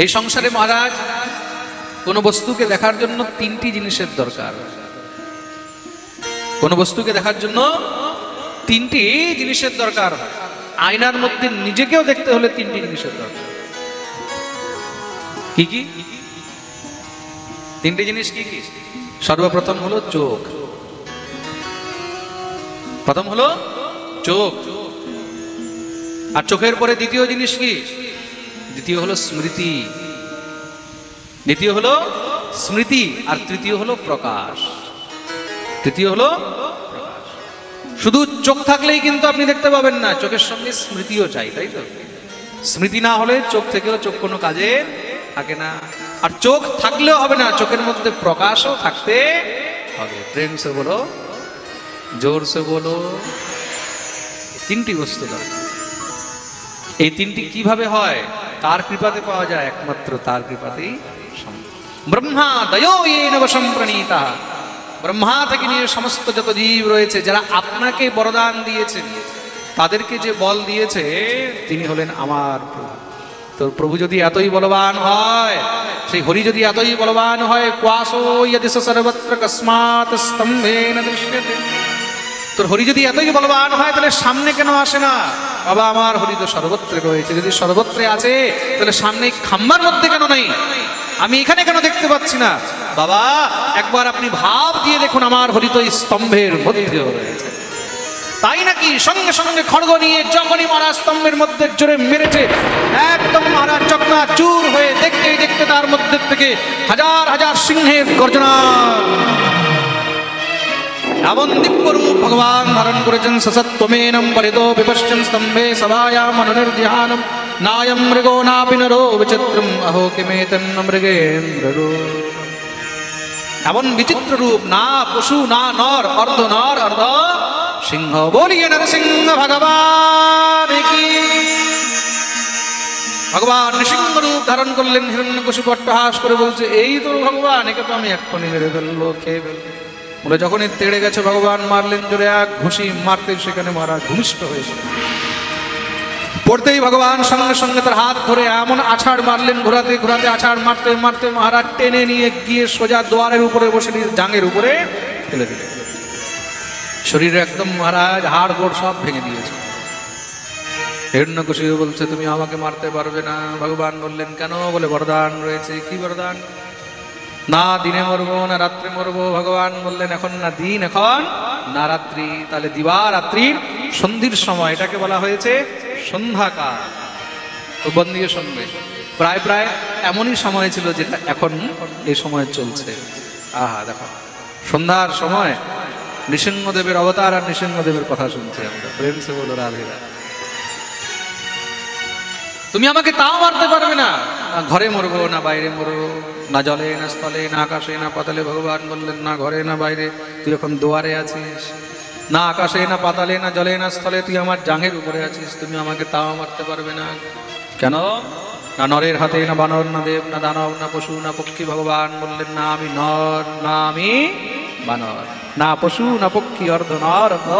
এই সংসারে মহারাজ কোন বস্তুকে দেখার জন্য তিনটি জিনিসের দরকার। কোন বস্তুকে দেখার জন্য তিনটি জিনিসের দরকার। আয়নার মধ্যে নিজেকেও দেখতে হলে তিনটি জিনিসের দরকার। কি কি তিনটি জিনিস? কি কি? সর্বপ্রথম হলো চোখ। প্রথম হলো চোখ। আর চোখের পরে দ্বিতীয় জিনিস কি? দ্বিতীয় হলো স্মৃতি। দ্বিতীয় হলো স্মৃতি। আর তৃতীয় হলো প্রকাশ। তৃতীয় হলো প্রকাশ। শুধু চোখ থাকলেই কিন্তু আপনি দেখতে পাবেন না, চোখের সঙ্গে স্মৃতিও চাই, তাই তো? স্মৃতি না হলে চোখ থেকেও চোখ কোনো কাজে থাকে না। আর চোখ থাকলেও হবে না, চোখের মধ্যে প্রকাশও থাকতে হবে। প্রেম সে বলো, জোর সে বলো। তিনটি বস্তু দরকার। এই তিনটি কিভাবে হয়? তার কৃপাতে পাওয়া যায়, একমাত্র তার কৃপাতেই সম্ভব। ব্রহ্মা দয়ো येन वशं प्रणीता। ব্রহ্মা থেকে নিয়ে সমস্ত যত জীব রয়েছে, যারা আপনাকে বরদান দিয়েছেন, তাদেরকে যে বল দিয়েছে, তিনি হলেন আমার প্রভু। তো প্রভু যদি এতই বলবান হয়, সেই হরি যদি এতই বলবান হয়, ক্বাসো यदिस सर्वत्र कस्मात् स्तम्भेन दृश्यते। তোর হরি যদি এতই বলবান হয়, তাহলে সামনে কেন আসে না? বাবা, আমার হরি তো সর্বত্র রয়েছে। যদি সর্বত্রে আছে, তাহলে সামনে খাম্বার মধ্যে কেন নেই? আমি এখানে কেন দেখতে পাচ্ছি না? বাবা, একবার আপনি ভাব দিয়ে দেখুন, আমার হরি তো স্তম্ভের মধ্যেও রয়েছে। তাই নাকি সঙ্গে সঙ্গে খড়গ নিয়ে যখনই মহারাজ স্তম্ভের মধ্যে জোরে মেরেছে, একদম মহারাজ চকনাচুর হয়ে দেখতে দেখতে তার মধ্যে থেকে হাজার হাজার সিংহের গর্জনা। এমন দিব্যরূপ ভগবান ধারণ করেছেন। সসত্বমেনম পরিতো বিপশ্যন স্তম্ভে সভায়াম অনুনির্ধ্যানম নায়ম মৃগো নাপি নরো বিচিত্রম অহো কিমেতন মৃগেন্দ্ররূপ। এমন বিচিত্র রূপ, না পশু না নর, অর্ধ সিংহ। বলিয়ে নরসিংহ ভগবান কি। ভগবান নৃসিংহ রূপ ধারণ করলেন। হিরণ্যকশিপু অট্টহাস করে বলছে, এই তো ভগবান, একে তো আমি এক্ষুনি মেরে ফেলবো, খেয়ে ফেলবো। বলে যখনই তেড়ে গেছে, ভগবান মারলেন জোরে এক ঘুষি। মারতে সেখানে মহারাজ ভূমিষ্ঠ হয়েছে। পড়তেই ভগবান সঙ্গে সঙ্গে তার হাত ধরে এমন আছাড় মারলেন, ঘোরাতে ঘোরাতে আছাড় মারতে মারতে মহারাজ টেনে নিয়ে গিয়ে সোজা দোয়ারের উপরে বসে জাঙের উপরে ফেলে দিলেন। শরীরে একদম মহারাজ হাড় গোড় সব ভেঙে দিয়েছে। হিরণ্যকশিপু বলছে, তুমি আমাকে মারতে পারবে না। ভগবান বললেন, কেন? বলে বরদান রয়েছে। কি বরদান? না দিনে মরবো না রাত্রে মরবো। ভগবান বললেন, এখন না দিন, এখন না রাত্রি। তাহলে দিবা রাত্রির সন্ধির সময়, এটাকে বলা হয়েছে সন্ধ্যাকাল। তো বন্দিয়ে শুনবে, প্রায় প্রায় এমনই সময় ছিল যেটা এখন এই সময় চলছে। আহা, দেখো সন্ধ্যার সময় নৃসিংহদেবের অবতার আর নৃসিংহদেবের কথা শুনছে আমরা। প্রেম সে বলো রাধে রাধে। তুমি আমাকে তাও মারতে পারবে না। ঘরে মরবো না বাইরে মরবো, না জলে না স্থলে না আকাশে না পাতালে। ভগবান বললেন, না ঘরে না বাইরে, তুই এখন দুয়ারে আছিস। না আকাশে না পাতালে না জলে না স্থলে, তুই আমার জাঙের উপরে আছিস। তুমি আমাকে তাও মারতে পারবে না। কেন? না নরের হাতে, না বানর, না দেব, না দানব, না পশু, না পক্ষী। ভগবান বললেন, না আমি নর, না আমি বানর, না পশু, না পক্ষী, অর্ধ নর অর্ধ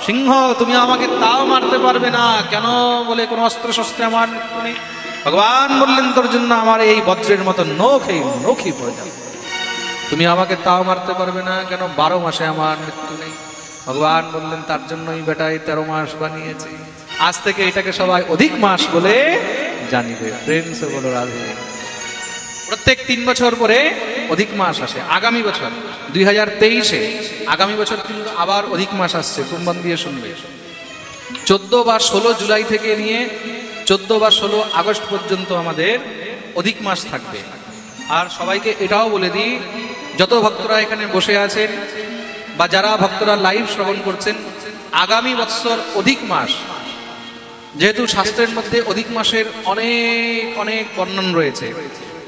সিংহ। তুমি আমাকে তাও মারতে পারবে না। কেন? বলে কোনো অস্ত্র শস্ত্রে আমার মৃত্যু নেই। ভগবান বললেন, তোর জন্য আমার এই বজ্রের মতো নখই পড়ে যাবে। তুমি আমাকে তাও মারতে পারবে না। কেন? 12 মাসে আমার মৃত্যু নেই। ভগবান বললেন, তার জন্যই বেটাই 13 মাস বানিয়েছে। আজ থেকে এটাকে সবাই অধিক মাস বলে জানিবে। প্রেম সে বলো রাধে। প্রত্যেক 3 বছর পরে অধিক মাস আসে। আগামী বছর 2023-এ আগামী বছর কিন্তু আবার অধিক মাস আসছে। কুম্বান দিয়ে শুনবে। 14 বা 16 জুলাই থেকে নিয়ে 14 বা 16 আগস্ট পর্যন্ত আমাদের অধিক মাস থাকবে। আর সবাইকে এটাও বলে দিই, যত ভক্তরা এখানে বসে আছেন বা যারা ভক্তরা লাইভ শ্রবণ করছেন, আগামী বৎসর অধিক মাস, যেহেতু শাস্ত্রের মধ্যে অধিক মাসের অনেক অনেক বর্ণন রয়েছে,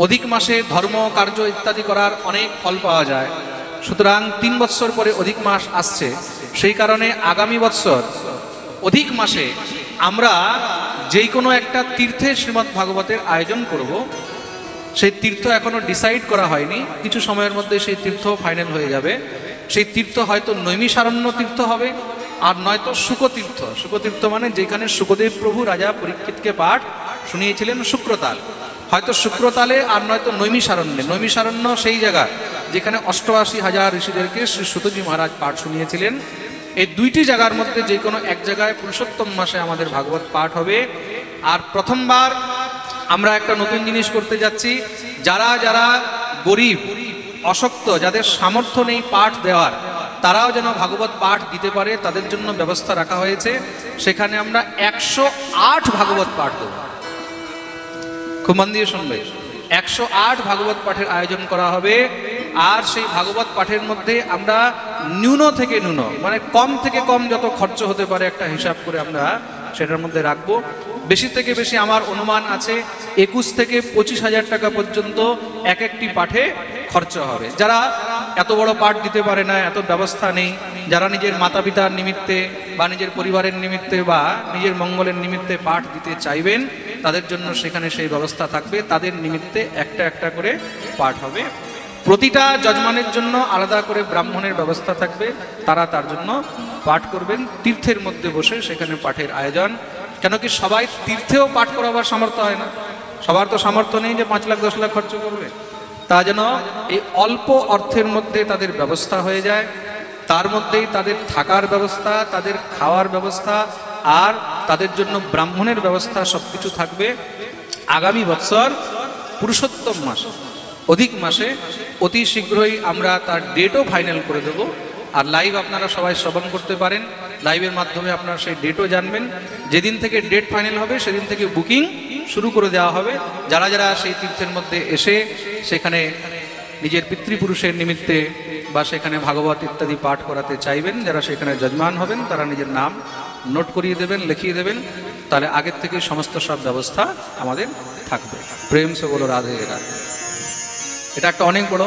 অধিক মাসে ধর্ম কার্য ইত্যাদি করার অনেক ফল পাওয়া যায়। সুতরাং 3 বৎসর পরে অধিক মাস আসছে। সেই কারণে আগামী বৎসর অধিক মাসে আমরা যেই কোনো একটা তীর্থে শ্রীমদ্ ভাগবতের আয়োজন করব। সেই তীর্থ এখনো ডিসাইড করা হয়নি, কিছু সময়ের মধ্যে সেই তীর্থ ফাইনাল হয়ে যাবে। সেই তীর্থ হয়তো নৈমিষারণ্য তীর্থ হবে, আর নয়তো শুকতীর্থ। শুকতীর্থ মানে যেখানে শুকদেব প্রভু রাজা পরীক্ষিতকে পাঠ শুনিয়েছিলেন শুক্রতাল, হয়তো শুক্রতালে আর নয়তো নৈমিষারণ্যে। নৈমিষারণ্য সেই জায়গা যেখানে 88,000 ঋষিদেরকে শ্রী সুতজি মহারাজ পাঠ শুনিয়েছিলেন। এই দুইটি জায়গার মধ্যে যে কোনো এক জায়গায় পুরুষোত্তম মাসে আমাদের ভাগবত পাঠ হবে। আর প্রথমবার আমরা একটা নতুন জিনিস করতে যাচ্ছি, যারা যারা গরিব অশক্ত, যাদের সামর্থ্য নেই পাঠ দেওয়ার, তারাও যেন ভাগবত পাঠ দিতে পারে, তাদের জন্য ব্যবস্থা রাখা হয়েছে। সেখানে আমরা 108 ভাগবত পাঠ দেব। খুব মন দিয়ে শুনবে, 108 ভাগবত পাঠের আয়োজন করা হবে। আর সেই ভাগবত পাঠের মধ্যে আমরা ন্যূন থেকে ন্যূন, মানে কম থেকে কম যত খরচ হতে পারে একটা হিসাব করে আমরা সেটার মধ্যে রাখবো। বেশি থেকে বেশি আমার অনুমান আছে 21 থেকে 25,000 টাকা পর্যন্ত এক একটি পাঠে খরচ হবে। যারা এত বড় পাঠ দিতে পারে না, এত ব্যবস্থা নেই, যারা নিজের মাতা পিতার নিমিত্তে বা নিজের পরিবারের নিমিত্তে বা নিজের মঙ্গলের নিমিত্তে পাঠ দিতে চাইবেন, তাদের জন্য সেখানে সেই ব্যবস্থা থাকবে। তাদের নিমিত্তে একটা একটা করে পাঠ হবে। প্রতিটা যজমানের জন্য আলাদা করে ব্রাহ্মণের ব্যবস্থা থাকবে, তারা তার জন্য পাঠ করবেন। তীর্থের মধ্যে বসে সেখানে পাঠের আয়োজন। কেন কি সবাই তীর্থেও পাঠ করাবার সামর্থ্য হয় না, সবার তো সামর্থ্য নেই যে 5 লাখ 10 লাখ খরচ করবে। তা যেন এই অল্প অর্থের মধ্যে তাদের ব্যবস্থা হয়ে যায়, তার মধ্যেই তাদের থাকার ব্যবস্থা, তাদের খাওয়ার ব্যবস্থা আর তাদের জন্য ব্রাহ্মণের ব্যবস্থা সবকিছু থাকবে। আগামী বছর পুরুষোত্তম মাসে, অধিক মাসে অতি শীঘ্রই আমরা তার ডেটও ফাইনাল করে দেব। আর লাইভ আপনারা সবাই শ্রবণ করতে পারেন, লাইভের মাধ্যমে আপনারা সেই ডেটও জানবেন। যেদিন থেকে ডেট ফাইনাল হবে সেদিন থেকে বুকিং শুরু করে দেওয়া হবে। যারা যারা সেই তীর্থের মধ্যে এসে সেখানে নিজের পিতৃপুরুষের নিমিত্তে বা সেখানে ভাগবত ইত্যাদি পাঠ করাতে চাইবেন, যারা সেখানে যজমান হবেন, তারা নিজের নাম নোট করিয়ে দেবেন, লিখিয়ে দেবেন। তাহলে আগের থেকে সমস্ত সব ব্যবস্থা আমাদের থাকবে। প্রেম সে বলো রাধে রাধে। এটা একটা অনেক বড়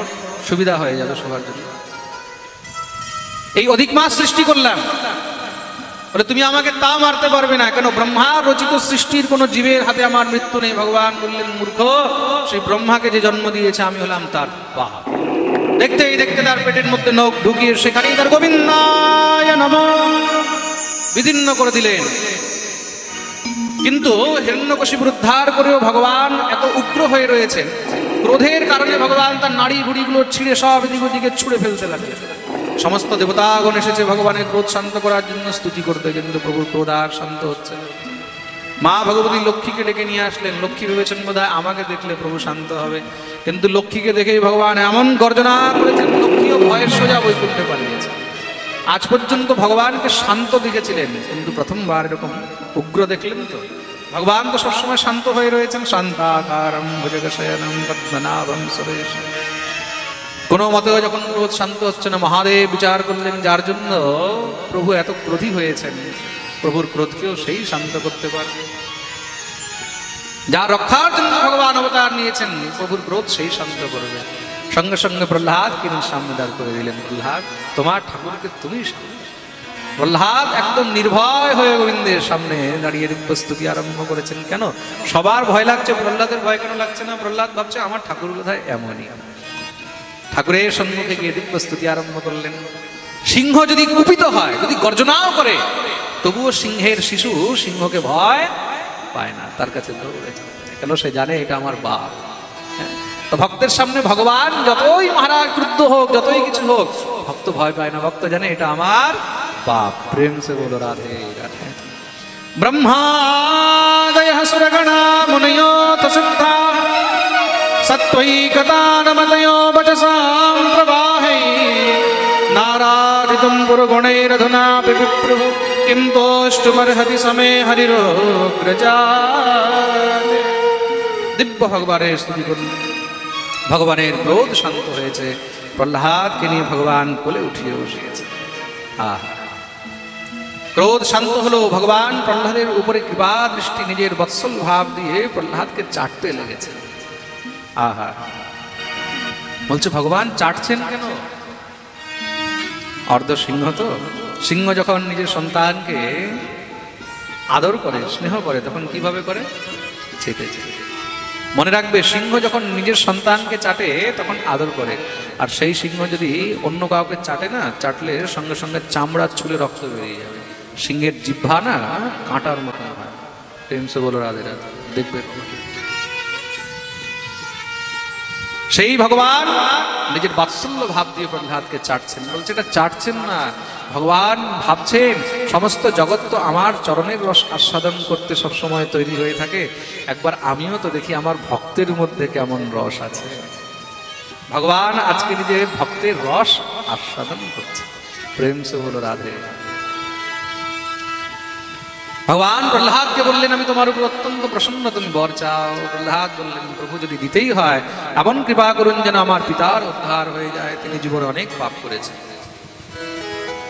সুবিধা হয়ে যাবে সবার জন্য। এই অধিক মাস সৃষ্টি করলাম বলে তুমি আমাকে তা মারতে পারবে না, কেন ব্রহ্মা রচিত সৃষ্টির কোনো জীবের হাতে আমার মৃত্যু নেই। ভগবান বললেন, মূর্খ, সেই ব্রহ্মাকে যে জন্ম দিয়েছে আমি হলাম তার বাহক। দেখতেই দেখতে তার পেটের মধ্যে নখ ঢুকিয়ে সেখানেই তার গোবিন্দায় নমঃ বিদীর্ণ করে দিলেন। কিন্তু হিরণ্যকশিপুর উদ্ধার করেও ভগবান এত উগ্র হয়ে রয়েছেন, ক্রোধের কারণে ভগবান তার নাড়ি ভুড়িগুলো ছিঁড়ে সব এদিক ওদিকে ছুঁড়ে ফেলতে লাগলেন। সমস্ত দেবতাগণ এসেছে ভগবানের ক্রোধ শান্ত করার জন্য স্তুতি করতে, কিন্তু প্রভুর ক্রোধ আর শান্ত হচ্ছে না। মা ভগবতী লক্ষ্মীকে ডেকে নিয়ে আসলেন। লক্ষ্মী ভেবেছেন বোধহয় আমাকে দেখলে প্রভু শান্ত হবে, কিন্তু লক্ষ্মীকে দেখেই ভগবান এমন গর্জনা করেছেন, লক্ষ্মীও ভয়ের সোজা বৈকুণ্ঠে পালিয়েছে। আজ পর্যন্ত ভগবানকে শান্ত দেখেছিলেন, কিন্তু প্রথমবার এরকম উগ্র দেখলেন। তো ভগবান তো সবসময় শান্ত হয়ে রয়েছেন। শান্তাকারম ভুজগশয়নম পদ্মনাভম সুরেশম। কোনো মতেও যখন ক্রোধ শান্ত হচ্ছে না, মহাদেব বিচার করলেন যার জন্য প্রভু এত ক্রোধী হয়েছেন, প্রভুর ক্রোধকেও সেই শান্ত করতে পারবে। যা রক্ষার জন্য ভগবান অবতার নিয়েছেন, প্রভুর ক্রোধ সেই শান্ত করবে। সঙ্গে সঙ্গে প্রহ্লাদ কিন্তু সামনে দাঁড় করে দিলেন। প্রহ্লাদ, তোমার ঠাকুরকে তুমি সামনে। প্রহ্লাদ একদম নির্ভয় হয়ে গোবিন্দের সামনে দাঁড়িয়ে দিব্যস্তুতি আরম্ভ করেছেন। কেন সবার ভয় লাগছে, প্রহ্লাদের ভয় কেন লাগছে না? প্রহ্লাদ ভাবছে আমার ঠাকুর বোধহয় এমনই। ঠাকুরের সম্মুখে গিয়ে দিব্যস্তুতি আরম্ভ করলেন। সিংহ যদি কুপিত হয়, যদি গর্জনাও করে, তবুও সিংহের শিশু সিংহকে ভয় পায় না, তার কাছে দৌড়ে যায়। কেন সে জানে এটা আমার বাপ। তো ভক্তের সামনে ভগবান যতই মহারাজ ক্রুদ্ধ হোক, যতই কিছু হোক, ভক্ত ভয় পায় না। ভক্ত জানে এটা আমার বাপ। প্রেম সে বলো রাধে রাধে। ব্রহ্মাদয় সুরগণা মুনዮ তসিদ্ধা সত্ত্বৈকতানমতयो বচসাম প্রবাহে নারাধিতুম পুরগুণৈরধুনাপি বিপ্রভু কিম তোষ্টুমর্হতি সমে হরিরোগ্রজাতে। দিব্য ভগবানের স্তুতি করুন। ভগবানের ক্রোধ শান্ত হয়েছে, প্রহ্লাদকে নিয়ে ভগবান কোলে উঠিয়ে বসে গেছে। ক্রোধ শান্ত হলো। ভগবান প্রহ্লাদের উপরে কৃপা দৃষ্টি নিজের বৎসল ভাব দিয়ে প্রহ্লাদকে চাটতে লেগেছে। আহা, বলছে ভগবান চাটছেন কেন? অর্ধ সিংহ তো, সিংহ যখন নিজের সন্তানকে আদর করে, স্নেহ করে, তখন কিভাবে করে? চেটে চেটে। মনে রাখবে, সিংহ যখন নিজের সন্তানকে চাটে তখন আদর করে, আর সেই সিংহ যদি অন্য কাউকে চাটে না, চাটলে সঙ্গে সঙ্গে চামড়া ছুলে রক্ত বেরিয়ে যাবে। সিংহের জিহ্বা না কাঁটার মতো হয়। প্রেম সে বলো রাধে রাধে। দেখবে সেই ভগবান নিজের বাৎসল্য ভাব দিয়ে প্রহ্লাদকে চাটছেন। বলছে এটা চাটছেন না, ভগবান ভাবছেন সমস্ত জগৎ তো আমার চরণের রস আস্বাদন করতে সবসময় তৈরি হয়ে থাকে, একবার আমিও তো দেখি আমার ভক্তের মধ্যে কেমন রস আছে। ভগবান আজকে নিজের ভক্তের রস আস্বাদন করছে। প্রেম সে বলো রাধে। ভগবান প্রহ্লাদকে বললেন আমি তোমার উপর অত্যন্ত প্রসন্ন, তুমি বর চাও। প্রহ্লাদ বললেন প্রভু যদি দিতেই হয় এমন কৃপা করুন যেন আমার পিতার উদ্ধার হয়ে যায়, তিনি জীবনে অনেক পাপ করেছেন।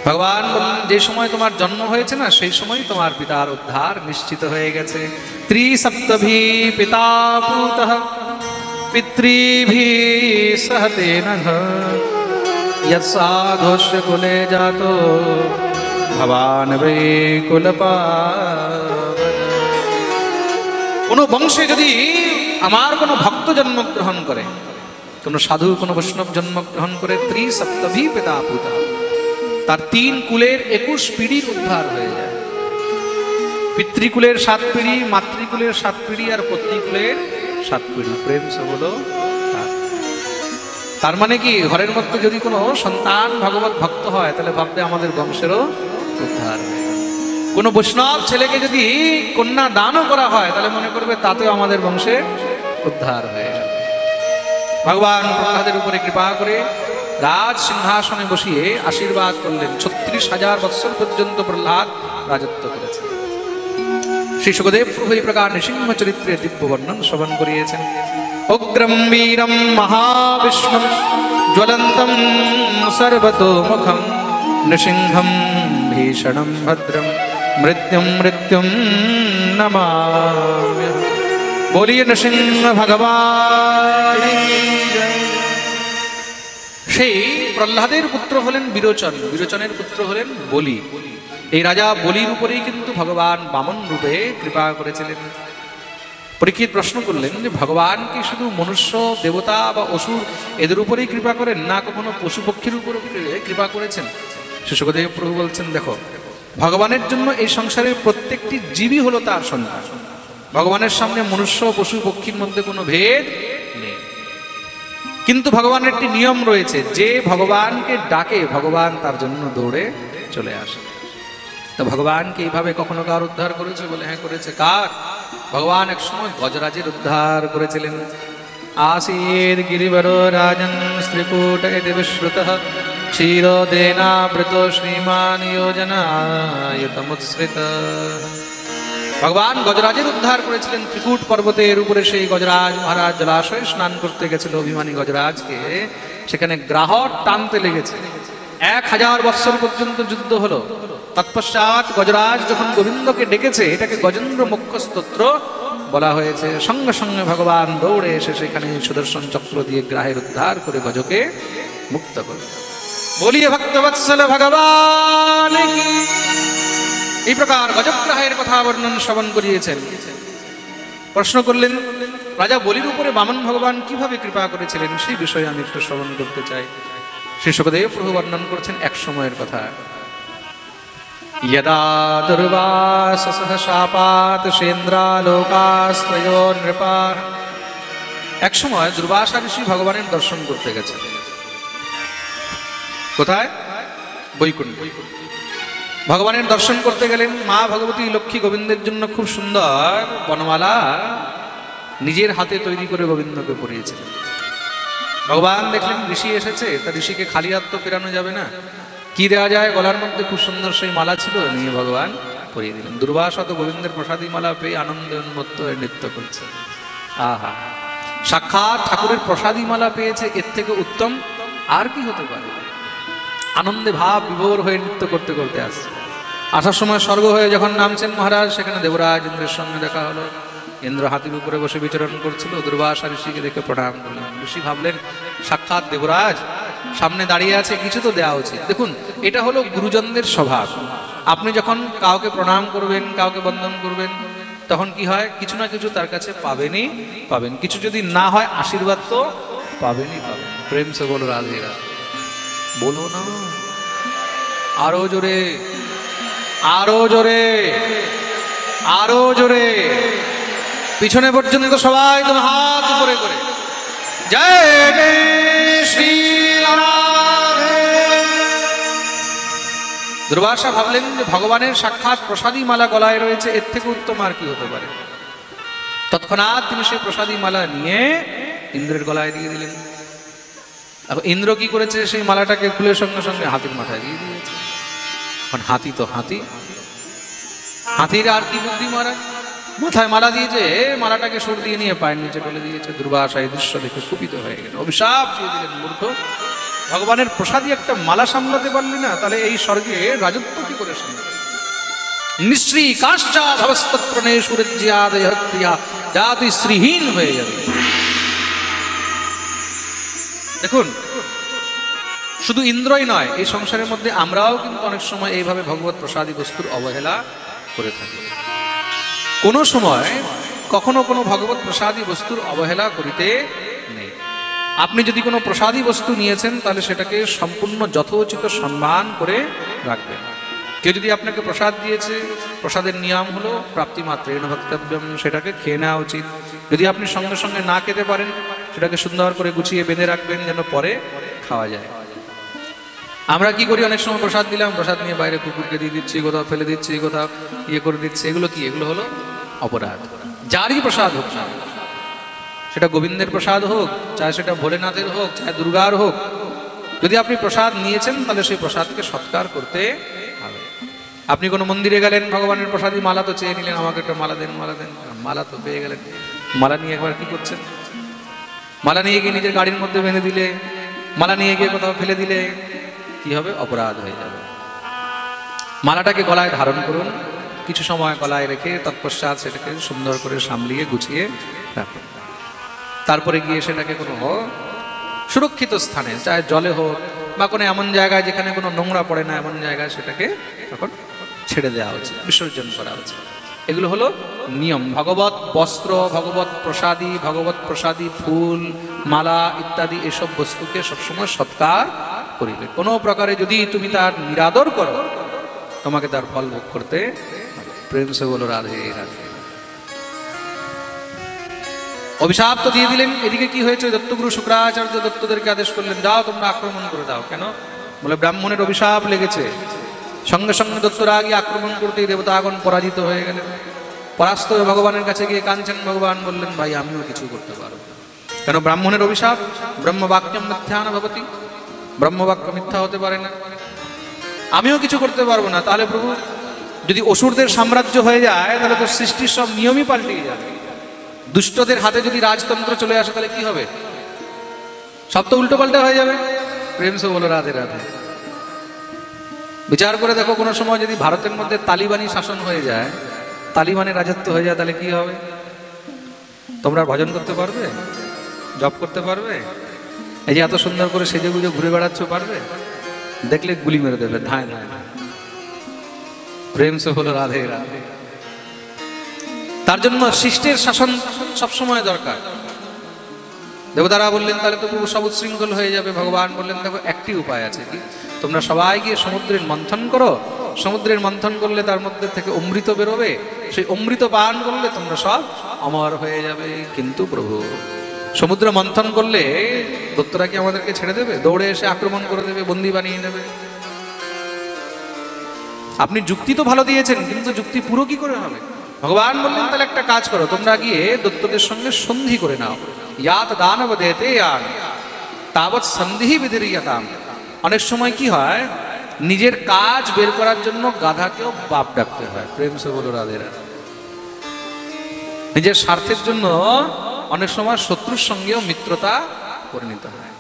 ভগবান বললেন যে সময় তোমার জন্ম হয়েছে না সেই সময় তোমার পিতার উদ্ধার নিশ্চিত হয়ে গেছে। ত্রিসপ্তভি পিতা পুতঃ পিতৃভি সহতেন यत्साधुष्य कुले जातो भवान वे कुलपावन। কোনো বংশে যদি আমার কোনো ভক্ত জন্মগ্রহণ করে, কোনো সাধু কোনো বৈষ্ণব জন্মগ্রহণ করে, ত্রিসপ্তভি পিতা পুতা, তার 3 কুলের 21 পিঢ়ির উদ্ধার হয়ে যায়। পিতৃকুলের 7 পিঢ়ি, মাতৃকুলের 7 পিঢ়ি আর পত্নীকুলের 7 পিঢ়ি। প্রেম সে বলো। তার মানে কি ঘরের মধ্যে যদি কোনো সন্তান ভগবত ভক্ত হয় তাহলে ভাববে আমাদের বংশেরও উদ্ধার হয়। কোনো বৈষ্ণব ছেলেকে যদি কন্যা দানও করা হয় তাহলে মনে করবে তাতেও আমাদের বংশে উদ্ধার হয়ে যাবে। ভগবান প্রহ্লাদের উপরে কৃপা করে রাজ সিংহাসনে বসিয়ে আশীর্বাদ করলেন। 36,000 বৎসর পর্যন্ত প্রহ্লাদ রাজত্ব করেছেন। শ্রী সুখদেব প্রভু এই প্রকার নৃসিংহ চরিত্রের দিব্য বর্ণন শ্রবণ করিয়েছেন। উগ্রম বীরম মহাবিষ্ণুম জ্বলন্তম সর্বতোমুখম নৃসিংহম ভীষণম ভদ্রম মৃত্যুম মৃত্যুম নমাম্যহম। বলিয়ে নৃসিংহ ভগবান। সেই প্রহ্লাদের পুত্র হলেন বিরোচন, বিরোচনের পুত্র হলেন বলি। এই রাজা বলির উপরেই কিন্তু ভগবান বামন রূপে কৃপা করেছিলেন। পরীক্ষিত প্রশ্ন করলেন যে ভগবান কি শুধু মনুষ্য দেবতা বা অসুর এদের উপরেই কৃপা করেন না কখনো পশু পক্ষীর উপর কৃপা করেছেন? সুখদেব প্রভু বলছেন দেখো, ভগবানের জন্য এই সংসারের প্রত্যেকটি জীবই হলো তার সন্তান। ভগবানের সামনে মনুষ্য পশু পক্ষীর মধ্যে কোনো ভেদ নেই। কিন্তু ভগবানের একটি নিয়ম রয়েছে, যে ভগবানকে ডাকে ভগবান তার জন্য দৌড়ে চলে আসে। তো ভগবানকে এইভাবে কখনো কার উদ্ধার করেছে? বলে হ্যাঁ করেছে। কার? ভগবান এক সময় গজরাজের উদ্ধার করেছিলেন। आसीद् गिरिवरो राजन् स्त्रीकूट इति विश्रुतः क्षीरोदेनावृतो श्रीमान योजनायुतमुत्सृतः। ভগবান গজরাজের উদ্ধার করেছিলেন। ত্রিকূট পর্বতের উপরে সেই গজরাজ মহারাজ জলাশয়ে স্নান করতে গেছিল। অভিমানী গজরাজকে সেখানে গ্রাহট টানতে লেগেছে। 1000 বৎসর পর্যন্ত যুদ্ধ হলো। তৎপশ্চাৎ গজরাজ যখন গোবিন্দকে ডেকেছে, এটাকে গজেন্দ্র মুখ্য স্তোত্র বলা হয়েছে, সঙ্গে সঙ্গে ভগবান দৌড়ে এসে সেখানে সুদর্শন চক্র দিয়ে গ্রাহের উদ্ধার করে গজকে মুক্ত করে। বলিয়ে ভক্তবৎসল ভগবান। এই প্রকার গজগ্রাহের কথা বর্ণন শ্রবণ করিয়েছেন। প্রশ্ন করলেন রাজা বলির উপরে বামন ভগবান কিভাবে কৃপা করেছিলেন, সেই বিষয়ে আমি একটু শ্রবণ করতে চাই। শ্রী সুখদেব প্রভু বর্ণন করছেন এক সময়ের কথা। यदा दुर्वाससः शापात् सेन्द्रालोकास्त्रयो नृपाः। এক সময় দুর্বাসা ঋষি ভগবানের দর্শন করতে গেছেন। কোথায়? বৈকুণ্ঠ। ভগবানের দর্শন করতে গেলেন। মা ভগবতী লক্ষ্মী গোবিন্দের জন্য খুব সুন্দর বনমালা নিজের হাতে তৈরি করে গোবিন্দকে পরিয়েছিলেন। ভগবান দেখলেন ঋষি এসেছে, তা ঋষিকে খালি হাত তো ফেরানো যাবে না, কি দেওয়া যায়? গলার মধ্যে খুব সুন্দর সেই মালা ছিল, নিয়ে ভগবান পরিয়ে দিলেন। দুর্বাসা তো গোবিন্দের প্রসাদী মালা পেয়ে আনন্দে উন্মত্ত হয়ে নৃত্য করছে। আহা, সাক্ষাৎ ঠাকুরের প্রসাদী মালা পেয়েছে, এর থেকে উত্তম আর কি হতে পারে? আনন্দে ভাব বিভোর হয়ে নৃত্য করতে করতে আসছে। আসার সময় স্বর্গ হয়ে যখন নামছেন মহারাজ, সেখানে দেবরাজ ইন্দ্রের সঙ্গে দেখা হলো। ইন্দ্র হাতির উপরে বসে বিচরণ করছিল। দুর্বাসা ঋষিকে দেখে প্রণাম করলেন। ঋষি ভাবলেন সাক্ষাৎ দেবরাজ সামনে দাঁড়িয়ে আছে, কিছু তো দেওয়া উচিত। দেখুন, এটা হলো গুরুজনদের স্বভাব। আপনি যখন কাউকে প্রণাম করবেন, কাউকে বন্দন করবেন, তখন কি হয়? কিছু না কিছু তার কাছে পাবেনই পাবেন। কিছু যদি না হয় আশীর্বাদ তো পাবেনই পাবেন। প্রেম সে বলো রাধে রাধে। বলো না আরো জোরে, আরো জোরে, আরো জোরে। পিছনে পর্যন্ত সবাই তোমার হাত উপরে করে জয় দুর্বাসা ভাবলেন যে ভগবানের সাক্ষাৎ প্রসাদী মালা গলায় রয়েছে, এর থেকে উত্তম আর কি হতে পারে। তৎক্ষণাৎ তিনি সেই প্রসাদী মালা নিয়ে ইন্দ্রের গলায় দিয়ে দিলেন। এখন ইন্দ্র কি করেছে, সেই মালাটাকে খুলে সঙ্গে সঙ্গে হাতির মাথায় দিয়ে দিয়েছে। এখন হাতি তো হাতি, হাতির আর কি বুদ্ধি মারা, মাথায় মালা দিয়েছে, মালাটাকে সুর দিয়ে নিয়ে পায়ের নিচে ফেলে দিয়েছে। দুর্বাসা এই দৃশ্য দেখে কুপিত হয়ে গেল, অভিশাপ দিয়ে দিলেন, মূর্খ, ভগবানের প্রসাদী একটা মালা সামলাতে পারলি না, তাহলে এই স্বর্গে রাজত্ব কি করে সামলাতে? নিশ্রী কাশ্চা ভবস্তত্রণে সূর্যাদয় ক্রিয়া, যা তুই শ্রীহীন হয়ে যাবে। দেখুন, শুধু ইন্দ্রই নয়, এই সংসারের মধ্যে আমরাও কিন্তু অনেক সময় এইভাবে ভগবত প্রসাদী বস্তুর অবহেলা করে থাকি। কোনো সময় কখনো কোনো ভগবত প্রসাদী বস্তুর অবহেলা করিতে নেই। আপনি যদি কোনো প্রসাদী বস্তু নিয়েছেন, তাহলে সেটাকে সম্পূর্ণ যথোচিত সম্মান করে রাখবেন। কেউ যদি আপনাকে প্রসাদ দিয়েছে, প্রসাদের নিয়ম হলো প্রাপ্তিমাত্রেণ ভক্তব্যম, সেটাকে খেয়ে নেওয়া উচিত। যদি আপনি সঙ্গে সঙ্গে না খেতে পারেন, সেটাকে সুন্দর করে গুছিয়ে বেঁধে রাখবেন, যেন পরে খাওয়া যায়। আমরা কি করি, অনেক সময় প্রসাদ দিলাম, প্রসাদ নিয়ে বাইরে কুকুরকে দিয়ে দিচ্ছি, কোথাও ফেলে দিচ্ছি, কোথাও ইয়ে করে দিচ্ছি। এগুলো কি? এগুলো হলো অপরাধ। যারই প্রসাদ হোক না, সেটা গোবিন্দের প্রসাদ হোক, চাहे সেটা ভোলেনাথের হোক, চাहे দুর্গার হোক, যদি আপনি প্রসাদ নিয়েছেন, তাহলে সেই প্রসাদকে সৎকার করতে হবে। আপনি কোনো মন্দিরে গেলেন, ভগবানের প্রসাদী মালা তো চেয়ে নিলেন, আমাকে একটা মালা দেন, মালা দেন, মালা তো পেয়ে গেলেন, মালা নিয়ে একবার কি করছেন? মালা নিয়ে গিয়ে নিজের গাড়ির মধ্যে বেঁধে দিলে, মালা নিয়ে গিয়ে কোথাও ফেলে দিলে কি হবে? অপরাধ হয়ে যাবে। মালাটাকে গলায় ধারণ করুন, কিছু সময় গলায় রেখে তৎপশ্চাৎ সেটাকে সুন্দর করে সামলিয়ে গুছিয়ে রাখুন। তারপরে গিয়ে সেটাকে কোনো সুরক্ষিত স্থানে, চাहे জলে হোক বা কোনো এমন জায়গায় যেখানে কোনো নোংরা পড়ে না, এমন জায়গায় সেটাকে তখন ছেড়ে দেওয়া উচিত, বিসর্জন করা উচিত। এগুলো হলো নিয়ম। ভগবত বস্ত্র, ভগবত প্রসাদী ফুল, মালা ইত্যাদি এসব বস্তুকে সবসময় সৎকার করিবে। কোনো প্রকারে যদি তুমি তার নিরাদর করো, তোমাকে তার ফল ভোগ করতে হবে। প্রেম সে বলো রাধে রাধে। অভিশাপ তো দিয়ে দিলেন। এদিকে কি হয়েছে? দত্তগুরু শুক্রাচার্য দত্তদেরকে আদেশ করলেন, যাও তোমরা আক্রমণ করে দাও। কেন? বলে ব্রাহ্মণের অভিশাপ লেগেছে। সঙ্গে সঙ্গে দত্তরা গিয়ে আক্রমণ করতেই দেবতাগণ পরাজিত হয়ে গেলেন। পরাস্ত হয়ে ভগবানের কাছে গিয়ে কাঁদছেন। ভগবান বললেন, ভাই আমিও কিছু করতে পারবো না। কেন? ব্রাহ্মণের অভিশাপ। ব্রহ্মবাক্যম মিথ্যা না ভবতি, ব্রহ্মবাক্য মিথ্যা হতে পারে না। আমিও কিছু করতে পারবো না। তাহলে প্রভু, যদি অসুরদের সাম্রাজ্য হয়ে যায়, তাহলে তো সৃষ্টির সব নিয়মই পাল্টে যাবে। দুষ্টদের হাতে যদি রাজতন্ত্র চলে আসে, তাহলে কি হবে? সব তো উল্টো পাল্টা হয়ে যাবে। প্রেম সে বলো রাধে রাধে। বিচার করে দেখো, কোনো সময় যদি ভারতের মধ্যে তালিবানি শাসন হয়ে যায়, তালিবানের রাজত্ব হয়ে যায়, তাহলে কি হবে? তোমরা ভজন করতে পারবে? জপ করতে পারবে? এই যে এত সুন্দর করে সেজে গুজে ঘুরে বেড়াচ্ছ, পারবে? দেখলে গুলি মেরে দেবে, ধায় ধায়। প্রেম সে হলো রাধে রাধে। তার জন্য শিষ্টের শাসন সবসময় দরকার। দেবতারা বললেন, তাহলে তো পুরো সব উচ্ছৃঙ্খল হয়ে যাবে। ভগবান বললেন, দেখো একটি উপায় আছে, কি? তোমরা সবাই গিয়ে সমুদ্রের মন্থন করো। সমুদ্রের মন্থন করলে তার মধ্যে থেকে অমৃত বেরোবে। সেই অমৃত পান করলে তোমরা সব অমর হয়ে যাবে। কিন্তু প্রভু, সমুদ্র মন্থন করলে দত্তরা কি আমাদেরকে ছেড়ে দেবে? দৌড়ে এসে আক্রমণ করে দেবে, বন্দী বানিয়ে নেবে। আপনি যুক্তি তো ভালো দিয়েছেন, কিন্তু যুক্তি পুরো কি করে হবে? ভগবান বললেন, তাহলে একটা কাজ করো, তোমরা গিয়ে দত্তদের সঙ্গে সন্ধি করে নাও। ইয়াত দানব দেতে ইয়ান তাবৎ সন্ধি বিধিরিয়াতাম। অনেক সময় কি হয়, নিজের কাজ বের করার জন্য গাধাকেও বাপ ডাকতে হয়। প্রেম সে বলো রাধে রাধে। নিজের স্বার্থের জন্য অনেক সময় শত্রুর সঙ্গেও মিত্রতা করে নিতে হয়।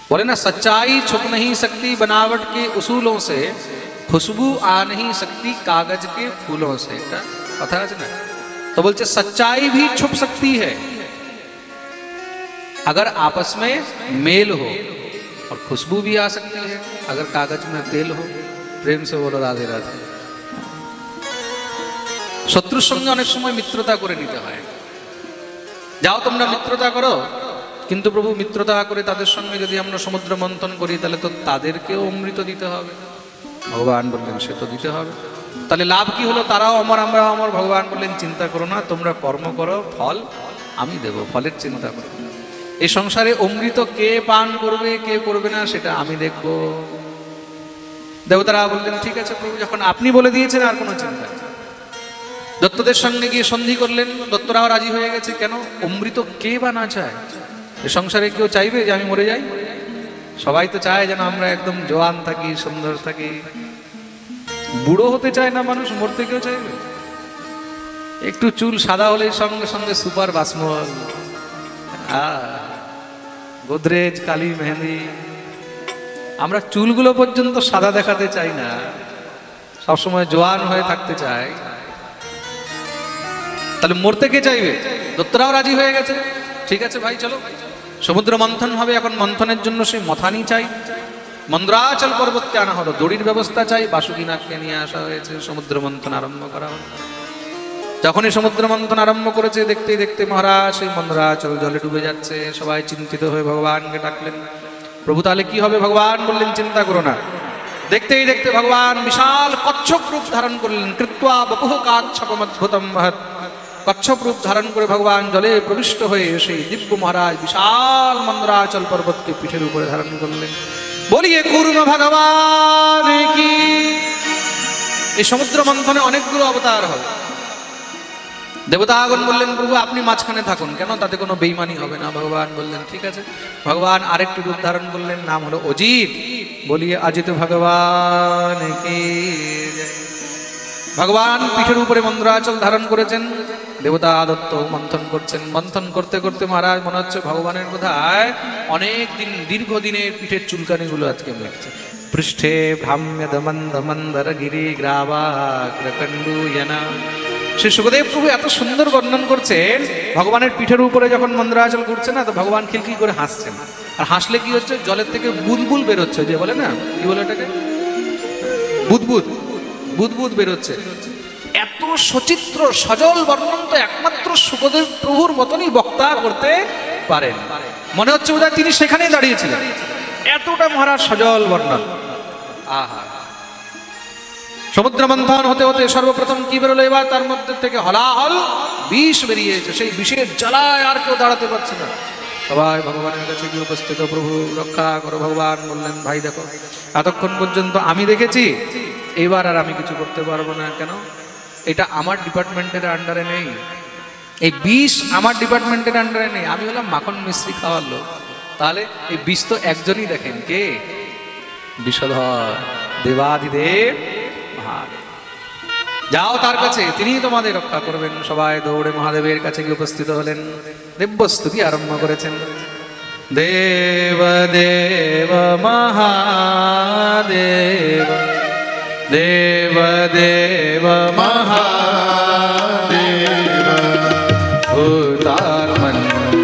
বলে না, सच्चाई छुप नहीं सकती बनावट के उसूलों से, खुशबू आ नहीं सकती कागज के फूलों से। এটা কথা আছে না? तो बोलते सच्चाई भी छुप सकती है अगर आपस में मेल हो, और खुशबू भी आ सकती है अगर कागज में तेल हो। प्रेम से बोलो राधे राधे। শত্রুর সঙ্গে অনেক সময় মিত্রতা করে নিতে হয়। যাও তোমরা মিত্রতা করো, কিন্তু প্রভু, মিত্রতা করে তাদের সঙ্গে যদি আমরা সমুদ্র মন্থন করি, তাহলে তো তাদেরকেও অমৃত দিতে হবে। ভগবান বললেন, সে তো দিতে হবে। তাহলে লাভ কি হলো? তারাও অমর, আমরাও অমর। ভগবান বললেন, চিন্তা করো না, তোমরা কর্ম করো, ফল আমি দেব, ফলের চিন্তা করো। এই সংসারে অমৃত কে পান করবে কে করবে না, সেটা আমি দেখব। দেবতারা বললেন ঠিক আছে প্রভু, যখন আপনি বলে দিয়েছেন আর কোনো চিন্তা নেই। দত্তদের সঙ্গে গিয়ে সন্ধি করলেন, দত্তরাও রাজি হয়ে গেছে। কেন? অমৃত কে বা না চায়? এ সংসারে কেউ চাইবে যে আমি মরে যাই? সবাই তো চায় যেন আমরা একদম জোয়ান থাকি, সুন্দর থাকি। বুড়ো হতে চায় না মানুষ, মরতে কেউ চাইবে? একটু চুল সাদা হলে সঙ্গে সঙ্গে সুপার বাসমল, গোদরেজ, কালি, মেহেন্দি। আমরা চুলগুলো পর্যন্ত সাদা দেখাতে চাই না, সবসময় জোয়ান হয়ে থাকতে চাই। তাহলে মরতে কে চাইবে? দত্তরাও রাজি হয়ে গেছে। ঠিক আছে ভাই, চলো সমুদ্র মন্থন হবে। এখন মন্থনের জন্য সেই মথানি চাই। মন্দ্রাচল পর্বতকে আনা হলো, দড়ির ব্যবস্থা চাই। বাসুকীনাথকে নিয়ে আসা হয়েছে, সমুদ্র মন্থন আরম্ভ করা হলো। যখনই সমুদ্র মন্থন আরম্ভ করেছে, দেখতে দেখতে মহারাজ সেই মন্দ্রাচল জলে ডুবে যাচ্ছে। সবাই চিন্তিত হয়ে ভগবানকে ডাকলেন, প্রভু তাহলে কি হবে? ভগবান বললেন চিন্তা করো না। দেখতেই দেখতে ভগবান বিশাল কচ্ছপ রূপ ধারণ করলেন। কৃত্বা বপুঃ কাচ্ছপম অদ্ভুতম মহৎ। কচ্ছপ রূপ ধারণ করে ভগবান জলে প্রবিষ্ট হয়ে সেই দিব্য মহারাজ বিশাল মন্দ্রাচল পর্বতকে পিঠের উপরে ধারণ করলেন। বলিয়ে কুর্ম ভগবান কি। এই সমুদ্র মন্থনে অনেকগুলো অবতার হবে। দেবতাগণ বললেন প্রভু আপনি মাঝখানে থাকুন। কেন? তাতে কোনো বেইমানি হবে না। ভগবান বললেন ঠিক আছে। ভগবান আরেকটি রূপ ধারণ করলেন, নাম হলো অজিত। বলিয়ে অজিত ভগবান কি। ভগবান পিঠের উপরে মন্দ্রাচল ধারণ করেছেন। দেবতা দত্ত মন্থন করছেন। মন্থন করতে করতে মহারাজ মনে হচ্ছে ভগবানের বোধহয় অনেক দিন, দীর্ঘদিনের পিঠের চুলকানিগুলো আজকে মিটছে। পৃষ্ঠে ভ্রাম্যদ মন্দ মন্দর গিরি গ্রাবাগ্রকণ্ডুয়না। শ্রী সুখদেব প্রভু এত সুন্দর বর্ণন করছেন, ভগবানের পিঠের উপরে যখন মন্দ্রাচল করছে না, তো ভগবান খিলখিল করে হাসছেন। আর হাসলে কি হচ্ছে? জলের থেকে বুদবুদ বেরোচ্ছে, যে বলে না, কি বলে এটাকে, বুদবুদ, বুদবুদ বেরোচ্ছে। এত সচিত্র সজল বর্ণন তো একমাত্র সুখদেব প্রভুর মতনই বক্তা করতে পারেন। মনে হচ্ছে বোধহয় তিনি সেখানেই দাঁড়িয়েছিলেন, এতটা মহারাজ সজল বর্ণন। আহা, সমুদ্র মন্থন হতে হতে সর্বপ্রথম কি বেরোলো? এবার তার মধ্যে থেকে হলাহল বিষ বেরিয়েছে। সেই বিষের জ্বালায় আর কেউ দাঁড়াতে পারছে না। সবাই ভগবানের কাছে গিয়ে উপস্থিত, প্রভু রক্ষা করো। ভগবান বললেন ভাই দেখো, এতক্ষণ পর্যন্ত আমি দেখেছি, এবার আর আমি কিছু করতে পারবো না। কেন? এটা আমার ডিপার্টমেন্টের আন্ডারে নেই, এই বিষ আমার ডিপার্টমেন্টের আন্ডারে নেই। আমি হলাম মাখন মিশ্রি খাওয়ার লোক। তাহলে এই বিষ তো একজনই দেখেন, কে? বিষধর দেবাদিদেব মহাদেব। যাও তার কাছে, তিনি তোমাদের রক্ষা করবেন। সবাই দৌড়ে মহাদেবের কাছে গিয়ে উপস্থিত হলেন। দিব্যস্তুতি আরম্ভ করেছেন। দেব দেব মহাদেব, দেব দেব মহাদেব, ভূতাত্মন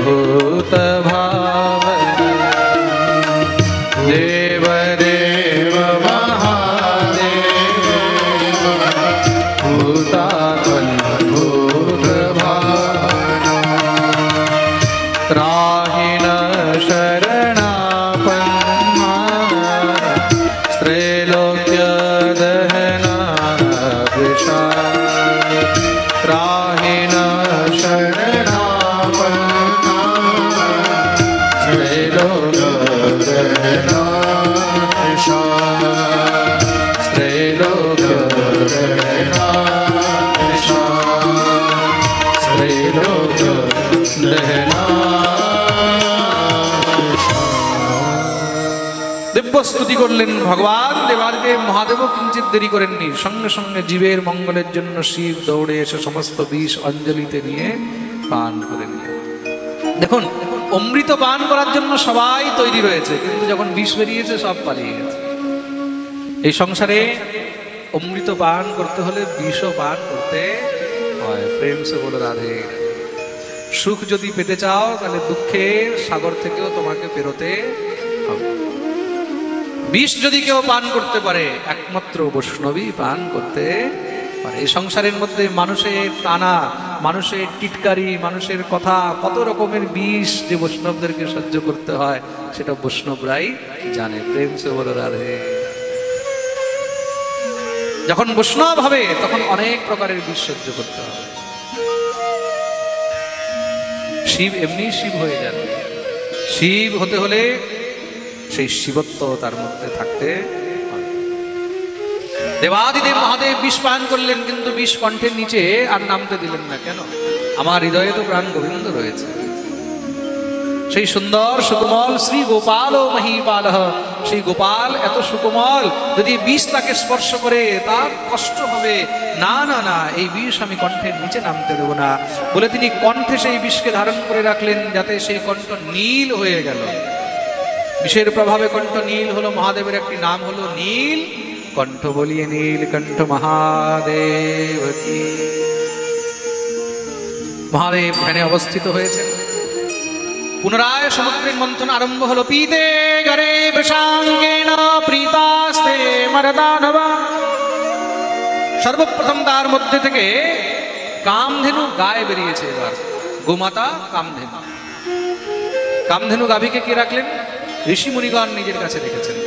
ভূত ভাবন, দেব দেব মহাদেব, ভূতাত্মন ভূত ভাবন, ত্রাহিণ শরণাপন্না, ত্রৈলোক্য দহনা বৃষা, ত্রাহিণ শরণাপন্না, ত্রৈলোক্য দহনা বৃষা, ত্রৈলোক্য দহনা বৃষা, ত্রৈলোক্য দহনা। দিব্যস্তুতি করলেন ভগবান। দেবাদিদেব মহাদেব কিঞ্চিত দেরি করেননি, সঙ্গে সঙ্গে জীবের মঙ্গলের জন্য শিব দৌড়ে এসে সমস্ত বিষ অঞ্জলিতে নিয়ে পান করে নিলেন। দেখুন, অমৃত পান করার জন্য সবাই তৈরি রয়েছে, কিন্তু যখন বিষ বেরিয়েছে সব পালিয়ে গেছে। এই সংসারে অমৃত পান করতে হলে বিষও পান করতে হয়। প্রেম সে বলো রাধে। সুখ যদি পেতে চাও, তাহলে দুঃখের সাগর থেকেও তোমাকে পেরোতে হবে। বিষ যদি কেউ পান করতে পারে, একমাত্র বৈষ্ণবী পান করতে পারে। এই সংসারের মধ্যে মানুষের টানা, মানুষের টিটকারি, মানুষের কথা, কত রকমের বিষ যে বৈষ্ণবদেরকে সহ্য করতে হয়, সেটা বৈষ্ণবরাই জানে। প্রেম সে বলো রাধে। যখন বৈষ্ণব হবে, তখন অনেক প্রকারের বিষ সহ্য করতে হবে। শিব এমনি শিব হয়ে যান। শিব হতে হলে সেই শিবত্ব তার মধ্যে থাকতে হবে। দেবাদিদেব মহাদেব বিষ পান করলেন, কিন্তু বিষ কণ্ঠের নিচে আর নামতে দিলেন না। কেন? আমার হৃদয়ে তো প্রাণ গোবিন্দ রয়েছে। সেই সুন্দর সুকোমল শ্রী গোপাল ও মহীপাল, সেই গোপাল এত সুকোমল, যদি বিষ তাকে স্পর্শ করে তার কষ্ট হবে। না না না, এই বিষ আমি কণ্ঠের নিচে নামতে দেব না বলে তিনি কণ্ঠে সেই বিষকে ধারণ করে রাখলেন, যাতে সেই কণ্ঠ নীল হয়ে গেল। বিষের প্রভাবে কণ্ঠ নীল হলো। মহাদেবের একটি নাম হলো নীল কণ্ঠ। বলিয়ে নীলকণ্ঠ মহাদেব কি। মহাদেব ধ্যানে অবস্থিত হয়েছে। পুনরায় সমুদ্রের মন্থন আরম্ভ হলো। পীতে গরে বৃষাঙ্গেন প্রীতাস্তে মরদানবা। সর্বপ্রথম তার মধ্যে থেকে কামধেনু গায়ে বেরিয়েছে। এবার গোমাতা কামধেনু। কামধেনু গাভীকে কে রাখলেন? ঋষি মুনিগণ নিজের কাছে রেখেছেন।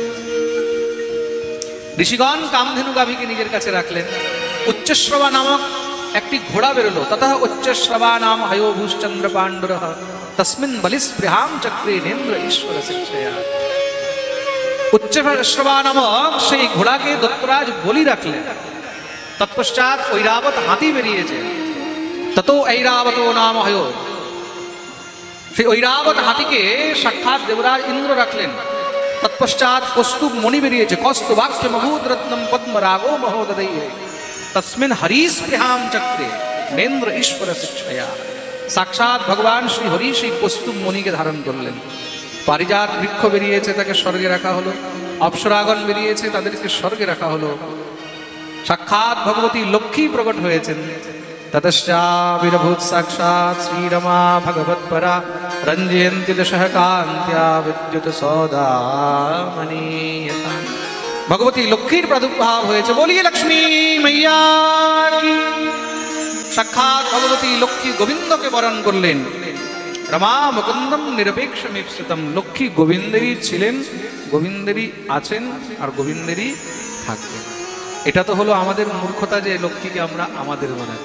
ঋষিগণ কামধেনু গাভীকে নিজের কাছে রাখলেন। উচ্চশ্রবা নামক একটি ঘোড়া বেরোলো। তথা উচ্চশ্রবা নাম হয়োভূশ্চন্দ্র পাণ্ডুর তস্মিন বলিস্পৃহাম চক্রে নেন্দ্র ঈশ্বর শিক্ষয়া। উচ্চশ্রবা নামক সেই ঘোড়াকে দত্তরাজ বলি রাখলেন। তৎপশ্চাৎ ঐরাবত হাতি বেরিয়েছে। ততো ঐরাবত নাম হয়। সেই ঐরাবত হাতিকে সাক্ষাৎ দেবরাজ ইন্দ্র রাখলেন। তৎপশ্চাৎ কৌস্তুভ মণি বেরিয়েছে। কৌস্তুভাখ্য মহূদ রত্নম পদ্মরাগো মহোদয় তস্মিন হরিস্পৃহাম চক্রে নেন্দ্র ঈশ্বর শিক্ষয়া। সাক্ষাৎ ভগবান শ্রী হরি সেই কৌস্তুভ মণিকে ধারণ করলেন। পারিজাত বৃক্ষ বেরিয়েছে, তাকে স্বর্গে রাখা হলো। অপ্সরাগণ বেরিয়েছে, তাদেরকে স্বর্গে রাখা হলো। সাক্ষাৎ ভগবতী লক্ষ্মী প্রকট হয়েছেন। ততশ্চাবির্ভূত সাক্ষাৎ শ্রীরমা ভগবৎপরা রঞ্জয়ন্তি দশঃ কান্ত্য়া বিদ্যুৎ সৌদামণি। ভগবতী লক্ষ্মীর প্রাদুর্ভাব হয়েছে। বলিয়ে লক্ষ্মী মাইয়া কি। সাক্ষাৎ ভগবতী লক্ষ্মী গোবিন্দকে বরণ করলেন। রমা মুকুন্দম নিরপেক্ষমিপ্সিতম। লক্ষ্মী গোবিন্দেরই ছিলেন, গোবিন্দেরই আছেন, আর গোবিন্দেরই থাকবেন। এটা তো হলো আমাদের মূর্খতা যে লক্ষ্মীকে আমরা আমাদের বানাই।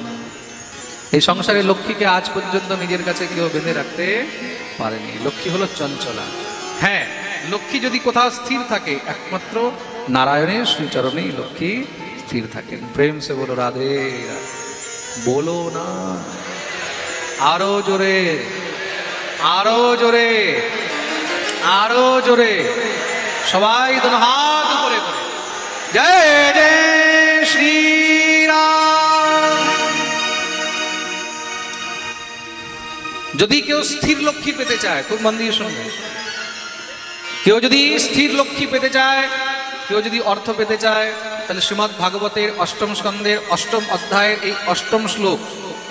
এই সংসারে লক্ষ্মীকে আজ পর্যন্ত নিজের কাছে কেউ বেঁধে রাখতে পারেনি। লক্ষ্মী হলো চঞ্চলা। হ্যাঁ, লক্ষ্মী যদি কোথাও স্থির থাকে, একমাত্র নারায়ণের শ্রীচরণেই লক্ষ্মী স্থির থাকেন। প্রেম সে বলো রাধে রাধে। বলো না আরো জোরে, আরো জোরে, আরো জোরে। সবাই দোনো হাত উপরে করে জয় জয় শ্রীরাম। যদি কেউ স্থির লক্ষ্মী পেতে চায়, খুব মন দিয়ে শুনবে, কেউ যদি স্থির লক্ষ্মী পেতে চায়, কেউ যদি অর্থ পেতে চায়, তাহলে শ্রীমদ্ ভাগবতের অষ্টম স্কন্ধের অষ্টম অধ্যায়ের এই অষ্টম শ্লোক,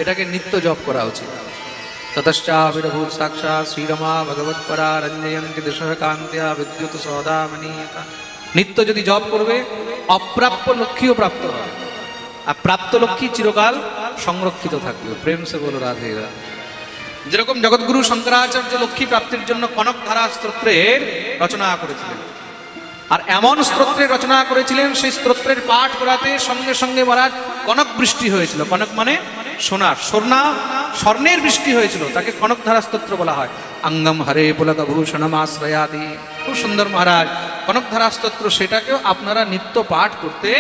এটাকে নিত্য জপ করা উচিত। ততশ্চাবির্ভূত সাক্ষাৎ শ্রীরমা ভগবৎপরা রঞ্জয়ন্তি দশঃ কান্ত্য়া বিদ্যুৎ সৌদামণি। নিত্য যদি জপ করবে, অপ্রাপ্য লক্ষ্মীও প্রাপ্ত হবে, আর প্রাপ্ত লক্ষ্মী চিরকাল সংরক্ষিত থাকবে। প্রেম সে বলো রাধে রাধে। যেরকম জগৎগুরু শঙ্করাচার্য লক্ষ্মী প্রাপ্তির জন্য কনকধারা স্তোত্রের রচনা করেছিলেন, আর এমন স্তোত্রের রচনা করেছিলেন, সেই স্তোত্রের পাঠ করাতে সঙ্গে সঙ্গে মহারাজ কনক বৃষ্টি হয়েছিল। কনক মানে সোনার, স্বর্ণের বৃষ্টি হয়েছিল, তাকে কনকধারা স্তোত্র বলা হয়। অঙ্গম হরে পুলক ভূষণম আশ্রয়াদি। খুব সুন্দর মহারাজ কনকধারা স্তোত্র, সেটাকেও আপনারা নিত্য পাঠ করতে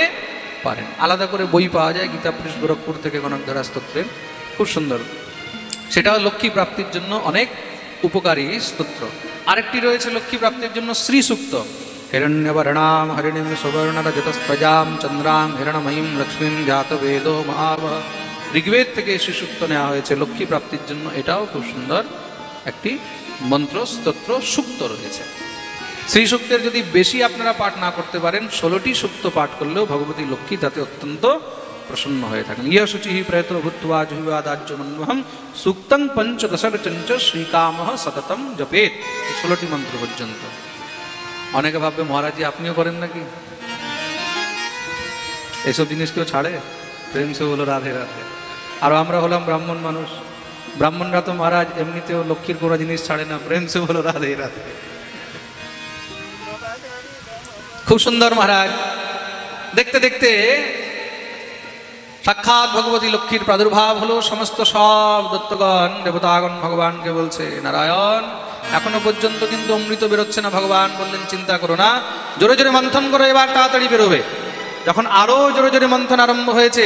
পারেন। আলাদা করে বই পাওয়া যায় গীতাপুরীশ গোরখপুর থেকে কনকধারা স্তোত্রের, খুব সুন্দর। সেটাও লক্ষ্মী প্রাপ্তির জন্য অনেক উপকারী স্তোত্র। আরেকটি রয়েছে লক্ষ্মী প্রাপ্তির জন্য শ্রী সূক্ত। হিরণ্যবর্ণাম হরিণীম সুবর্ণরজতস্ত্বজাম চন্দ্রাং হিরণময়ীম লক্ষ্মীম জাতবেদো মহাবহ। ঋগ্বেদ থেকে শ্রী সূক্ত নেওয়া হয়েছে লক্ষ্মী প্রাপ্তির জন্য। এটাও খুব সুন্দর একটি মন্ত্র, স্তোত্র, সূক্ত রয়েছে। শ্রী সূক্তের যদি বেশি আপনারা পাঠ না করতে পারেন, 16টি সূক্ত পাঠ করলেও ভগবতী লক্ষ্মী তাতে অত্যন্ত প্রসন্ন হয়ে থাকেন। ইয় শুচি প্রয়ত্ন ভূত্বা জুহিবাদাজ্যমন্বহম সূক্তং পঞ্চদশরচঞ্চ শ্রীকামঃ সততম জপেত। 16টি মন্ত্র পর্যন্ত। অনেকে ভাববে মহারাজজি আপনিও করেন নাকি? এসব জিনিস কেউ ছাড়ে? প্রেম সে হলো রাধে রাধে। আর আমরা হলাম ব্রাহ্মণ মানুষ, ব্রাহ্মণরা তো মহারাজ এমনিতেও লক্ষ্মীর কোনো জিনিস ছাড়ে না। প্রেম সে হলো রাধে রাধে। খুব সুন্দর মহারাজ। দেখতে দেখতে সাক্ষাৎ ভগবতী লক্ষ্মীর প্রাদুর্ভাব হলো। সমস্ত সব দত্তগণ দেবতাগণ ভগবানকে বলছে, নারায়ণ এখনো পর্যন্ত কিন্তু অমৃত বেরোচ্ছে না। ভগবান বললেন চিন্তা করো না, জোরে জোরে মন্থন করো, এবার তাড়াতাড়ি বেরোবে। যখন আরো জোরে জোরে মন্থন আরম্ভ হয়েছে,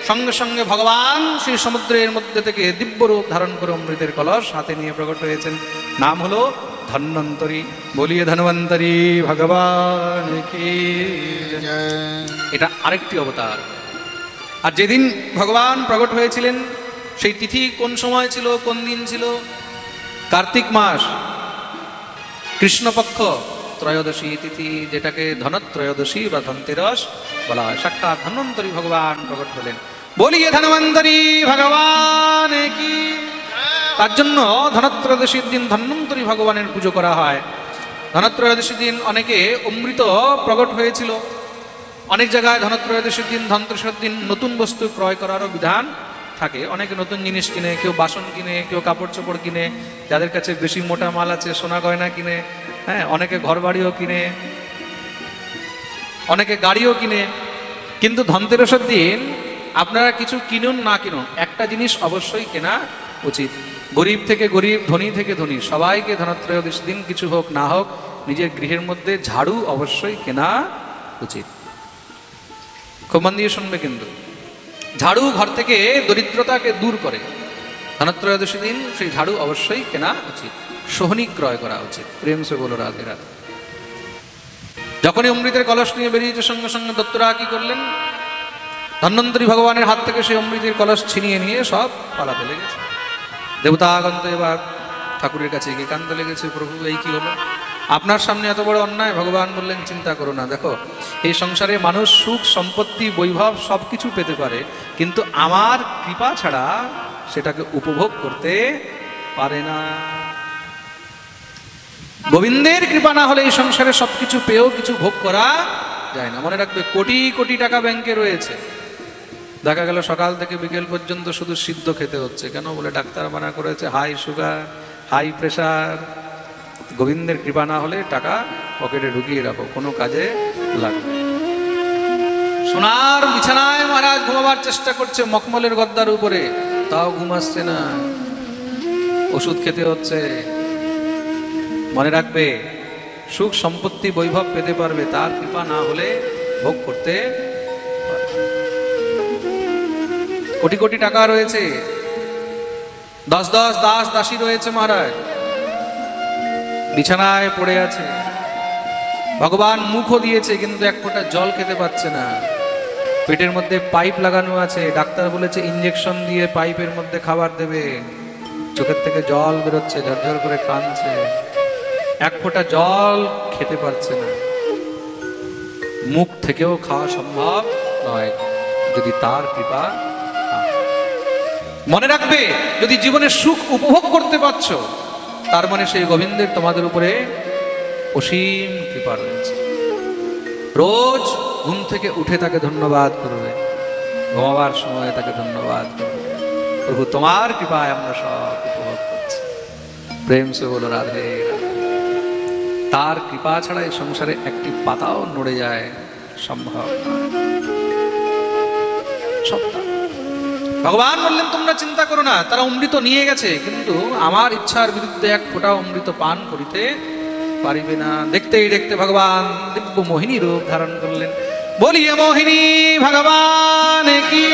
সঙ্গে সঙ্গে ভগবান সেই সমুদ্রের মধ্যে থেকে দিব্য রূপ ধারণ করে অমৃতের কলস হাতে নিয়ে প্রকট হয়েছেন। নাম হলো ধন্বন্তরী। বলিয়ে ধন্বন্তরী ভগবান কি। এটা আরেকটি অবতার। আর যেদিন ভগবান প্রকট হয়েছিলেন সেই তিথি কোন সময় ছিল, কোন দিন ছিল? কার্তিক মাস কৃষ্ণপক্ষ ত্রয়োদশী তিথি, যেটাকে ধনত্রয়োদশী বা ধনতেরস বলা হয়। সাক্ষাৎ ধন্বন্তরী ভগবান প্রকট হলেন। বলিয়ে ধন্বন্তরী ভগবান কি। তার জন্য ধনত্রয়োদশীর দিন ধন্বন্তরী ভগবানের পুজো করা হয়। ধনত্রয়োদশীর দিন অনেকে অমৃত প্রকট হয়েছিল। অনেক জায়গায় ধনত্রয়োদশীর দিন, ধনতেরসের দিন নতুন বস্তু ক্রয় করারও বিধান থাকে। অনেকে নতুন জিনিস কিনে, কেউ বাসন কিনে, কেউ কাপড় চোপড় কিনে, যাদের কাছে বেশি মোটা মাল আছে সোনা গয়না কিনে, হ্যাঁ, অনেকে ঘর বাড়িও কিনে, অনেকে গাড়িও কিনে। কিন্তু ধনতেরসের দিন আপনারা কিছু কিনুন না কিনুন, একটা জিনিস অবশ্যই কেনা উচিত। গরিব থেকে গরিব, ধনী থেকে ধনী, সবাইকে ধনত্রয়োদশী দিন কিছু হোক না হোক নিজের গৃহের মধ্যে ঝাড়ু অবশ্যই কেনা উচিত। খুব মন দিয়ে শুনবে কিন্তু। ঝাড়ু ঘর থেকে দরিদ্রতাকে দূর করে। ধনত্রয়োদশী দিন সেই ঝাড়ু অবশ্যই কেনা উচিত, সোহনী ক্রয় করা উচিত। প্রেম সে বলো রাধে রাধে। যখনই অমৃতের কলস নিয়ে বেরিয়েছে সঙ্গে সঙ্গে দত্তরা কি করলেন? ধন্বন্তরী ভগবানের হাত থেকে সেই অমৃতের কলস ছিনিয়ে নিয়ে সব পালাতে লেগেছে। দেবতাগণ তো এবার ঠাকুরের কাছে গিয়ে কাঁদতে লেগেছে, প্রভু এই কি হলো? আপনার সামনে এত বড় অন্যায়। ভগবান বললেন চিন্তা করো না, দেখো এই সংসারে মানুষ সুখ সম্পত্তি বৈভব সবকিছু পেতে পারে, কিন্তু আমার কৃপা ছাড়া সেটাকে উপভোগ করতে পারে না। গোবিন্দের কৃপা না হলে এই সংসারে সবকিছু পেয়েও কিছু ভোগ করা যায় না। মনে রাখবে, কোটি কোটি টাকা ব্যাংকে রয়েছে, দেখা গেল সকাল থেকে বিকেল পর্যন্ত শুধু সিদ্ধ খেতে হচ্ছে। কেন? বলে ডাক্তার মানা করেছে, হাই সুগার, হাই প্রেশার। গোবিন্দের কৃপা না হলে টাকা পকেটে ঢুকিয়ে রাখো, কোনো কাজে লাগবে। সোনার বিছানায় মহারাজ ঘুমাবার চেষ্টা করছে মখমলের গদ্দার উপরে, তাও ঘুম আসছে না, ওষুধ খেতে হচ্ছে। মনে রাখবে, সুখ সম্পত্তি বৈভব পেতে পারবে, তার কৃপা না হলে ভোগ করতে পারবে। কোটি কোটি টাকা রয়েছে, 10 দাস দাসী রয়েছে মহারাজ, বিছানায় পড়ে আছে। ভগবান মুখও দিয়েছে কিন্তু এক ফোঁটা জল খেতে পাচ্ছে না। পেটের মধ্যে পাইপ লাগানো আছে, ডাক্তার বলেছে ইঞ্জেকশন দিয়ে পাইপের মধ্যে খাবার দেবে। চোখের থেকে জল বেরোচ্ছে, ঝরঝর করে কাঁদছে, এক ফোঁটা জল খেতে পারছে না। মুখ থেকেও খাওয়া সম্ভব নয় যদি তার কৃপা। মনে রাখবে, যদি জীবনে সুখ উপভোগ করতে পারছো, তার মানে সেই গোবিন্দের তোমাদের উপরে অসীম কৃপা রয়েছে। রোজ ঘুম থেকে উঠে তাকে ধন্যবাদ করবে, ঘুমাবার সময় তাকে ধন্যবাদ করবে, প্রভু তোমার কৃপায় আমরা সব উপভোগ করছি। প্রেম সে বলো রাধে রাধে। তার কৃপা ছাড়া এই সংসারে একটি পাতাও নড়ে যায় সম্ভব নয়। ভগবান বললেন তোমরা চিন্তা করো না, তারা অমৃত নিয়ে গেছে, কিন্তু আমার ইচ্ছার বিরুদ্ধে এক ফোঁটা অমৃত পান করিতে পারিবে না। দেখতেই দেখতে ভগবান দিব্য মোহিনী রূপ ধারণ করলেন। বলিয়ে মোহিনী ভগবান কি।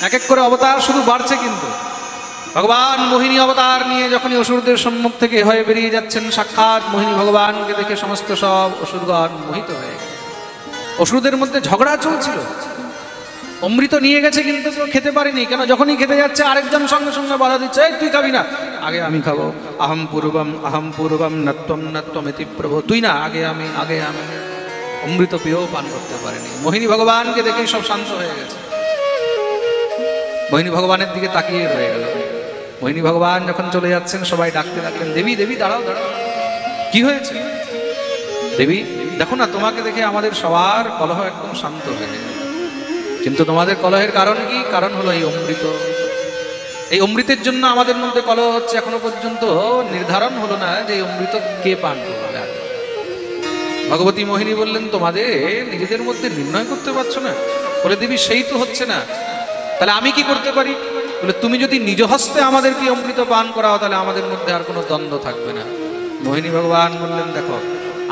এক এক করে অবতার শুধু বাড়ছে, কিন্তু ভগবান মোহিনী অবতার নিয়ে যখনই অসুরদের সম্মুখ থেকে হয়ে বেরিয়ে যাচ্ছেন, সাক্ষাৎ মোহিনী ভগবানকে দেখে সমস্ত সব অসুরগণ মোহিত হয়ে গেল। অসুরদের মধ্যে ঝগড়া চলছিল, অমৃত নিয়ে গেছে কিন্তু কেউ খেতে পারেনি। কেন? যখনই খেতে যাচ্ছে আরেকজন সঙ্গে সঙ্গে বাধা দিচ্ছে, তুই খাবি না, আগে আমি খাবো। আহম পূর্বম নত্বম নত্বমেতি প্রভু, তুই না, আগে আমি, আগে আমি। অমৃত পেয়েও পান করতে পারেনি। মোহিনী ভগবানকে দেখেই সব শান্ত হয়ে গেছে, মোহিনী ভগবানের দিকে তাকিয়ে রয়ে গেল। মোহিনী ভগবান যখন চলে যাচ্ছেন সবাই ডাকতে লাগলেন, দেবী দেবী দাঁড়াও দাঁড়াও, কি হয়েছে? দেবী দেখো না, তোমাকে দেখে আমাদের সবার কলহ একদম শান্ত হয়ে গেল। কিন্তু তোমাদের কলহের কারণ কি? কারণ হলো এই অমৃত। এই অমৃতের জন্য আমাদের মধ্যে কলহ হচ্ছে। এখনো পর্যন্ত নির্ধারণ হলো না যে এই অমৃত কে পান করবে। ভগবতী মোহিনী বললেন, তোমাদের নিজেদের মধ্যে নির্ণয় করতে পারছো না? বলে দেবী সেই তো হচ্ছে না, তাহলে আমি কি করতে পারি? বলে তুমি যদি নিজ হস্তে আমাদেরকে অমৃত পান করাও, তাহলে আমাদের মধ্যে আর কোনো দ্বন্দ্ব থাকবে না। মোহিনী ভগবান বললেন, দেখো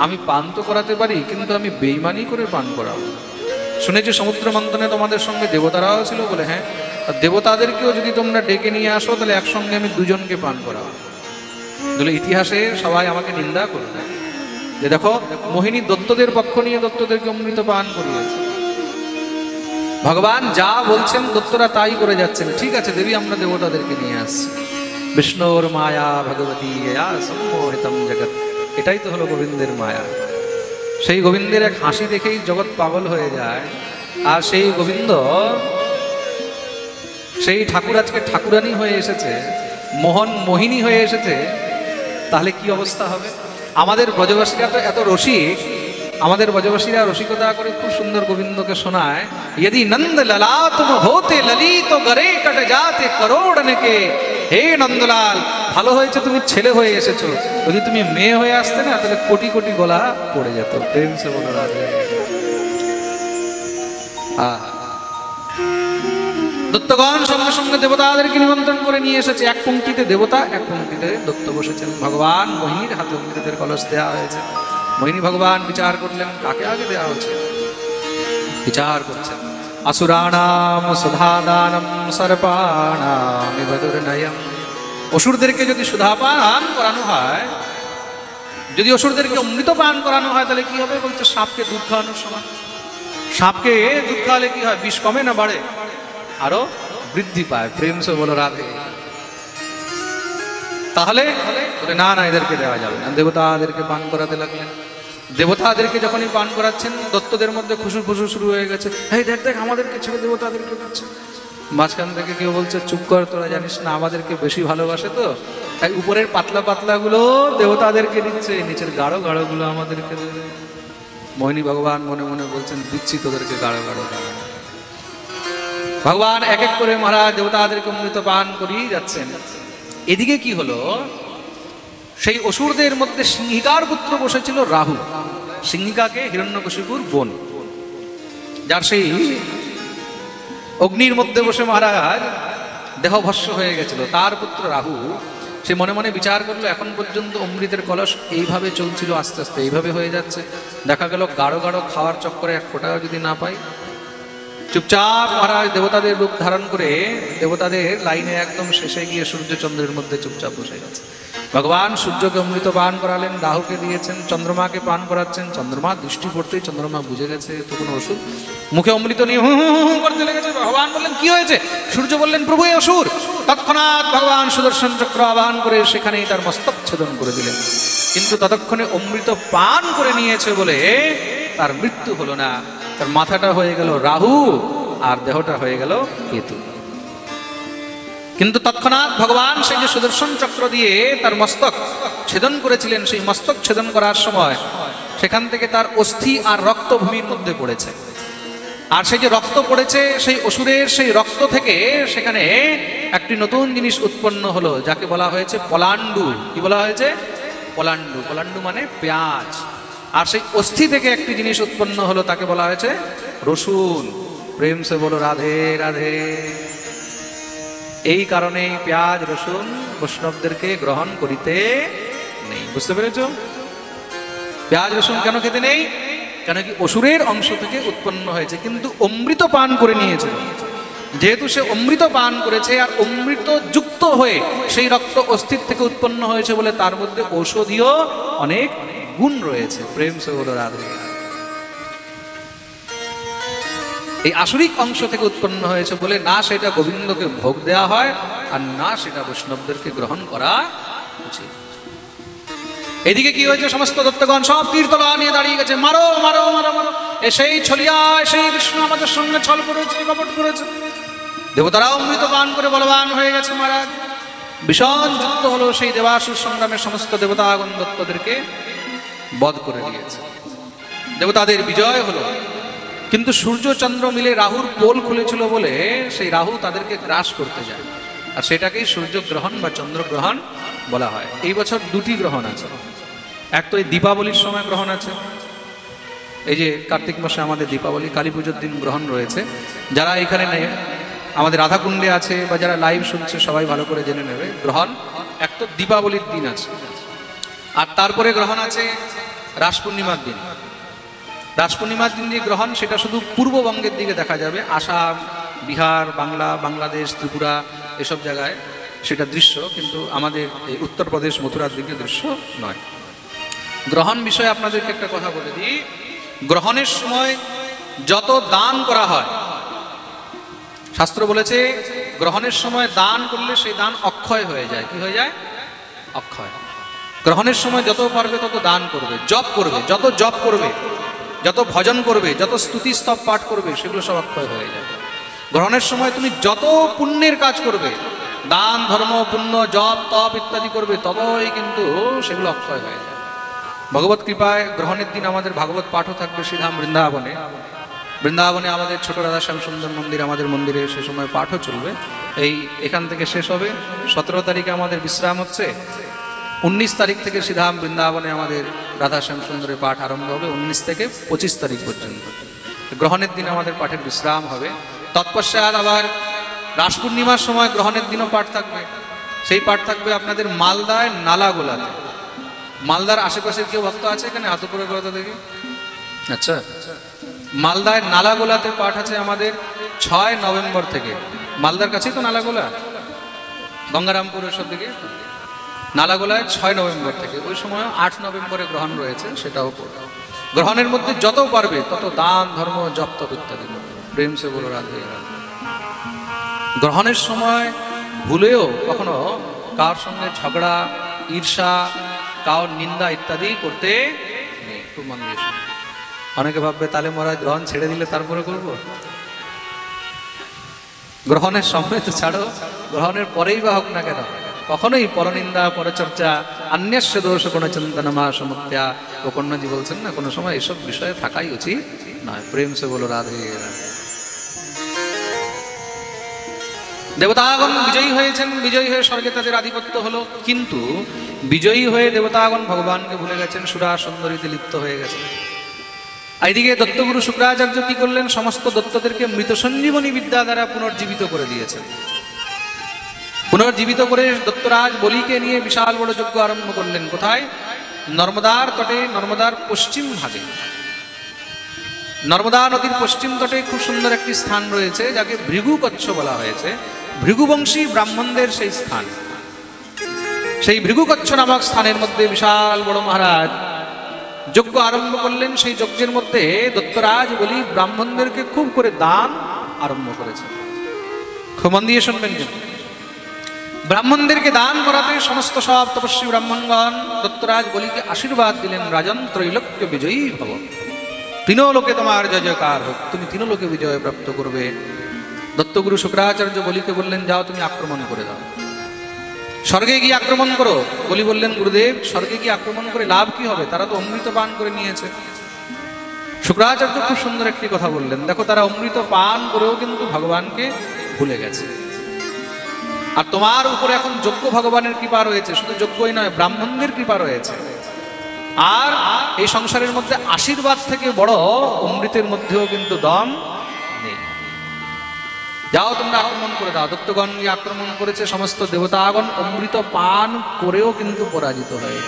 আমি পান তো করাতে পারি, কিন্তু আমি বেইমানি করে পান করাবো। শুনেছি সমুদ্র মন্থনে তোমাদের সঙ্গে দেবতারাও ছিল বলে, হ্যাঁ, আর দেবতাদেরকেও যদি তোমরা ডেকে নিয়ে আসো তাহলে একসঙ্গে আমি দুজনকে পান করাবো। বলে ইতিহাসে সবাই আমাকে নিন্দা করবে যে দেখো মোহিনী দত্তদের পক্ষ নিয়ে দত্তদেরকে অমৃত পান করিয়েছে। ভগবান যা বলছেন দত্তরা তাই করে যাচ্ছেন। ঠিক আছে দেবী, আমরা দেবতাদেরকে নিয়ে আসছি। বিষ্ণুর মায়া ভগবতী সম্মোহিতম জগৎ, এটাই তো হলো গোবিন্দের মায়া। সেই গোবিন্দের এক হাসি দেখেই জগৎ পাগল হয়ে যায়। আর সেই গোবিন্দ, সেই ঠাকুর আজকে ঠাকুরানী হয়ে এসেছে, মোহন মোহিনী হয়ে এসেছে, তাহলে কি অবস্থা হবে? আমাদের ব্রজবাসীরা তো এত রসিক, আমাদের ব্রজবাসীরা রসিকতা করে খুব সুন্দর গোবিন্দকে শোনায়, यदि नंद लला तुम होते ललित तो गरे कट जाते करोड़ के। হে নন্দলাল, ভালো হয়েছে তুমি ছেলে হয়ে এসেছো, যদি তুমি মেয়ে হয়ে আসতে না তাহলে কোটি কোটি গলা পড়ে যেত। প্রেম সে বলো রাধে। দত্তগণ সঙ্গে সঙ্গে দেবতাদেরকে নিমন্ত্রণ করে নিয়ে এসেছে। এক পংক্তিতে দেবতা, এক পংক্তিতে দত্ত বসেছেন। ভগবান মোহিনীর হাতে অমৃতের কলস দেওয়া হয়েছে। মোহিনী ভগবান বিচার করলেন কাকে আগে দেওয়া হচ্ছে, বিচার করছেন। আসুরাণাম সুধাদানম সর্পাণাম নিবদুর্নয়ম। অসুরদেরকে যদি সুধা পান করানো হয়, যদি অসুরদেরকে অমৃত পান করানো হয় তাহলে কি হবে? বলছে সাপকে দুধ খাওয়ানোর সময়। সাপকে দুধ খাওয়ালে কি হয়? বিষ কমে না বাড়ে? আরো বৃদ্ধি পায়। প্রেম সে বলো রাধে। তাহলে না না, এদেরকে দেওয়া যাবে না। দেবতাদেরকে পান করাতে লাগলেন। দেবতাদেরকে যখনই পান করাচ্ছেন দত্তদের মধ্যে খুশু খুশু শুরু হয়ে গেছে। এই দেখ দেখ, আমাদেরকে ছেড়ে দেবতাদেরকে দিচ্ছে। মাঝখান থেকে কেউ বলছে চুপ কর, তোরা জানিস না আমাদেরকে বেশি ভালোবাসে, তো তাই উপরের পাতলা পাতলা গুলো দেবতাদেরকে দিচ্ছে, নিচের গাঢ় গাঢ় গুলো আমাদেরকে দেবে। মোহিনী ভগবান মনে মনে বলছেন দিচ্ছি তোদেরকে গাঢ় গাঢ় গাঢ়। ভগবান এক এক করে মহারাজ দেবতাদেরকে অমৃত পান করিয়ে যাচ্ছেন। এদিকে কি হলো? সেই অসুরদের মধ্যে সিংহিকার পুত্র বসেছিল রাহু। সিংহিকাকে হিরণ্যকশিপুর বোন, যার সেই অগ্নির মধ্যে বসে মহারাজ দেহভস্ম হয়ে গেছিল, তার পুত্র রাহু। সে মনে মনে বিচার করলো এখন পর্যন্ত অমৃতের কলস এইভাবে চলছিল, আস্তে আস্তে এইভাবে হয়ে যাচ্ছে। দেখা গেল গাঢ় গাঢ় খাওয়ার চক্করে এক ফোঁটাও যদি না পাই। চুপচাপ মহারাজ দেবতাদের রূপ ধারণ করে দেবতাদের লাইনে একদম শেষে গিয়ে সূর্যচন্দ্রের মধ্যে চুপচাপ বসে গেছে। ভগবান সূর্যকে অমৃত পান করালেন, রাহুকে দিয়েছেন, চন্দ্রমাকে পান করাচ্ছেন। চন্দ্রমা দৃষ্টি পড়তেই চন্দ্রমা বুঝে গেছে তো কোনো ওষুধ, মুখে অমৃত নিয়ে হু হু হু করতে লেগেছে। ভগবান বললেন কি হয়েছে? সূর্য বললেন প্রভু এই অসুর। তৎক্ষণাৎ ভগবান সুদর্শন চক্র আবাহন করে সেখানেই তার মস্তক ছেদন করে দিলেন। কিন্তু ততক্ষণে অমৃত পান করে নিয়েছে বলে তার মৃত্যু হলো না। তার মাথাটা হয়ে গেল রাহু আর দেহটা হয়ে গেল কেতু। কিন্তু তৎক্ষণাৎ ভগবান সেই যে সুদর্শন চক্র দিয়ে তার মস্তক ছেদন করেছিলেন, সেই মস্তক ছেদন করার সময় সেখান থেকে তার অস্থি আর রক্ত ভূমির মধ্যে পড়েছে। আর সেই যে রক্ত পড়েছে, সেই অসুরের সেই রক্ত থেকে সেখানে একটি নতুন জিনিস উৎপন্ন হলো, যাকে বলা হয়েছে পলাণ্ডু। কি বলা হয়েছে? পলাণ্ডু। পলাণ্ডু মানে পেঁয়াজ। আর সেই অস্থি থেকে একটি জিনিস উৎপন্ন হলো, তাকে বলা হয়েছে রসুন। প্রেম সে বলো রাধে রাধে। এই কারণে পেঁয়াজ রসুন বৈষ্ণবদেরকে গ্রহণ করিতে নেই। বুঝতে পেরেছ? পেঁয়াজ রসুন কেন খেতে নেই? কেন কি অসুরের অংশ থেকে উৎপন্ন হয়েছে, কিন্তু অমৃত পান করে নিয়েছে। যেহেতু সে অমৃত পান করেছে আর অমৃত যুক্ত হয়ে সেই রক্ত অস্থির থেকে উৎপন্ন হয়েছে বলে তার মধ্যে ঔষধীয় অনেক গুণ রয়েছে। প্রেম সে বলো রাধে। এই আসরিক অংশ থেকে উৎপন্ন হয়েছে বলে না সেটা গোবিন্দকে ভোগ দেওয়া হয় আর না সেটা বৈষ্ণবদেরকে গ্রহণ করা উচিত। এদিকে কি হয়েছে? সমস্ত দত্তগণ সব তীরতলা নিয়ে দাঁড়িয়ে গেছে। মারো মারো মারো মারো, সেই ছলিয়া সেই বিষ্ণু আমাদের সঙ্গে ছল করেছে, কপট করেছে। দেবতারা অমৃত পান করে বলবান হয়ে গেছে মহারাজ। ভীষণ যুদ্ধ হলো। সেই দেবাসুর সংগ্রামে সমস্ত দেবতাগণ দত্তদেরকে বধ করে দিয়েছে। দেবতাদের বিজয় হলো। কিন্তু সূর্য চন্দ্র মিলে রাহুর পোল খুলেছিল বলে সেই রাহু তাদেরকে গ্রাস করতে যায়, আর সেটাকেই সূর্যগ্রহণ বা চন্দ্রগ্রহণ বলা হয়। এই বছর দুটি গ্রহণ আছে। এক তো এই দীপাবলির সময় গ্রহণ আছে, এই যে কার্তিক মাসে আমাদের দীপাবলি, কালী পুজোর দিন গ্রহণ রয়েছে। যারা এখানে নেই, আমাদের রাধাকুণ্ডে আছে বা যারা লাইভ শুনছে সবাই ভালো করে জেনে নেবে গ্রহণ এক তো দীপাবলির দিন আছে। আর তারপরে গ্রহণ আছে রাস পূর্ণিমার দিন। রাস পূর্ণিমার দিন যে গ্রহণ, সেটা শুধু পূর্ববঙ্গের দিকে দেখা যাবে, আসাম, বিহার, বাংলাদেশ, ত্রিপুরা এসব জায়গায় সেটা দৃশ্য, কিন্তু আমাদের এই উত্তরপ্রদেশ মথুরার দিকে দৃশ্য নয়। গ্রহণ বিষয়ে আপনাদেরকে একটা কথা বলে দিই, গ্রহণের সময় যত দান করা হয়, শাস্ত্র বলেছে গ্রহণের সময় দান করলে সেই দান অক্ষয় হয়ে যায়। কি হয়ে যায়? অক্ষয়। গ্রহণের সময় যত পারবে তত দান করবে, জপ করবে, যত জপ করবে, যত ভজন করবে, যত স্তুতি স্তব পাঠ করবে, সেগুলো সব অক্ষয় হয়ে যাবে। গ্রহণের সময় তুমি যত পুণ্যের কাজ করবে, দান ধর্ম পুণ্য জপ তপ ইত্যাদি করবে, ততই কিন্তু সেগুলো অক্ষয় হয়ে যাবে। ভগবত কৃপায় গ্রহণের দিন আমাদের ভাগবত পাঠও থাকবে শ্রীধাম বৃন্দাবনে। বৃন্দাবনে আমাদের ছোট রাধাশ্যাম সুন্দর মন্দির, আমাদের মন্দিরে সে সময় পাঠও চলবে। এখান থেকে শেষ হবে। 17 তারিখে আমাদের বিশ্রাম হচ্ছে। 19 তারিখ থেকে শ্রীধাম বৃন্দাবনে আমাদের রাধাশ্যাম সুন্দরের পাঠ আরম্ভ হবে, 19 থেকে 25 তারিখ পর্যন্ত। গ্রহণের দিন আমাদের পাঠের বিশ্রাম হবে। তৎপশ্চাৎ আবার রাস পূর্ণিমার সময় গ্রহণের দিনও পাঠ থাকবে। সেই পাঠ থাকবে আপনাদের মালদায় নালাগোলাতে। মালদার আশেপাশের কেউ ভক্ত আছে এখানে? হাত উপরে কথা দেখি। আচ্ছা, মালদায় নালাগোলাতে পাঠ আছে আমাদের 6 নভেম্বর থেকে। মালদার কাছেই তো নালাগোলা, গঙ্গারামপুরের সব দিকে। নালাগোলায় 6 নভেম্বর থেকে, ওই সময় 8 নভেম্বরে গ্রহণ রয়েছে, সেটাও পড়বে। গ্রহণের মধ্যে যত পারবে তত দান ধর্ম জপ তপ ইত্যাদি প্রেম সে বলো রাধে রাধে। গ্রহণের সময় ভুলেও কখনো কার সঙ্গে ঝগড়া, ঈর্ষা, কার নিন্দা ইত্যাদি করতে নেই। খুব মন দিয়ে শুনুন। অনেকে ভাববে তাহলে মহারাজ গ্রহণ ছেড়ে দিলে তারপরে করবো। গ্রহণের সময় তো ছাড়ো, গ্রহণের পরেই বা হোক না কেন, কখনোই পরনিন্দা পরচর্চা অন্যস্য দোষ কোন চিন্তনমা সমুদ্যা। ও কন্যাজি বলছেন না, কোনো সময় এসব বিষয়ে থাকাই উচিত নয়। প্রেম সে বলো রাধে রাধে। দেবতাগণ বিজয়ী হয়েছেন, বিজয়ী হয়ে স্বর্গে তাদের আধিপত্য হলো, কিন্তু বিজয়ী হয়ে দেবতাগণ ভগবানকে ভুলে গেছেন, সুরা সুন্দরীতে লিপ্ত হয়ে গেছেন। এইদিকে দত্তগুরু শুক্রাচার্য কি করলেন? সমস্ত দত্তদেরকে মৃত সঞ্জীবনী বিদ্যা দ্বারা পুনর্জীবিত করে দিয়েছেন। পুনর্জীবিত করে দত্তরাজ বলিকে নিয়ে বিশাল বড় যজ্ঞ আরম্ভ করলেন। কোথায়? নর্মদার তটে, নর্মদার পশ্চিম ভাগে। নর্মদা নদীর পশ্চিম তটে খুব সুন্দর একটি স্থান রয়েছে, যাকে ভৃগুকচ্ছ বলা হয়েছে। ভৃগুবংশী ব্রাহ্মণদের সেই স্থান। সেই ভৃগুকচ্ছ নামক স্থানের মধ্যে বিশাল বড় মহারাজ যজ্ঞ আরম্ভ করলেন। সেই যজ্ঞের মধ্যে দত্তরাজ বলি ব্রাহ্মণদেরকে খুব করে দান আরম্ভ করেছে। খুব মন দিয়ে শুনবেন। কিন্তু ব্রাহ্মণদেরকে দান করাতে সমস্ত সব তপস্বী ব্রাহ্মণগণ দত্তরাজ বলিকে আশীর্বাদ দিলেন, রাজন ত্রৈলোক্য বিজয়ী ভব। 3 লোকে তোমার জয় জয়কার হোক, তুমি 3 লোকে বিজয় প্রাপ্ত করবে। দত্তগুরু শুক্রাচার্য বলিকে বললেন, যাও তুমি আক্রমণ করে দাও, স্বর্গে গিয়ে আক্রমণ করো। বলি বললেন, গুরুদেব স্বর্গে গিয়ে আক্রমণ করে লাভ কি হবে? তারা তো অমৃত পান করে নিয়েছে। শুক্রাচার্য খুব সুন্দর একটি কথা বললেন, দেখো তারা অমৃত পান করেও কিন্তু ভগবানকে ভুলে গেছে। আর তোমার উপরে এখন যজ্ঞ ভগবানের কৃপা রয়েছে, শুধু যজ্ঞই নয় ব্রাহ্মণদের কৃপা রয়েছে। আর এই সংসারের মধ্যে আশীর্বাদ থেকে বড় অমৃতের মধ্যেও কিন্তু দম নেই। যাও তোমরা আক্রমণ করে দাও। দত্তগণ আক্রমণ করেছে, সমস্ত দেবতাগণ অমৃত পান করেও কিন্তু পরাজিত হয়ে।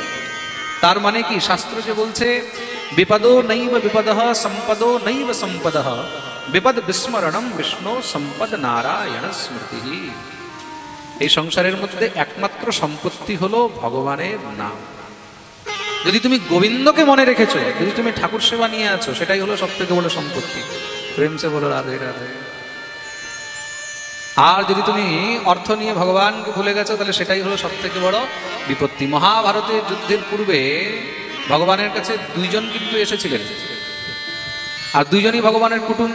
তার মানে কি? শাস্ত্র যে বলছে বিপদো নৈব বিপদঃ সম্পদো নৈব সম্পদঃ বিপদ বিস্মরণম বিষ্ণু সম্পদ নারায়ণ স্মৃতি। এই সংসারের মধ্যে একমাত্র সম্পত্তি হলো ভগবানের নাম। যদি তুমি গোবিন্দকে মনে রেখেছো, যদি তুমি ঠাকুর সেবা নিয়ে আছো, সেটাই হলো সব থেকে বড় সম্পত্তি। প্রেম সে বলো রাধে রাধে। আর যদি তুমি অর্থ নিয়ে ভগবানকে ভুলে গেছো, তাহলে সেটাই হলো সব থেকে বড় বিপত্তি। মহাভারতের যুদ্ধের পূর্বে ভগবানের কাছে 2 জন কিন্তু এসেছিলেন, আর 2 জনই ভগবানের কুটুম।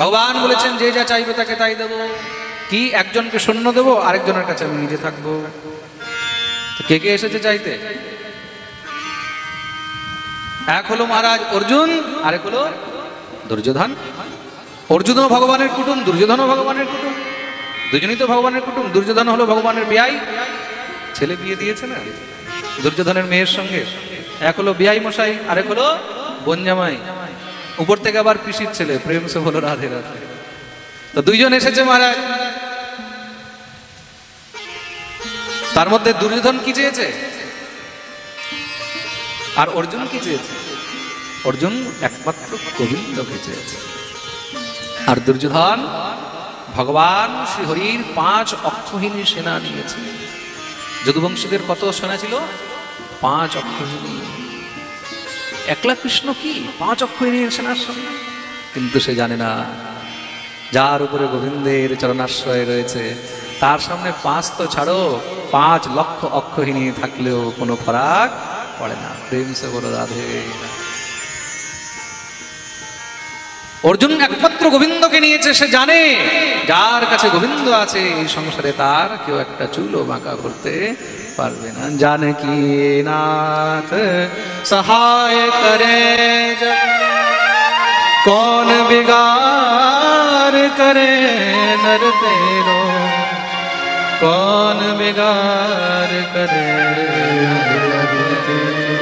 ভগবান বলেছেন যে যা চাইবে তাকে তাই দেবো। কি? একজনকে সৈন্য দেবো, আরেকজনের কাছে আমি নিজে থাকবো। কে কে এসেছে চাইতে? এক হলো মহারাজ অর্জুন, আরেক হলো দুর্যোধন। অর্জুনও ভগবানের কুটুম, দুর্যোধনও ভগবানের কুটুম, দুজনই তো ভগবানের কুটুম। দুর্যোধন হলো ভগবানের বিয়াই, ছেলে বিয়ে দিয়েছে না দুর্যোধনের মেয়ের সঙ্গে। এক হলো বিয়াই মশাই, আরেক হলো বনজামাই, উপর থেকে আবার পিসির ছেলে। প্রেম সে বলো রাধে রাধে। তো 2 জন এসেছে মহারাজ। তার মধ্যে দুর্যোধন কি চেয়েছে? আর অর্জুন কি চেয়েছে? অর্জুন একমাত্র গোবিন্দকে চেয়েছে। আর দুর্যোধন ভগবান শ্রীহরির 5 অক্ষহীনী সেনা নিয়েছে। যদুবংশীদের কত সেনা ছিল? 5 অক্ষহীনী। একলা কৃষ্ণ কি 5 অক্ষহীনী সেনার সামনে? কিন্তু সে জানে না, যার উপরে গোবিন্দের চরণাশ্রয় রয়েছে তার সামনে 5 তো ছাড়ো, 5 লক্ষ অক্ষহীনী থাকলেও কোনো ফারাক পড়ে না। প্রেম সে বলো রাধে। অর্জুন একমাত্র গোবিন্দকে নিয়েছে। সে জানে যার কাছে গোবিন্দ আছে এই সংসারে তার কেউ একটা চুলও বাঁকা করতে পারবে না। জানকী নাথ সহায় করে कौन बिगाड़ करे नर तेरो, कौन बिगाड़ करे नर तेरो।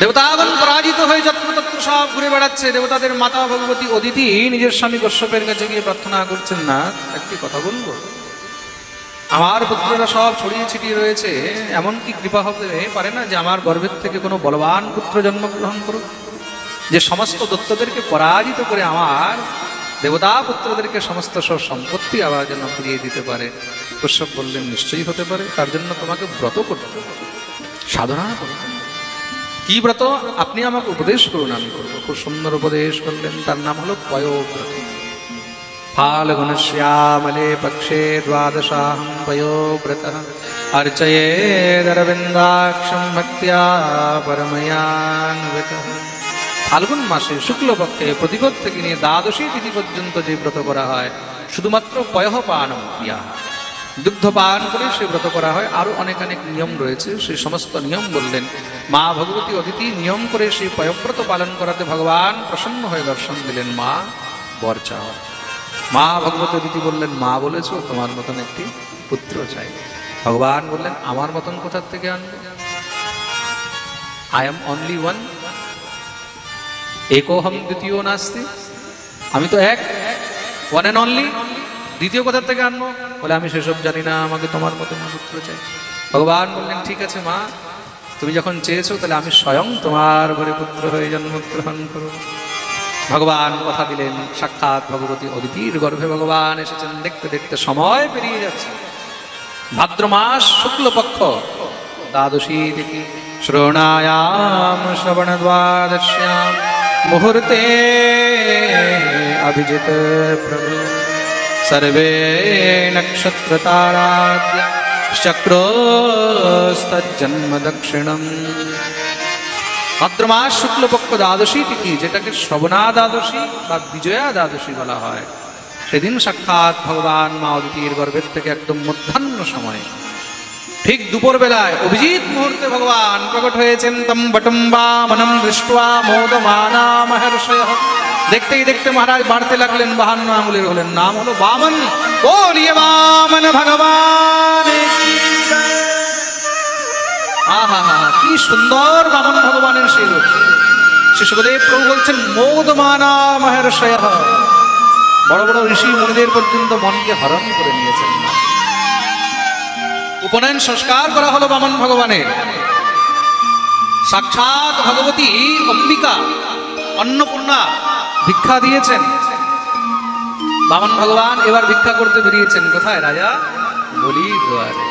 দেবতাগণ পরাজিত হয়ে যত্রতত্র সব ঘুরে বেড়াচ্ছে। দেবতাদের মাতা ভগবতী অদিতি নিজের স্বামী কশ্যপের কাছে গিয়ে প্রার্থনা করছেন, না একটি কথা বলবো, আমার পুত্ররা সব ছড়িয়ে ছিটিয়ে রয়েছে, এমন কি কৃপা হতে পারে না যে আমার গর্ভের থেকে কোনো বলবান পুত্র জন্মগ্রহণ করুক, যে সমস্ত দত্তদেরকে পরাজিত করে আমার দেবতা পুত্রদেরকে সমস্ত সব সম্পত্তি আবার যেন ফিরিয়ে দিতে পারে। কশ্যপ বললেন, নিশ্চয়ই হতে পারে, তার জন্য তোমাকে ব্রত করতে হবে, সাধনা করতে হবে। কি ব্রত? আপনি আমাকে উপদেশ করুন, আমি করবো। খুব সুন্দর উপদেশ করলেন, তার নাম হলো পয়োব্রত। फाल्गुनश्यामले पक्षे द्वादशाहं पयोव्रतः अर्चयेदरविन्दाक्षं भक्त्या परमयान्वितः। ফাল্গুন মাসে শুক্লপক্ষে প্রতিপদ থেকে নিয়ে দ্বাদশী তিথি পর্যন্ত যে ব্রত করা হয়, শুধুমাত্র পয়ঃপানম ক্রিয়া, দুগ্ধপান করে সে ব্রত করা হয়। আরও অনেক অনেক নিয়ম রয়েছে, সেই সমস্ত নিয়ম বললেন। মা ভগবতী অদিতি নিয়ম করে সেই পয়ব্রত পালন করাতে ভগবান প্রসন্ন হয়ে দর্শন দিলেন, মা বর চাও। মা ভগবতী অদিতি বললেন, মা বলেছো তোমার মতন একটি পুত্র চাই। ভগবান বললেন, আমার মতন কোথার থেকে আনবো? আই এম অনলি ওয়ান, একোহম দ্বিতীয় নাস্তি, আমি তো এক, ওয়ান অ্যান্ড অনলি, দ্বিতীয় কোথার থেকে আনবো? বলে, আমি সেসব জানি না, আমাকে তোমার মতন পুত্র চাই। ভগবান বললেন, ঠিক আছে মা, তুমি যখন চেয়েছো তাহলে আমি স্বয়ং তোমার ঘরে পুত্র হয়ে জন্মগ্রহণ করব। ভগবান কথা দিলেন, সাক্ষাৎ ভগবতী অদিতির গর্ভে ভগবান এসেছেন। দেখতে দেখতে সময় পেরিয়ে যাচ্ছে। ভাদ্র মাস শুক্লপক্ষ দ্বাদশী তিথি, শ্রবণায়াম শ্রবণ দ্বাদশ্যাম মুহূর্তে অভিজিত প্রভু সর্বে নক্ষত্র তারাদ্য চক্রস্তজ্জন্ম দক্ষিণম। ভাদ্র মাস শুক্লপক্ষ দ্বাদশী তিথি, যেটাকে শ্রবণা দ্বাদশী বা বিজয়া দ্বাদশী বলা হয়, সেদিন সাক্ষাৎ ভগবান মা অদিতির গর্ভের থেকে একদম মধ্যাহ্ন সময়, ঠিক দুপুর বেলায় অভিজিৎ মুহূর্তে ভগবান প্রকট হয়েছেন। তম বটম বামনম দৃष्ट्वा মোদমানা মহর্ষয়ঃ। দেখতেই দেখতে মহারাজ বাড়তে লাগলেন, 52 আঙুলের হলেন। নাম হলো বামন। বলিয়ে বামন ভগবান। আহা হা, কি সুন্দর বামন ভগবানের সেই রূপ। শিশুদেব প্রভু বলছেন, মোদমানা মহর্ষয়ঃ। বড় বড় ঋষি মুনিদের পর্যন্ত মনকে হরণ করে নিয়েছেন। উপনয়ন সংস্কার করা হলো বামন ভগবানের। সাক্ষাৎ ভগবতী অম্বিকা অন্নপূর্ণা ভিক্ষা দিয়েছেন। বামন ভগবান এবার ভিক্ষা করতে বেরিয়েছেন। কোথায়? রাজা বলির দুয়ারে।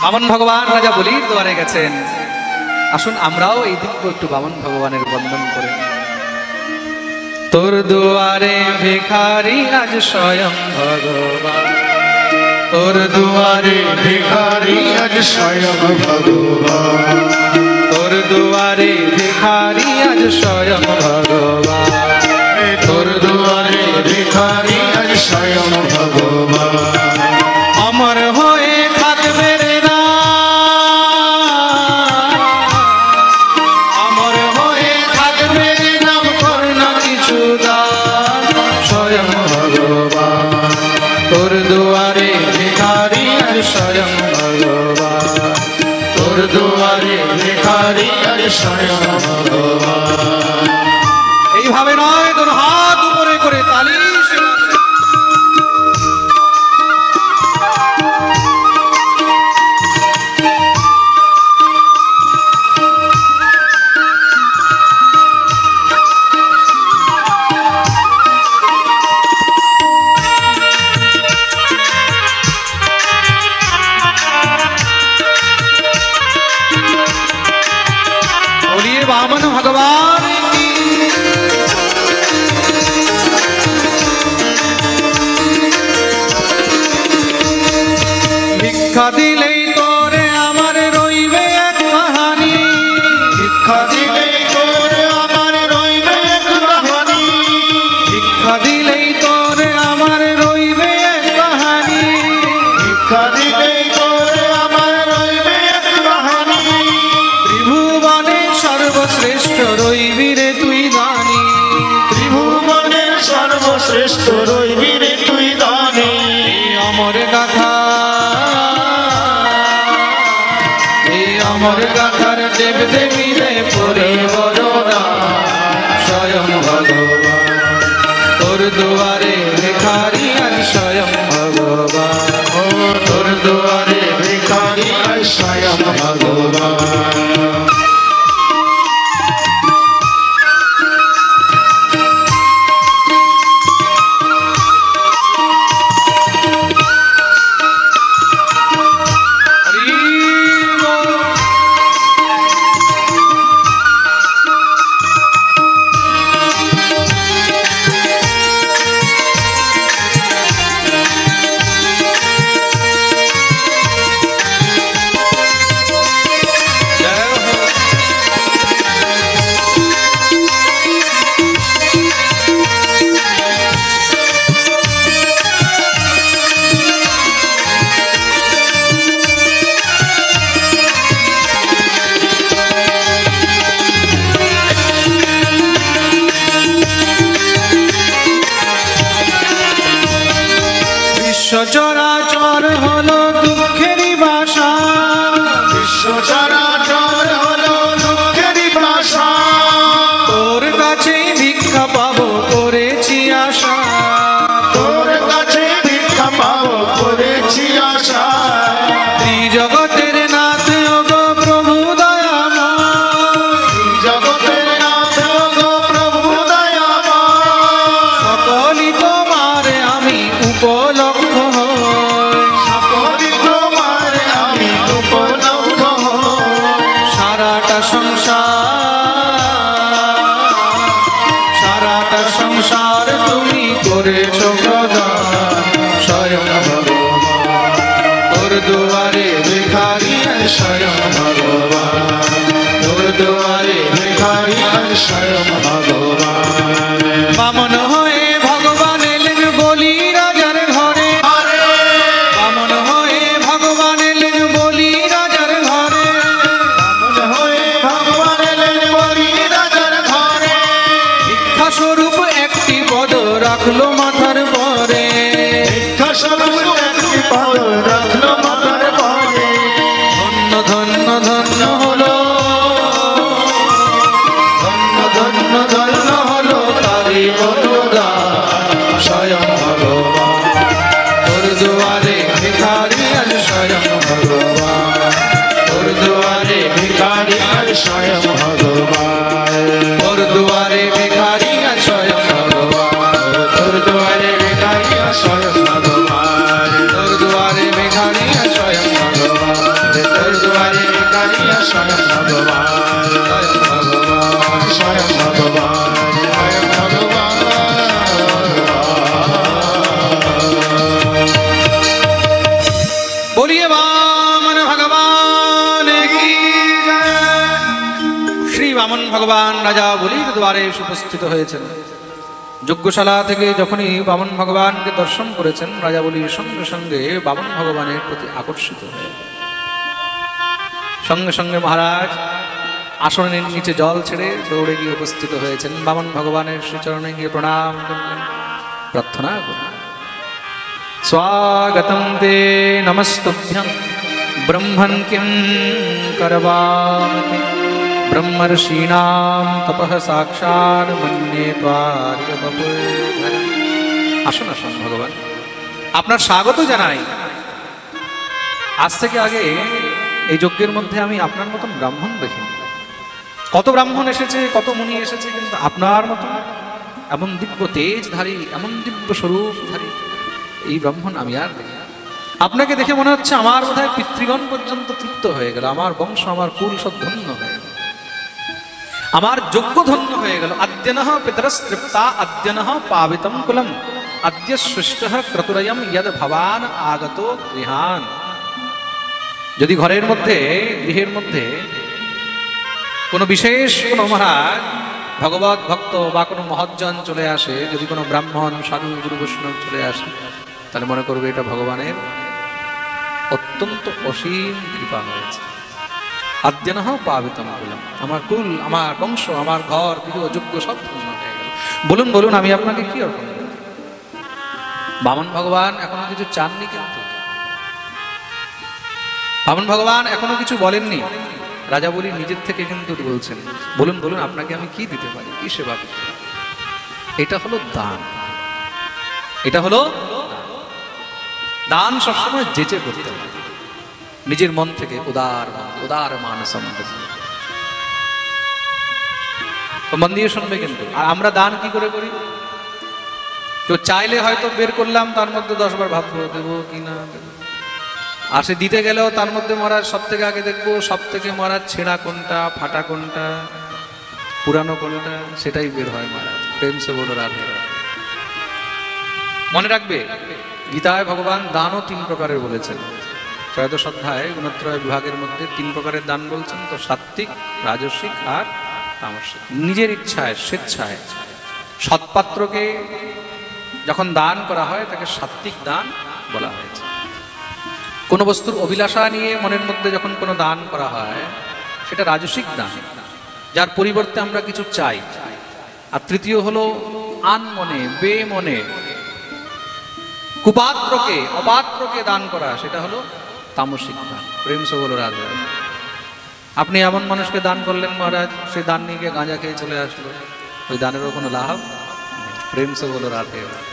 বামন ভগবান রাজা বলির দুয়ারে গেছেন। আসুন আমরাও এই দিন একটু বামন ভগবানের বন্দন করে। তোর দুয়ারে ভিখারি আজ স্বয়ং ভগবান, তোর দুয়ারে ভিখারি আজ স্বয়ং ভগবান, তোর দুয়ারে ভিখারি আজ স্বয়ং ভগবান, তোর দুয়ারে ভিখারি আজ স্বয়ং ভগবান। অমর হয়ে থাকবে রে না, অমর হয়ে থাকবে রে নাম কর না কিছু দান, স্বয়ং ভগবান। তোর দুয়ারে ভিখারি আর স্বয়ং ভগবান, তোর দুয়ারে ভিখারি আর স্বয়ং ভগবান। এইভাবে নয়, তোর হাত উপরে করে তালি ভিক্ষা দিলেই তোরে আমার রইবে এক কাহানি, ভিক্ষা দিলেই তোরে আমার রইবে এক কাহানি, ভিক্ষা দিলেই তোরে আমার রইবে এক কাহানি, ভিক্ষা দিলেই তোরে আমার রইবে এক কাহানি। ত্রিভুবনে সর্বশ্রেষ্ঠ রইবি রে তুই দানি, ত্রিভুবনের সর্বশ্রেষ্ঠ রইবি রে তুই দানি। অমর গাথা, এই অমর গাথার দেব দেবী রে পরে বরদা স্বয়ং ভগবান, তোর দুয়ারে ভিখারি আর স্বয়ং ভগবান, ও তোর দুয়ারে ভিখারি আর স্বয়ং ভগবান। চরাচর হলো দুঃখেরই বাসা, বিশ্ব চরাচর হলো দুঃখেরই ভাষা, তোর কাছেই ভিক্ষা পাবো করেছি আশা, তোর কাছে ভিক্ষা পাবো করেছি আশা। ত্রিজগতের নাথ গো প্রভু দয়াময়, জগতের নাথ গো প্রভু দয়াময়, সকলই তোমার আমি উপলক্ষ হই, সকলই তোমার আমি উপলব্ধ হই। সারাটা সংসার তুমি করেছ প্রদান স্বয়ং ভগবান, তোর দুয়ারে ভিখারি আর স্বয়ং ভগবান, তোর দুয়ারে ভিখারি আর স্বয়ং ভগবান। বামন হয়ে ভগবান এলেন বলি রাজার ঘরে, বামন হয়ে ভগবান এলেন বলি রাজার ঘরে, বামন হয়ে ভগবান এলেন বলি রাজার ঘরে, ভিক্ষা স্বরূপ একটি পদ রাখলো মাথার পরে, ভিক্ষা স্বরূপ একটি পদ রাখলো মাথার পরে। ধন্য ধন্য ধন্য হলো, ধন্য ধন্য ধন্য হলো তারি বরদান স্বয়ং ভগবান, তোর দুয়ারে ভিখারি আর স্বয়ং ভগবান, তোর দুয়ারে ভিখারি আর স্বয়ং ভগবান, তোর দুয়ারে ভিখারি আর স্বয়ং ভগবান, তোর দুয়ারে ভিখারি আর স্বয়ং ভগবান, তোর দুয়ারে ভিখারি আর স্বয়ং ভগবান, তোর দুয়ারে ভিখারি আর স্বয়ং ভগবান, স্বয়ং ভগবান, স্বয়ং ভগবান, স্বয়ং ভগবান। बोलिए वामन भगवान की जय। श्री वामन भगवान राजा বলির দ্বারে উপস্থিত হয়েছেন। যজ্ঞশালা থেকে যখনই বামন ভগবানকে দর্শন করেছেন, রাজা বলির সঙ্গে সঙ্গে বামন ভগবানের প্রতি আকর্ষিত হয়ে সঙ্গে সঙ্গে মহারাজ আসনের নিচে জল ছেড়ে দৌড়ে গিয়ে উপস্থিত হয়েছেন। বামন ভগবানের শ্রীচরণে গিয়ে প্রণাম করলেন, প্রার্থনা করলেন, स्वागतं ते नमस्तुभ्यं ब्रह्मन् किं करवामि ब्रह्मर्षीणां तपः साक्षात् मन्ये त्वार्यवपुर्धरम्। আসুন আসুন ভগবান, আপনার স্বাগত জানাই। আজ থেকে আগে এই যজ্ঞের মধ্যে আমি আপনার মতন ব্রাহ্মণ দেখিনি। কত ব্রাহ্মণ এসেছে, কত মুনি এসেছে, কিন্তু আপনার মতন এমন দিব্য তেজধারী, এমন দিব্য স্বরূপধারী এই ব্রাহ্মণ আমি আর দেখি। আপনাকে দেখে মনে হচ্ছে আমার বোধহয় পিতৃগণ পর্যন্ত তৃপ্ত হয়ে গেল, আমার বংশ, আমার কুল সব ধন্য হয়ে গেল, আমার যোগ্য ধন্য হয়ে গেল। আদ্যনঃ পিতরস্তৃপ্তা আদ্যনঃ পাবিতম কুলম আদ্য সৃষ্টঃ ক্রতুরয়ম ইয়দ ভবান আগতো গৃহান। যদি ঘরের মধ্যে, গৃহের মধ্যে কোনো বিশেষ কোনো মহারাজ ভগবত ভক্ত বা কোনো মহজ্জন চলে আসে, যদি কোনো ব্রাহ্মণ সাধু গুরু বৈষ্ণব চলে আসে, তাহলে মনে করবে এটা ভগবানের অত্যন্ত অসীম কৃপা হয়েছে। আদ্যনহ পাবিতম বললাম, আমার কুল, আমার বংশ, আমার ঘর, গৃহ, যোগ্য সব পূর্ণ হয়ে গেল। বলুন বলুন আমি আপনাকে কি অর্পণ করব? বামন ভগবান এখনো কিছু চাননি, কিন্তু বামন ভগবান এখনো কিছু বলেননি। রাজা বলি নিজের থেকে কিন্তু বলছেন, বলুন বলুন আপনাকে আমি কি দিতে পারি, কি সেবা করতে পারি? এটা হলো দান। এটা হলো দান। সবসময় যেচে করতে হবে, নিজের মন থেকে, উদার উদার মানসম। মন দিয়ে শুনবে কিন্তু। আর আমরা দান কি করে করি? কেউ চাইলে হয়তো বের করলাম, তার মধ্যে 10 বার ভাববো দেবো কি না দেবো। আর সে দিতে গেলেও তার মধ্যে মহারাজ সব থেকে আগে দেখবো, সব থেকে মহারাজ ছেঁড়া কোনটা, ফাটা কোনটা, পুরানো কোনটা, সেটাই বের হয় মহারাজ। প্রেম সে বলো রাধে রাধে। মনে রাখবে, গীতায় ভগবান দানও 3 প্রকারের বলেছেন। ত্রয়োদশ অধ্যায় গুণত্রয় বিভাগের মধ্যে 3 প্রকারের দান বলছেন, তো সাত্ত্বিক, রাজসিক আর তামসিক। নিজের ইচ্ছায়, স্বেচ্ছায় সৎপাত্রকে যখন দান করা হয় তাকে সাত্ত্বিক দান বলা হয়েছে। কোনো বস্তুর অভিলাষা নিয়ে মনের মধ্যে যখন কোনো দান করা হয় সেটা রাজসিক দান, যার পরিবর্তে আমরা কিছু চাই। আর তৃতীয় হলো আনমনে, বেমনে কুপাত্রকে, অপাত্রকে দান করা, সেটা হলো তামসিক দান। প্রেম সে বলো রাধে রাধে। আপনি এমন মানুষকে দান করলেন মহারাজ, সে দান নিয়ে গিয়ে গাঁজা খেয়ে চলে আসলো, ওই দানেরও কোনো লাভ? প্রেম সে বলো রাধে রাধে।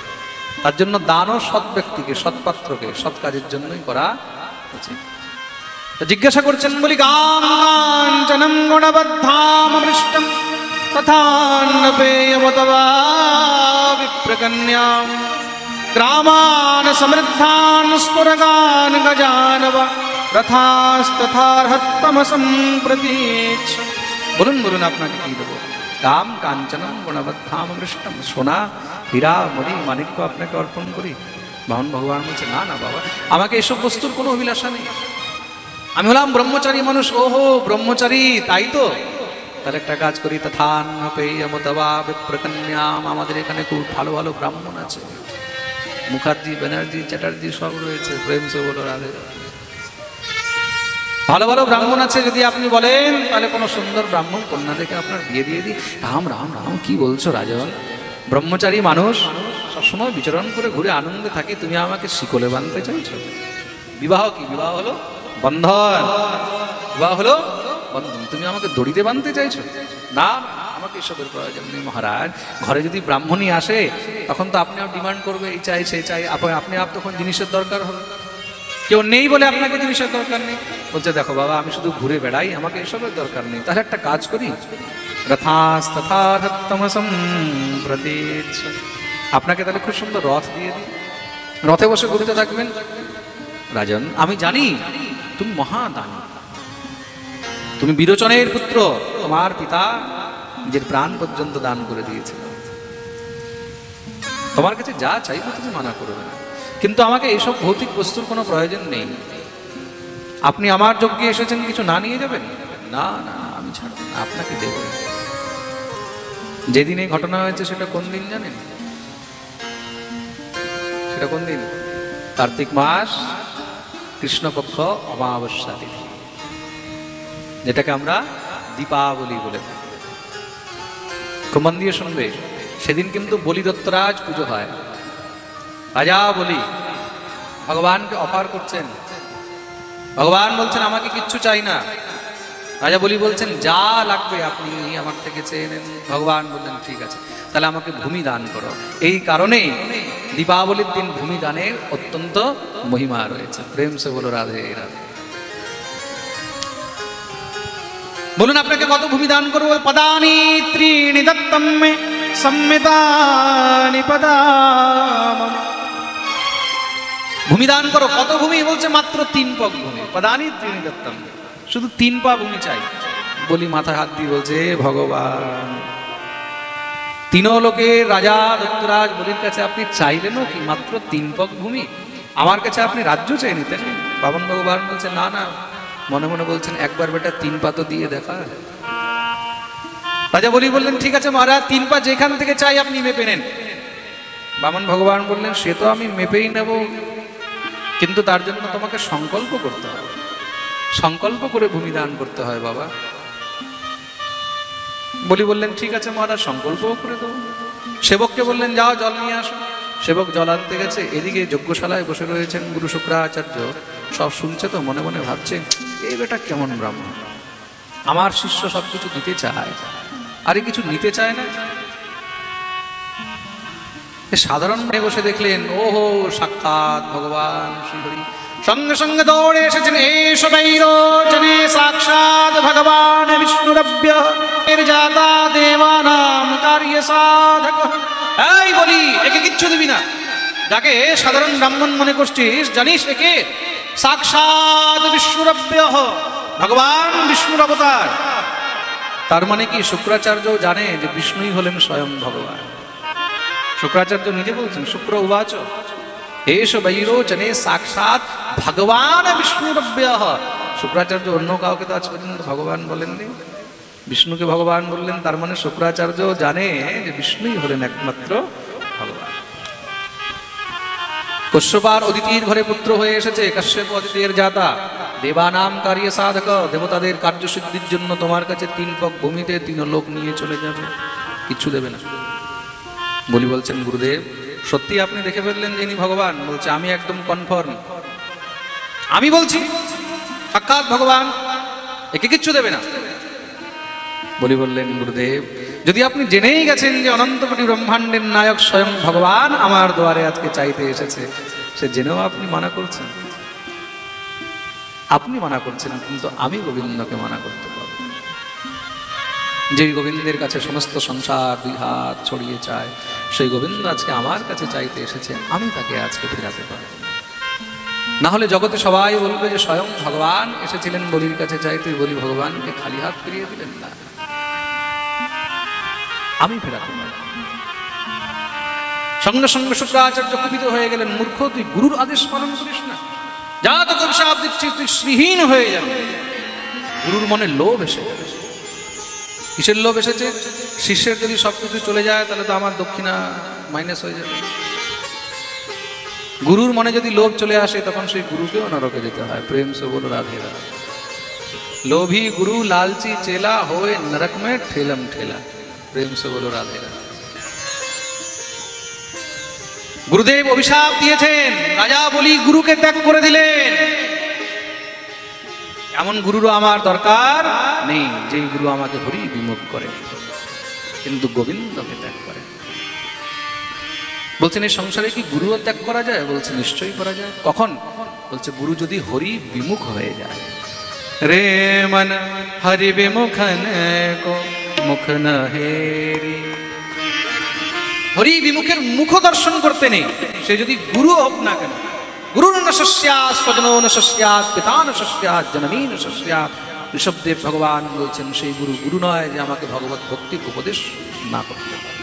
তার জন্য দানও সৎ ব্যক্তিকে, সৎপাত্রকে, সৎ কাজের জন্যই করা উচিত। জিজ্ঞাসা করছেন বলি, কাম কাঞ্চনম গুণবদ্ধাম মৃষ্টম তথান্নপেয়মতবা বিপ্রকন্যাম গ্রামান সমৃদ্ধান স্ফুরগান গজানব রথাস্তথার্হত্তমসম প্রতীচ্ছ। বলুন বলুন আপনাকে কি দেবো? কাম কাঞ্চনম গুণবদ্ধাম মৃষ্টম, সোনা, হীরা, মণি, মাণিক্য আপনাকে অর্পণ করি। বামন ভগবান বলছে, না না বাবা, আমাকে এসব বস্তুর কোনো অভিলাষা নেই। আমি হলাম ব্রহ্মচারী মানুষ। ওহো ব্রহ্মচারী, তাই তো? তার একটা কাজ করি, তথান্নপেয়মতবা বিপ্রকন্যাম। আমাদের এখানে খুব ভালো ভালো ব্রাহ্মণ আছে, মুখার্জি, ব্যানার্জি, চ্যাটার্জি সব রয়েছে। প্রেম সে বলো রাধে। ভালো ভালো ব্রাহ্মণ আছে, যদি আপনি বলেন তাহলে কোনো সুন্দর ব্রাহ্মণ কন্যা দেখে আপনার বিয়ে দিয়ে দিই। রাম রাম রাম, কি বলছো রাজন? ব্রহ্মচারী মানুষ সবসময় বিচরণ করে ঘুরে আনন্দে থাকি, তুমি আমাকে শিকলে বাঁধতে চাইছো? বিবাহ কি? বিবাহ হলো বন্ধন। বিবাহ হলো বন্ধন। তুমি আমাকে দড়িতে বাঁধতে চাইছো? না, আমাকে এসবের প্রয়োজন নেই মহারাজ। ঘরে যদি ব্রাহ্মণী আসে তখন তো আপনি ডিমান্ড করবে, এই চাই সেই চাই, আপনি তখন জিনিসের দরকার হবে। কেউ নেই বলে আপনাকে জিনিসের দরকার নেই। বলছে, দেখো বাবা, আমি শুধু ঘুরে বেড়াই, আমাকে এসবের দরকার নেই। তাহলে একটা কাজ করি, রথাস্তথার্হত্তমসম প্রতীচ্ছ। আপনাকে তাহলে খুব সুন্দর রথ দিয়ে দিই, রথে বসে ঘুরতে থাকবেন। রাজন, আমি জানি তুমি মহাদান, তুমি বিরোচনের পুত্র, তোমার পিতা নিজের প্রাণ পর্যন্ত দান করে দিয়েছিল। তোমার কাছে যা চাইবো তুমি মানা করবে না, কিন্তু আমাকে এইসব ভৌতিক বস্তুর কোনো প্রয়োজন নেই। আপনি আমার যজ্ঞে এসেছেন, কিছু না নিয়ে যাবেন? না না, আমি ছাড়ব না, আপনাকে দেব। যেদিন এই ঘটনা হয়েছে সেটা কোন দিন জানেন? সেটা কোন দিন? কার্তিক মাস, কৃষ্ণপক্ষ অমাবস্যা তিথি, যেটাকে আমরা দীপাবলি বলে থাকি। খুব মন দিয়ে শুনবে, সেদিন কিন্তু বলিদত্তরাজ পুজো হয়। রাজা বলি ভগবানকে অফার করছেন। ভগবান বলছেন, আমাকে কিচ্ছু চাই না। রাজা বলি বলছেন, যা লাগবে আপনি আমার থেকে চেয়ে নেন। ভগবান বললেন, ঠিক আছে, তাহলে আমাকে ভূমি দান করো। এই কারণেই দীপাবলির দিন ভূমি দানের অত্যন্ত মহিমা রয়েছে। প্রেম সে বলো রাধে রাধে। বলুন আপনাকে কত ভূমি দান করবো? পদানি ত্রিণি দত্তম মে সম্মিতানি পদাম। ভূমি দান করো। কত ভূমি? বলছে মাত্র 3 পগ ভূমি। পদানি ত্রিণি দত্তম, শুধু 3 পা ভূমি চাই। বলি মাথা হাত দিয়ে বলছে, ভগবান, 3 লোকের রাজা দত্তরাজ বলির কাছে আপনি চাইলেনও কি মাত্র 3 পগ ভূমি? আমার কাছে আপনি রাজ্য চেয়ে নিতেন। বামন ভগবান বলছে, না না, মনে মনে বলছেন একবার বেটা 3 পা তো দিয়ে দেখা। রাজা বলি বললেন ঠিক আছে মহারাজ 3 পা যেখান থেকে চাই আপনি মেপে নেন। বামন ভগবান বললেন সে তো আমি মেপেই নেব, কিন্তু তার জন্য তোমাকে সংকল্প করতে হবে, সংকল্প করে ভূমি দান করতে হয় বাবা। বলি বললেন ঠিক আছে মহারাজ সংকল্পও করে দেবো। সেবককে বললেন যাও জল নিয়ে আসো। সেবক জল আনতে গেছে, এদিকে যজ্ঞশালায় বসে রয়েছেন গুরু শুক্রাচার্য, সব শুনছে তো মনে মনে ভাবছে এই বেটা কেমন ব্রাহ্মণ, আমার শিষ্য সবকিছু দিতে চায় আরে কিছু নিতে চায় না। সাধারণ বসে দেখলেন ওহো সাক্ষাৎ ভগবান শ্রীহরি, সঙ্গে সঙ্গে দৌড়ে এসেছেন এস বৈরোচনে সাক্ষাৎ ভগবান বিষ্ণুরভ্য জাতা দেবানাম কার্য সাধক। এই বলি একে কিচ্ছু দিবি না, যাকে সাধারণ ব্রাহ্মণ মনে করছিস জানিস একে সাক্ষাৎ বিষ্ণুরভ্য, ভগবান বিষ্ণুর অবতার। তার মানে কি শুক্রাচার্য জানে যে বিষ্ণুই হলেন স্বয়ং ভগবান। শুক্রাচার্য নিজে বলছেন শুক্র উবাচ এস বৈরোচনে সাক্ষাৎ ভগবান বিষ্ণুরভ্য। শুক্রাচার্য অন্য কাউকে তো আজ পর্যন্ত ভগবান বলেননি, বিষ্ণুকে ভগবান বললেন। তার মানে শুক্রাচার্য জানে যে বিষ্ণুই হলেন একমাত্র ভগবান। কশ্যপার অদিতির ঘরে পুত্র হয়ে এসেছে, কশ্যপ অদিতির জাতা দেবানাম কার্য সাধক, দেবতাদের কার্যসিদ্ধির জন্য তোমার কাছে 3 পক ভূমিতে 3 লোক নিয়ে চলে যাবে, কিচ্ছু দেবে না। বলি বলছেন গুরুদেব সত্যি আপনি দেখে ফেললেন যে ইনি ভগবান? বলছে আমি একদম কনফার্ম, আমি বলছি সাক্ষাৎ ভগবান, একে কিচ্ছু দেবে না। বলি বললেন গুরুদেব যদি আপনি জেনেই গেছেন যে অনন্ত কোটি ব্রহ্মাণ্ডের নায়ক স্বয়ং ভগবান আমার দ্বারে আজকে চাইতে এসেছে, সে জেনেও আপনি মানা করছেন, আপনি মানা করছেন, কিন্তু আমি গোবিন্দকে মানা করতে পারব। যে গোবিন্দের কাছে সমস্ত সংসার 2 হাত ছড়িয়ে চায়, সেই গোবিন্দ আজকে আমার কাছে চাইতে এসেছে, আমি তাকে আজকে ফেরাতে পারব না। হলে জগতে সবাই বলবে যে স্বয়ং ভগবান এসেছিলেন বলির কাছে চাইতে, বলি ভগবানকে খালি হাত ফিরিয়ে দিলেন না, আমি ফেরাতে পারব। সঙ্গে সঙ্গে শুক্রাচার্য কুপিত হয়ে গেলেন, মূর্খ তুই গুরুর আদেশ পালন করিস না, যা তোকে অভিশাপ দিচ্ছি তুই শ্রীহীন হয়ে যাবে। গুরুর মনে লোভ এসে গেছে। কিসের লোভ এসেছে? শিষ্যের যদি সবকিছু চলে যায় তাহলে তো আমার দক্ষিণা মাইনাস হয়ে যাবে। গুরুর মনে যদি লোভ চলে আসে তখন সেই গুরুকেও নরকে যেতে হয়। প্রেম সে বলো রাধে রাধে। लोभी गुरु लालची चेला होए नरक में ठेलम ठेला। प्रेम से बोलो राधे राधे। গুরুদেব অভিশাপ দিয়েছেন, রাজা বলি গুরুকে ত্যাগ করে দিলেন। এমন গুরুরও আমার দরকার নেই যে গুরু আমাকে হরি বিমুখ করে, কিন্তু গোবিন্দকে ত্যাগ করে। বলছেন এই সংসারে কি গুরুও ত্যাগ করা যায়? বলছে নিশ্চয়ই করা যায়। কখন? বলছে গুরু যদি হরি বিমুখ হয়ে যায়। রে মন হরি বিমুখন কো মুখ ন হেরি। হরি বিমুখের মুখ দর্শন করতে নেই, সে যদি গুরু হোক না কেন। গুরু ন শস্যাৎ স্বজনো ন শস্যাৎ পিতা ন শস্যাৎ জননী ন শস্যাৎ। ঋষভদেব ভগবান বলছেন সেই গুরু গুরু নয় যে আমাকে ভগবত ভক্তির উপদেশ না করতে পারে।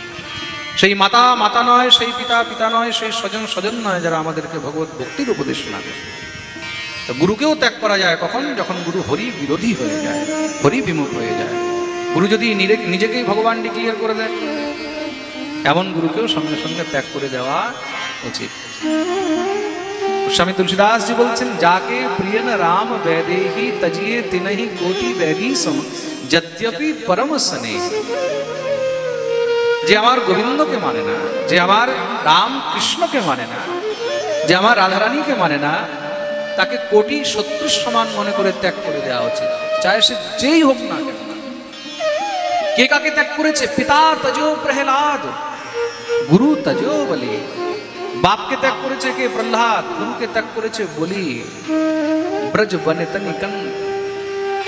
সেই মাতা মাতা নয়, সেই পিতা পিতা নয়, সেই স্বজন স্বজন নয় যারা আমাদেরকে ভগবত ভক্তির উপদেশ না করে। তো গুরুকেও ত্যাগ করা যায় কখন? যখন গুরু হরি বিরোধী হয়ে যায়, হরি বিমুখ হয়ে যায়। গুরু যদি নিজেকেই ভগবান ডিক্লিয়ার করে দেয়, এমন গুরুকেও সঙ্গে সঙ্গে ত্যাগ করে দেওয়া উচিত। স্বামী তুলসীদাসজি বলছেন, যাকে প্রিয় ন রাম वैदेही तजिए तिनहि कोटि वैरी सम यद्यपि परम स्नेह। যে আমার গোবিন্দকে মানে না, যে আমার রাম কৃষ্ণকে মানে না, যে আমার রাধারানীকে মানে না, তাকে কোটি শত্রুর সমান মনে করে ত্যাগ করে দেওয়া উচিত, চাहे সে যেই হোক না কেন। কে কাকে ত্যাগ করেছে? পিতা তজো প্রহ্লাদ, গুরু তজো বলি। বাপকে ত্যাগ করেছে কে? প্রহ্লাদ। গুরুকে ত্যাগ করেছে বলি। ব্রজ বনে তনিকন,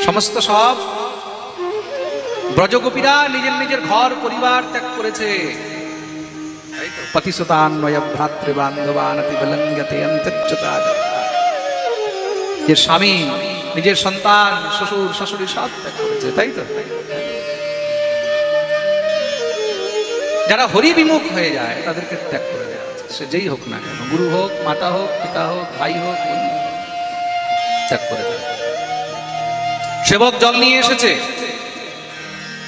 সমস্ত সব ব্রজগোপীরা নিজের নিজের ঘর পরিবার ত্যাগ করেছে। পতিসুতান্বয় ভ্রাতৃবান্ধবান অতিবলঙ্গতে অন্তচ্যুতা। যে স্বামী নিজের সন্তান শ্বশুর শাশুড়ি সব ত্যাগ করেছে, তাই তো? যারা হরি বিমুখ হয়ে যায় তাদেরকে ত্যাগ করে দেওয়া আছে, সে যেই হোক না কেন, গুরু হোক, মাতা হোক, পিতা হোক, ভাই হোক, ত্যাগ করে দেয়। সেবক জল নিয়ে এসেছে।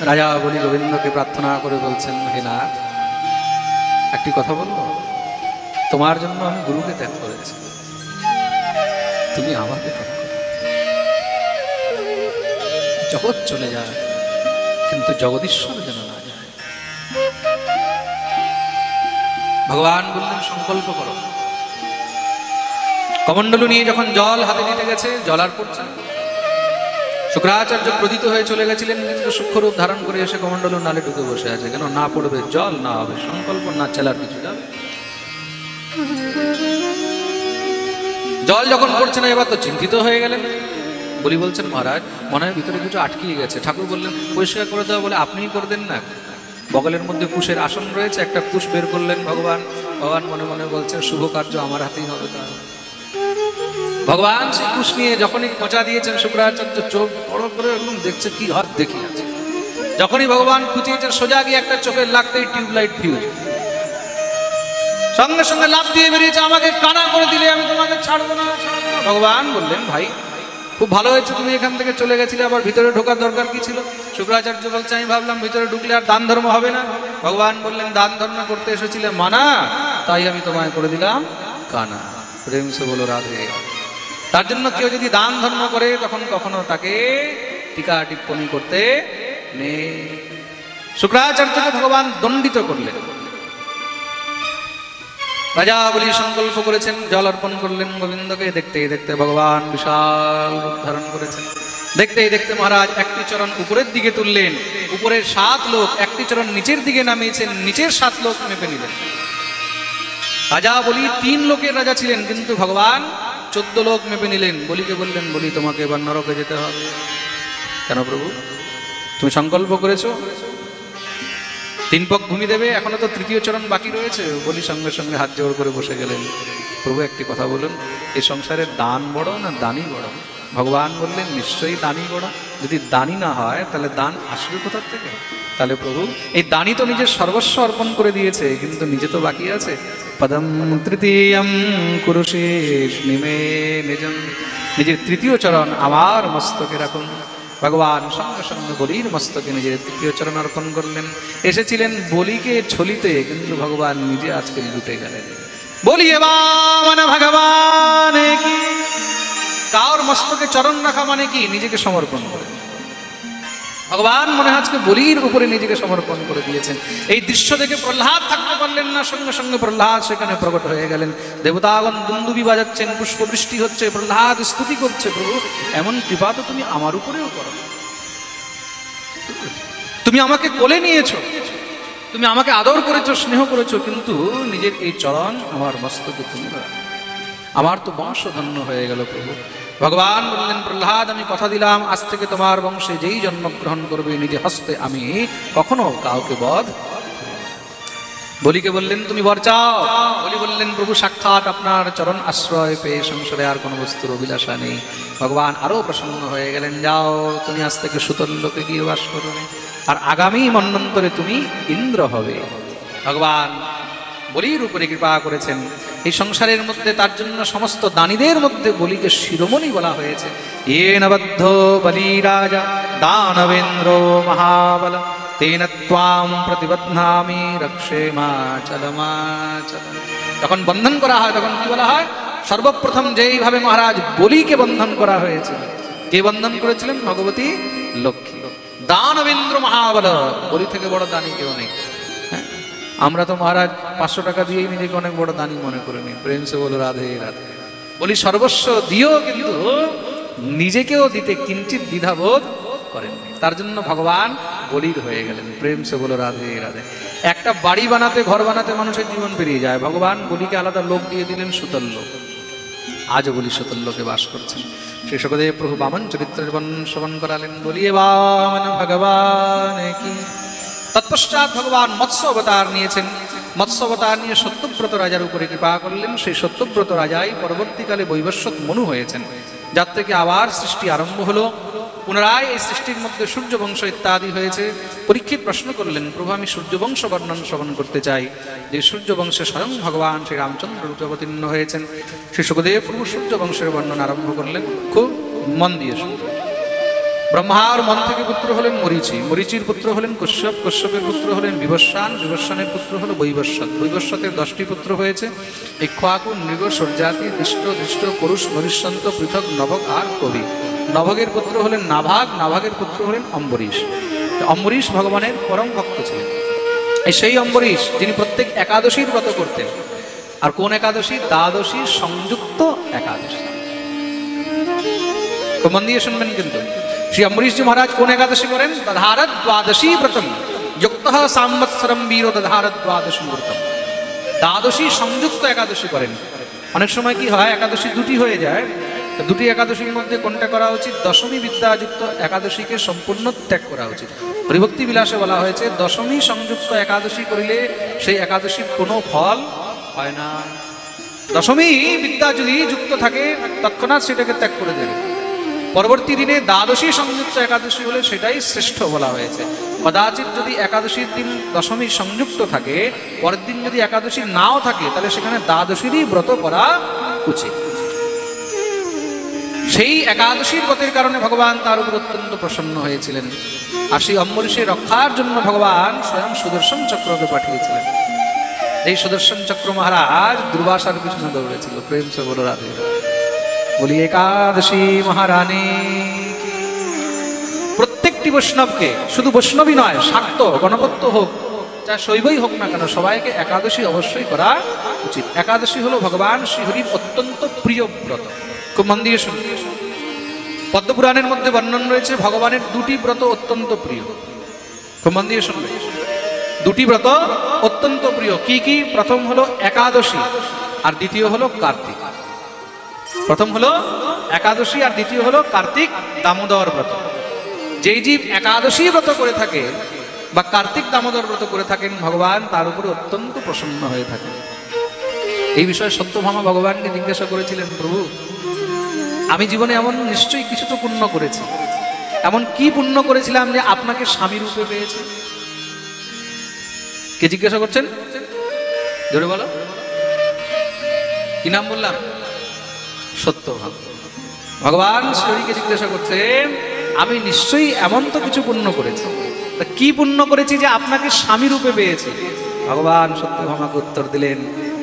রাজা বলি গোবিন্দকে প্রার্থনা করে বলছেন, হে নাথ, একটি কথা বলবো? তোমার জন্য আমি গুরুকে ত্যাগ করেছি, তুমি আমাকে ত্যাগ করো। জগৎ চলে যায়, কিন্তু জগদীশ্বর যেন না যায়। ভগবান বললেন, সংকল্প করো। কমণ্ডলু নিয়ে যখন জল হাতে দিতে গেছে, জল আর পড়ছে না। শুক্রাচার্য ক্রোধিত হয়ে চলে গেছিলেন, কিন্তু সূক্ষ্মরূপ ধারণ করে এসে কমণ্ডলু নালে ঢুকে বসে আছে। কেন? না পড়বে জল, না হবে সংকল্প, না চালার কিছু যাবে। জল যখন পড়ছে না, এবার তো চিন্তিত হয়ে গেলেন। বলি বলছেন, মহারাজ মনে হয় ভিতরে কিছু আটকিয়ে গেছে। ঠাকুর বললেন, পরিষ্কার করে দেওয়া। বলে, আপনিই করে দেন না। বগলের মধ্যে কুশের আসন রয়েছে, একটা কুশ বের করলেন ভগবান। ভগবান মনে মনে বলছেন, শুভ কার্য আমার হাতেই হবে। তা ভগবান সেই কুশ নিয়ে যখনই খোঁচা দিয়েছেন, শুক্রাচার্য চোখ বড় করে একদম দেখছে, কি হাত দেখি আছে। যখনই ভগবান খুঁচিয়েছেন, সোজা গিয়ে একটা চোখের লাগতেই টিউবলাইট ফিউজ, সঙ্গে সঙ্গে লাফ দিয়ে বেরিয়েছে, আমাকে কানা করে দিলে আমি তোমাকে ছাড়বো না। ভগবান বললেন, ভাই খুব ভালো হয়েছে তুমি এখান থেকে চলে গেছিলে, আবার ভিতরে ঢোকার দরকার কি ছিল? শুক্রাচার্য বলছে, আমি ভাবলাম ভিতরে ঢুকলে আর দান ধর্ম হবে না। ভগবান বললেন, দান ধর্ম করতে এসেছিলে মানা, তাই আমি তোমায় করে দিলাম কানা। প্রেম সে বলো রাধে। তার জন্য কেউ যদি দান ধর্ম করে, তখন কখনো তাকে টিকা টিপ্পণী করতে নেই। শুক্রাচার্যকে ভগবান দণ্ডিত করলেন। রাজা বলি সংকল্প করেছেন, জল অর্পণ করলেন গোবিন্দকে। দেখতেই দেখতে ভগবান বিশাল রূপ ধারণ করেছেন। দেখতেই দেখতে মহারাজ একটি চরণ উপরের দিকে তুললেন, উপরের 7 লোক, একটি চরণ নিচের দিকে নামিয়েছেন, নিচের 7 লোক মেপে নিলেন। রাজা বলি 3 লোকের রাজা ছিলেন, কিন্তু ভগবান 14 লোক মেপে নিলেন। বলিকে বললেন, বলি তোমাকে এবার নরকে যেতে হবে। কেন প্রভু? তুমি সংকল্প করেছো 3 পক ভূমি দেবে, এখনো তো 3য় চরণ বাকি রয়েছে। বলি সঙ্গে সঙ্গে হাত জোড় করে বসে গেলেন। প্রভু একটি কথা বলুন, এই সংসারে দান বড় না দানই বড়? ভগবান বললেন, নিশ্চয়ই দানই বড়। যদি দানই না হয়, তাহলে দান আসবে কোথার থেকে? তাহলে প্রভু এই দানই তো নিজের সর্বস্ব অর্পণ করে দিয়েছে, কিন্তু নিজে তো বাকি আছে। পদম তৃতীয়ম কুরুশেষ নিমে নিজম, নিজের 3য় চরণ আমার মস্তকে রাখুন। ভগবান সঙ্গে সঙ্গে বলির মস্তকে নিজের 3য় চরণ অর্পণ করলেন। এসেছিলেন বলিকে ছলিতে, কিন্তু ভগবান নিজে আজকে লুটে গেলেন। বলি এবার ভগবান কি, কার মস্তকে চরণ রাখা মানে কি? নিজেকে সমর্পণ করে। ভগবান মনে হয় আজকে বলির উপরে নিজেকে সমর্পণ করে দিয়েছেন। এই দৃশ্য দেখে প্রহ্লাদ থাকতে পারলেন না, সঙ্গে সঙ্গে প্রহ্লাদ সেখানে প্রকট হয়ে গেলেন। দেবতাগণ দুন্দুবি বাজাচ্ছেন, পুষ্পবৃষ্টি হচ্ছে, প্রহ্লাদ স্তুতি করছে, প্রভু এমন কৃপা তো তুমি আমার উপরেও করো। তুমি আমাকে কোলে নিয়েছো, তুমি আমাকে আদর করেছো, স্নেহ করেছো, কিন্তু নিজের এই চরণ আমার মস্তকে তুমি রাখো। আমার তো বংশ ধন্য হয়ে গেল প্রভু। ভগবান বললেন, প্রহ্লাদ আমি কথা দিলাম, আজ থেকে তোমার বংশে যেই জন্মগ্রহণ করবে, নিজে হস্তে আমি কখনো কাউকে বধ। বলিকে বললেন, তুমি বর চাও? বলি বললেন, প্রভু সাক্ষাৎ আপনার চরণ আশ্রয় পেয়ে সংসারে আর কোনো বস্তুর অভিলাষা নেই। ভগবান আরো প্রসন্ন হয়ে গেলেন, যাও তুমি আজ থেকে সুতল লোকে গিয়ে বাস করবে, আর আগামী মন্বন্তরে তুমি ইন্দ্র হবে। ভগবান বলির উপরে কৃপা করেছেন। এই সংসারের মধ্যে তার জন্য সমস্ত দানীদের মধ্যে বলিকে শিরোমণি বলা হয়েছে। येन बद्धो बली राजा दानवेन्द्र महाबल तेन त्वां प्रतिबध्नामि रक्षेमाचलमाचल। যখন বন্ধন করা হয় তখন কি বলা হয়? সর্বপ্রথম যেইভাবে মহারাজ বলিকে বন্ধন করা হয়েছে, কে বন্ধন করেছিলেন? ভগবতী লক্ষ্মী। দানবেন্দ্র মহাবল, বলি থেকে বড় দানী কেউ নেই। আমরা তো মহারাজ 500 টাকা দিয়েই নিজেকে অনেক বড় দানী মনে করে নিই। প্রেম সে বলো রাধে রাধে। বলি সর্বস্ব দিয়েও কিন্তু নিজেকেও দিতে কিঞ্চিত দ্বিধাবোধ করেননি। তার জন্য ভগবান বলির হয়ে গেলেন। প্রেম সে বলো রাধে রাধে। একটা বাড়ি বানাতে, ঘর বানাতে মানুষের জীবন পেরিয়ে যায়, ভগবান বলিকে আলাদা লোক দিয়ে দিলেন, সুতল লোক। আজও বলি সুতল লোকে বাস করছেন। শ্রী সুখদেব প্রভু বামন চরিত্রের বর্ণন শ্রবণ করালেন। বলিয়ে বামন ভগবান কি। তৎপশ্চাৎ ভগবান মৎস্য অবতার নিয়েছেন। মৎস্য অবতার নিয়ে সত্যব্রত রাজার উপরে কৃপা করলেন। সেই সত্যব্রত রাজাই পরবর্তীকালে বৈবস্বত মনু হয়েছেন, যার থেকে আবার সৃষ্টি আরম্ভ হলো। পুনরায় এই সৃষ্টির মধ্যে সূর্যবংশ ইত্যাদি হয়েছে। পরীক্ষিত প্রশ্ন করলেন, প্রভু আমি সূর্যবংশ বর্ণন শ্রবণ করতে চাই। যে সূর্যবংশে স্বয়ং ভগবান শ্রী রামচন্দ্র রূপে অবতীর্ণ হয়েছেন। শ্রী সুখদেব প্রভু সূর্যবংশের বর্ণনা আরম্ভ করলেন। খুব মন দিয়ে শুনলেন। ব্রহ্মার মন থেকে পুত্র হলেন মরীচি, মরীচির পুত্র হলেন কশ্যপ, কশ্যপের পুত্র হলেন বিবস্বান, বিবস্বানের পুত্র হলো বৈবস্বত, বৈবস্বতের 10টি পুত্র হয়েছে ইক্ষ্বাকু, নৃগ, সর্যাতি, দৃষ্ট, দৃষ্ট, করুষ, নরিষ্যন্ত, পৃথক, নভক আর কবি। নভকের পুত্র হলেন নাভাগ, নাভাগের পুত্র হলেন অম্বরীশ। অম্বরীশ ভগবানের পরম ভক্ত ছিলেন। এই সেই অম্বরীশ যিনি প্রত্যেক একাদশীর ব্রত করতেন। আর কোন একাদশী? দ্বাদশী সংযুক্ত একাদশী। তো মন দিয়ে শুনবেন কিন্তু, শ্রী অম্বরীশজি মহারাজ কোন একাদশী করেন? দধারত দ্বাদশী ব্রতম যুক্ত সাম্বৎসরম বীর দধারত দ্বাদশী ব্রতম। দ্বাদশী সংযুক্ত একাদশী করেন। অনেক সময় কি হয়, একাদশী দুটি হয়ে যায়, তো দুটি একাদশীর মধ্যে কোনটা করা উচিত? দশমী বিদ্যাযুক্ত একাদশীকে সম্পূর্ণ ত্যাগ করা উচিত। হরিভক্তি বিলাসে বলা হয়েছে দশমী সংযুক্ত একাদশী করিলে সেই একাদশীর কোনো ফল হয় না। দশমী বিদ্যা যদি যুক্ত থাকে তৎক্ষণাৎ সেটাকে ত্যাগ করে দেবে। পরবর্তী দিনে দ্বাদশী সংযুক্ত একাদশী হলে সেটাই শ্রেষ্ঠ বলা হয়েছে। কদাচিৎ যদি একাদশীর দিন দশমী সংযুক্ত থাকে, পরের দিন যদি একাদশী নাও থাকে, তাহলে সেখানে দ্বাদশীরই ব্রত করা উচিত। সেই একাদশীর ব্রতের কারণে ভগবান তার উপর অত্যন্ত প্রসন্ন হয়েছিলেন। আর সেই অম্বরীশের রক্ষার জন্য ভগবান স্বয়ং সুদর্শন চক্রকে পাঠিয়েছিলেন। এই সুদর্শন চক্র মহারাজ দুর্বাসার পিছনে দৌড়েছিল। প্রেম সে বলো রাধে বলি একাদশী মহারানী। প্রত্যেকটি বৈষ্ণবকে, শুধু বৈষ্ণবী নয়, শাক্ত গণপত্য হোক, যা শৈবই হোক না কেন, সবাইকে একাদশী অবশ্যই করা উচিত। একাদশী হলো ভগবান শ্রীহরির অত্যন্ত প্রিয় ব্রত। খুব মন দিয়ে শুনুন, পদ্মপুরাণের মধ্যে বর্ণন রয়েছে ভগবানের দুটি ব্রত অত্যন্ত প্রিয়। খুব মন দিয়ে শুনবে, দুটি ব্রত অত্যন্ত প্রিয়। কি কি? প্রথম হলো একাদশী আর দ্বিতীয় হলো কার্তিক। প্রথম হলো একাদশী আর দ্বিতীয় হলো কার্তিক দামোদর ব্রত। যেই জীব একাদশী ব্রত করে থাকে বা কার্তিক দামোদর ব্রত করে থাকেন, ভগবান তার উপরে অত্যন্ত প্রসন্ন হয়ে থাকেন। এই বিষয়ে সত্যভামা ভগবানকে জিজ্ঞাসা করেছিলেন, প্রভু আমি জীবনে এমন নিশ্চয়ই কিছু তো পুণ্য করেছি, এমন কি পুণ্য করেছিলাম যে আপনাকে স্বামী রূপে পেয়েছি? কে জিজ্ঞাসা করছেন? জোরে বলো, কি নাম বললাম? সত্যভামা। ভগবান শ্রীহরিকে জিজ্ঞাসা করছেন, আমি নিশ্চয়ই এমন তো কিছু পুণ্য করেছি, তা কি পুণ্য করেছি যে আপনাকে স্বামী রূপে পেয়েছি? ভগবান সত্যভামাকে উত্তর দিলেন,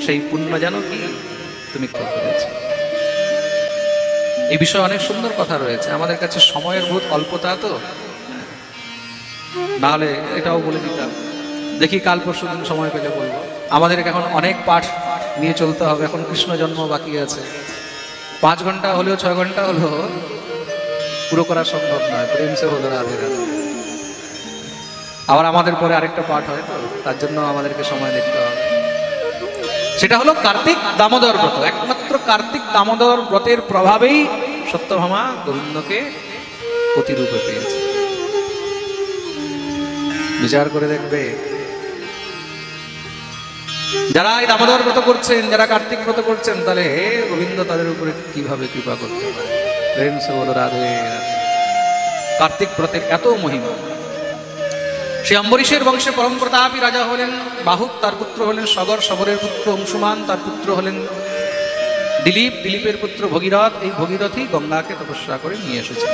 সেই পুণ্য জানো কি? তুমি কি করেছ? এই বিষয়ে অনেক সুন্দর কথা রয়েছে। আমাদের কাছে সময়ের বহুত অল্পতা, তো নাহলে এটাও বলে দিতাম। দেখি কাল পরশু দিন সময় পেলে বলবো। আমাদেরকে এখন অনেক পাঠ নিয়ে চলতে হবে। এখন কৃষ্ণ জন্ম বাকি আছে। 5 ঘন্টা হলেও 6 ঘন্টা হলেও পুরো করা সম্ভব নয়। প্রেম সে হলো রাধে রাধে। আবার আমাদের পরে আরেকটা পাঠ হয়, তো তার জন্য আমাদেরকে সময় দেখতে হবে। সেটা হলো কার্তিক দামোদর ব্রত। একমাত্র কার্তিক দামোদর ব্রতের প্রভাবেই সত্যভামা গোবিন্দকে পতিরূপে পেয়েছে। বিচার করে দেখবে, যারা এই দামোদর ব্রত করছেন, যারা কার্তিক ব্রত করছেন, তাহলে হে গোবিন্দ তাদের উপরে কিভাবে কৃপা করতে পারে। প্রেম সে বলো রাধে রাধে। কার্তিক ব্রতের এত মহিমা। সে অম্বরীশের বংশে পরম প্রতাপী রাজা হলেন বাহুক, তার পুত্র হলেন সগর, সগরের পুত্র অংশুমান, তার পুত্র হলেন দিলীপ, দিলীপের পুত্র ভগীরথ। এই ভগীরথই গঙ্গাকে তপস্যা করে নিয়ে এসেছেন।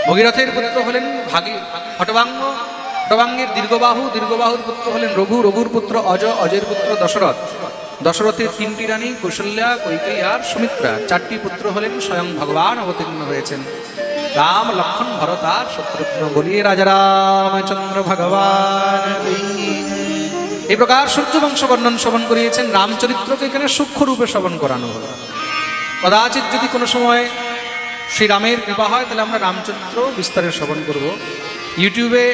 ভগীরথের পুত্র হলেন হটবাঙ্গ, হটবাঙ্গের দীর্ঘবাহু, দীর্ঘবাহুর পুত্র হলেন রঘু, রঘুর পুত্র অজ, অজের পুত্র দশরথ, দশরথের 3টি রানী কৌশল্যা, কৈকেয়ী আর সুমিত্রা। 4টি পুত্র হলেন স্বয়ং ভগবান অবতীর্ণ হয়েছেন, রাম, লক্ষ্মণ, ভরত আর শত্রুঘ্ন। বলিয়ে রাজা রামচন্দ্র ভগবান। এই প্রকার সূর্যবংশ বর্ণন শ্রবণ করিয়েছেন। রামচরিত্রকে এখানে সূক্ষ্ম রূপে শ্রবণ করানো হলো। কদাচিৎ যদি কোনো সময় শ্রীরামের কৃপা হয়, তাহলে আমরা রামচরিত্র বিস্তারে শ্রবণ করব। ইউটিউবে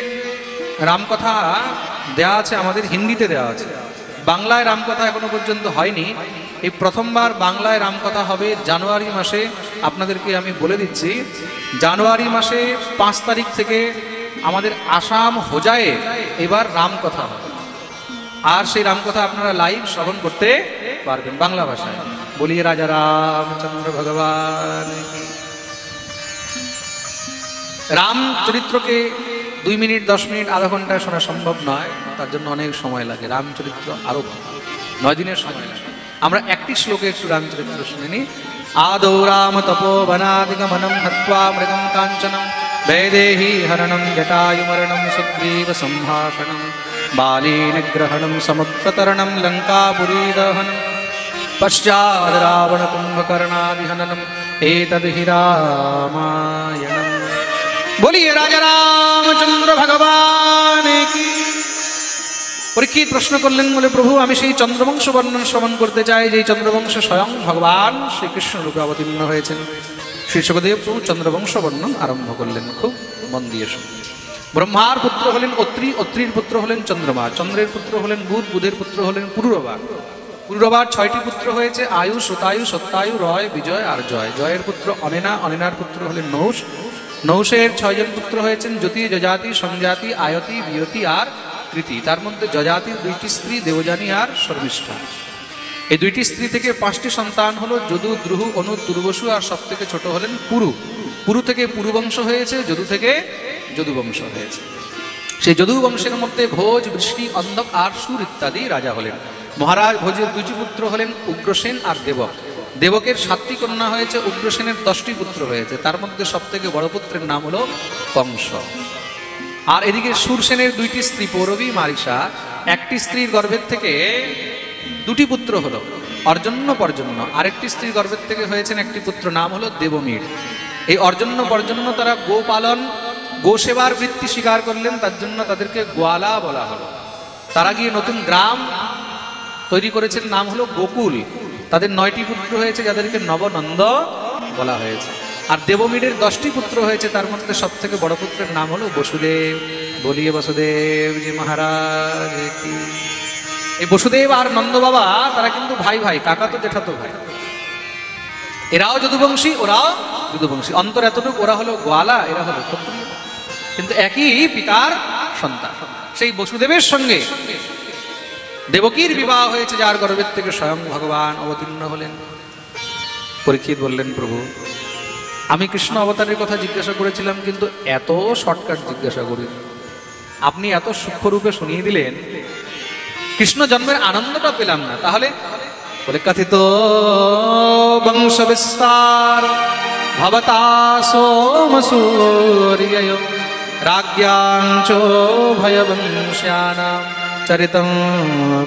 রামকথা দেওয়া আছে, আমাদের হিন্দিতে দেওয়া আছে। বাংলায় রামকথা এখনো পর্যন্ত হয়নি। এই প্রথমবার বাংলায় রামকথা হবে জানুয়ারি মাসে। আপনাদেরকে আমি বলে দিচ্ছি, জানুয়ারি মাসে 5 তারিখ থেকে আমাদের আসাম হোজায়ে এবার রামকথা হবে। আর সেই রামকথা আপনারা লাইভ শ্রবণ করতে পারবেন বাংলা ভাষায়। বলিয়ে রাজা রামচন্দ্র ভগবান। রাম চরিত্রকে 2 মিনিট, 10 মিনিট, আধা ঘন্টায় শোনা সম্ভব নয়, তার জন্য অনেক সময় লাগে। রামচরিত্র আরো 9 দিনের সময় লাগে। আমরা একটি শ্লোকে একটু রামচরিত্র শুনে নিই। আদৌ রাম তপো বনাদিগমনম হত্বা মৃগম কাঞ্চনম वैदेही हरणं जटायुमरणं सुग्रीव संभाषणं बाली निग्रहणं समुद्रतरणं लङ्कापुरीदहनं पश्चाद् रावण कुम्भकर्णादिहननम् एतद्हि रामायणम्। बोलिए राजा रामचंद्र भगवान की। পরীক্ষিত প্রশ্ন করলেন, বলে প্রভু আমি সেই চন্দ্রবংশ বর্ণন শ্রবণ করতে চাই, যেই চন্দ্রবংশে স্বয়ং ভগবান শ্রীকৃষ্ণ রূপে অবতীর্ণ হয়েছেন। শ্রী সুখদেব প্রভু চন্দ্রবংশ বর্ণন আরম্ভ করলেন, খুব মন দিয়ে শুনুন। ব্রহ্মার পুত্র হলেন অত্রি, অত্রির পুত্র হলেন চন্দ্রমা, চন্দ্রের পুত্র হলেন বুধ, বুধের পুত্র হলেন পুরুরবা। পুরুরবার 6টি পুত্র হয়েছে, আয়ু, শ্রোতায়ু, সত্যায়ু, রয়, বিজয় আর জয়। জয়ের পুত্র অনেনা, অনেনার পুত্র হলেন নৌষ, নৌষের 6 জন পুত্র হয়েছেন, জ্যোতি, যজাতি, সংজাতি, আয়তি, বিয়তি আর কৃতি। তার মধ্যে যজাতির 2টি স্ত্রী দেবযানী আর শর্মিষ্ঠা। এই 2টি স্ত্রী থেকে 5টি সন্তান হলো যদু, দ্রুহু, অনু, দুর্বসু আর সব থেকে ছোট হলেন পুরু। পুরু থেকে পুরুবংশ হয়েছে, যদু থেকে যদুবংশ হয়েছে। সেই যদু বংশের মধ্যে ভোজ, বৃষ্টি, অন্ধক আর সুর ইত্যাদি রাজা হলেন। মহারাজ ভোজের 2টি পুত্র হলেন উগ্রসেন আর দেবক। দেবকের 7টি কন্যা হয়েছে, উগ্রসেনের 10টি পুত্র হয়েছে। তার মধ্যে সব থেকে বড় পুত্রের নাম হলো কংস। আর এদিকে সুরসেনের 2টি স্ত্রী পৌরবী, মারিসা। একটি স্ত্রীর গর্ভের থেকে 2টি পুত্র হলো অর্জন্য, পর্জন্য। আরেকটি স্ত্রীর গর্ভের থেকে হয়েছেন একটি পুত্র, নাম হলো দেবমীর। এই অর্জন্য পর্জন্য তারা গোপালন, গোসেবার বৃত্তি স্বীকার করলেন, তার জন্য তাদেরকে গোয়ালা বলা হলো। তারা গিয়ে নতুন গ্রাম তৈরি করেছেন, নাম হলো গোকুল। তাদের 9টি পুত্র হয়েছে, যাদেরকে নবনন্দ বলা হয়েছে। আর দেবমীরের 10টি পুত্র হয়েছে, তার মধ্যে সব থেকে বড় পুত্রের নাম হলো বসুদেব। বলিয়ে বসুদেব জি মহারাজ কি। এই বসুদেব আর নন্দ বাবা তারা কিন্তু ভাই ভাই, কাকা তো জেঠা তো ভাই। এরাও যদুবংশী, ওরাও যদুবংশী। অন্তর এতটুকু, ওরা হলো গোয়ালা, এরা হলো ক্ষত্রিয়, কিন্তু একই পিতার সন্তান। সেই বসুদেবের সঙ্গে দেবকীর বিবাহ হয়েছে, যার গর্ভের থেকে স্বয়ং ভগবান অবতীর্ণ হলেন। পরীক্ষিত বললেন, প্রভু আমি কৃষ্ণ অবতারের কথা জিজ্ঞাসা করেছিলাম, কিন্তু এত শর্টকাট জিজ্ঞাসা করি, আপনি এত সূক্ষ্মরূপে শুনিয়ে দিলেন, কৃষ্ণ জন্মের আনন্দটা পেলাম না। তাহলে বলে, কথিত বংশ বিস্তার ভবতা সোমসূর্য রাজ্ঞাঞ্চ ভয়বংশ্যানাম চরিতম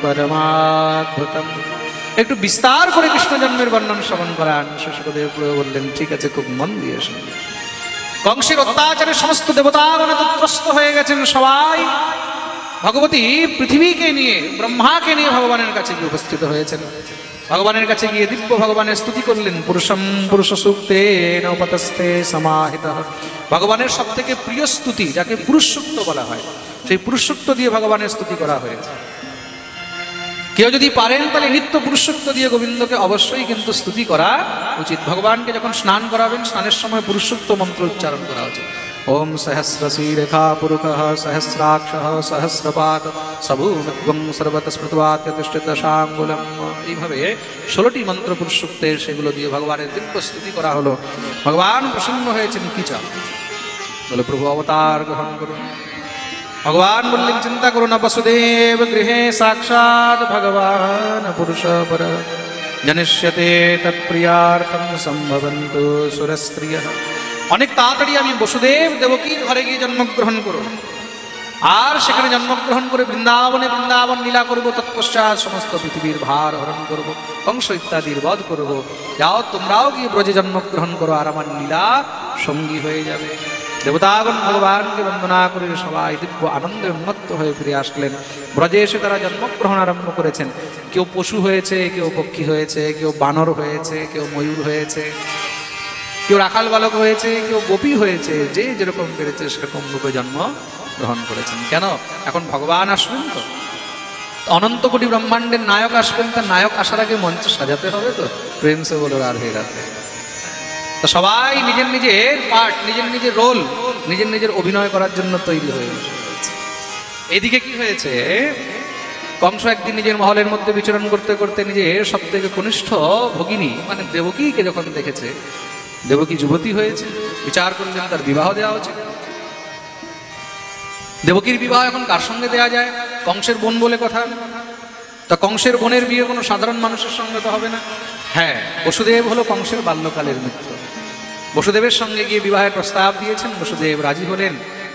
পরমাদ্ভুতম। একটু বিস্তার করে কৃষ্ণ জন্মের বর্ণন শ্রবণ করান। সুখদেব বললেন, ঠিক আছে, খুব মন দিয়ে শুনুন। কংসের অত্যাচারে সমস্ত দেবতাগণ ত্রস্ত হয়ে গেছেন। সবাই ভগবতী পৃথিবীকে নিয়ে, ব্রহ্মাকে নিয়ে ভগবানের কাছে গিয়ে উপস্থিত হয়েছেন। ভগবানের কাছে গিয়ে দিব্য ভগবানের স্তুতি করলেন। পুরুষম পুরুষ সূক্তে নৌপতস্থে সমাহিত। ভগবানের সব থেকে প্রিয় স্তুতি, যাকে পুরুষ সূক্ত বলা হয়, সেই পুরুষ সূক্ত দিয়ে ভগবানের স্তুতি করা হয়েছে। কেউ যদি পারেন তাহলে নিত্য পুরুষ সূক্ত দিয়ে গোবিন্দকে অবশ্যই কিন্তু স্তুতি করা উচিত। ভগবানকে যখন স্নান করাবেন, স্নানের সময় পুরুষ সূক্ত মন্ত্র উচ্চারণ করা উচিত। ওম সহস্রশী রেখা পুরুষ সহস্রাক্ষ সহস্রপাদ সভূমিগ্বং সর্বত স্মৃতবাত্যতিষ্ঠিত শাঙ্গুলম। এইভাবে 16টি মন্ত্র পুরুষ সূক্তের, সেগুলো দিয়ে ভগবানের দিব্য স্তুতি করা হলো। ভগবান প্রসন্ন হয়েছেন। কি চাও? বলে, প্রভু অবতার গ্রহণ করুন। ভগবান বললেন, চিন্তা করো না, বসুদেব গৃহে সাক্ষাৎ ভগবান পুরুষ পর জনিষ্যতে তৎপ্রিয়ার্থম সম্ভবন্তু সুরস্ত্রিয়। অনেক তাড়াতাড়ি আমি বসুদেব দেবকীর ঘরে গিয়ে জন্মগ্রহণ করব, আর সেখানে জন্মগ্রহণ করে বৃন্দাবনে বৃন্দাবন লীলা করবো। তৎপশ্চাৎ সমস্ত পৃথিবীর ভার হরণ করবো, কংস ইত্যাদির বধ করবো। যাও, তোমরাও গিয়ে ব্রজে জন্মগ্রহণ করো, আর আমার লীলা সঙ্গী হয়ে যাবে। দেবতাগণ ভগবানকে বন্দনা করে সবাই দিব্য আনন্দে উন্মত্ত হয়ে ফিরে আসলেন। ব্রজে এসে তারা জন্মগ্রহণ আরম্ভ করেছেন। কেউ পশু হয়েছে, কেউ পক্ষী হয়েছে, কেউ বানর হয়েছে, কেউ ময়ূর হয়েছে, কেউ রাখাল বালক হয়েছে, কেউ গোপী হয়েছে। যে যেরকম পেরেছে সেরকম রূপে জন্ম গ্রহণ করেছেন। কেন? এখন ভগবান আসবেন তো, অনন্ত কোটি ব্রহ্মাণ্ডের নায়ক আসবেন। তার নায়ক আসার আগে মঞ্চ সাজাতে হবে তো। প্রেম সে বলো রাধে রাধে। তো সবাই নিজের নিজের পার্ট, নিজের নিজের রোল, নিজের নিজের অভিনয় করার জন্য তৈরি হয়ে গেছে। এদিকে কি হয়েছে, কংস একদিন নিজের মহলের মধ্যে বিচরণ করতে করতে নিজের সব থেকে কনিষ্ঠ ভগিনী মানে দেবকীকে যখন দেখেছে, দেবকী যুবতী হয়েছে, বিচার করলেন তার বিবাহ দেওয়া উচিত। দেবকীর বিবাহ এখন কার সঙ্গে দেওয়া যায়? কংসের বোন বলে কথা। তা কংসের বোনের বিয়ে কোনো সাধারণ মানুষের সঙ্গে তো হবে না। হ্যাঁ, বসুদেব হলো কংসের বাল্যকালের মিত্র। বসুদেবের সঙ্গে গিয়ে বিবাহের প্রস্তাব দিয়েছেন, বসুদেব রাজি হলেন।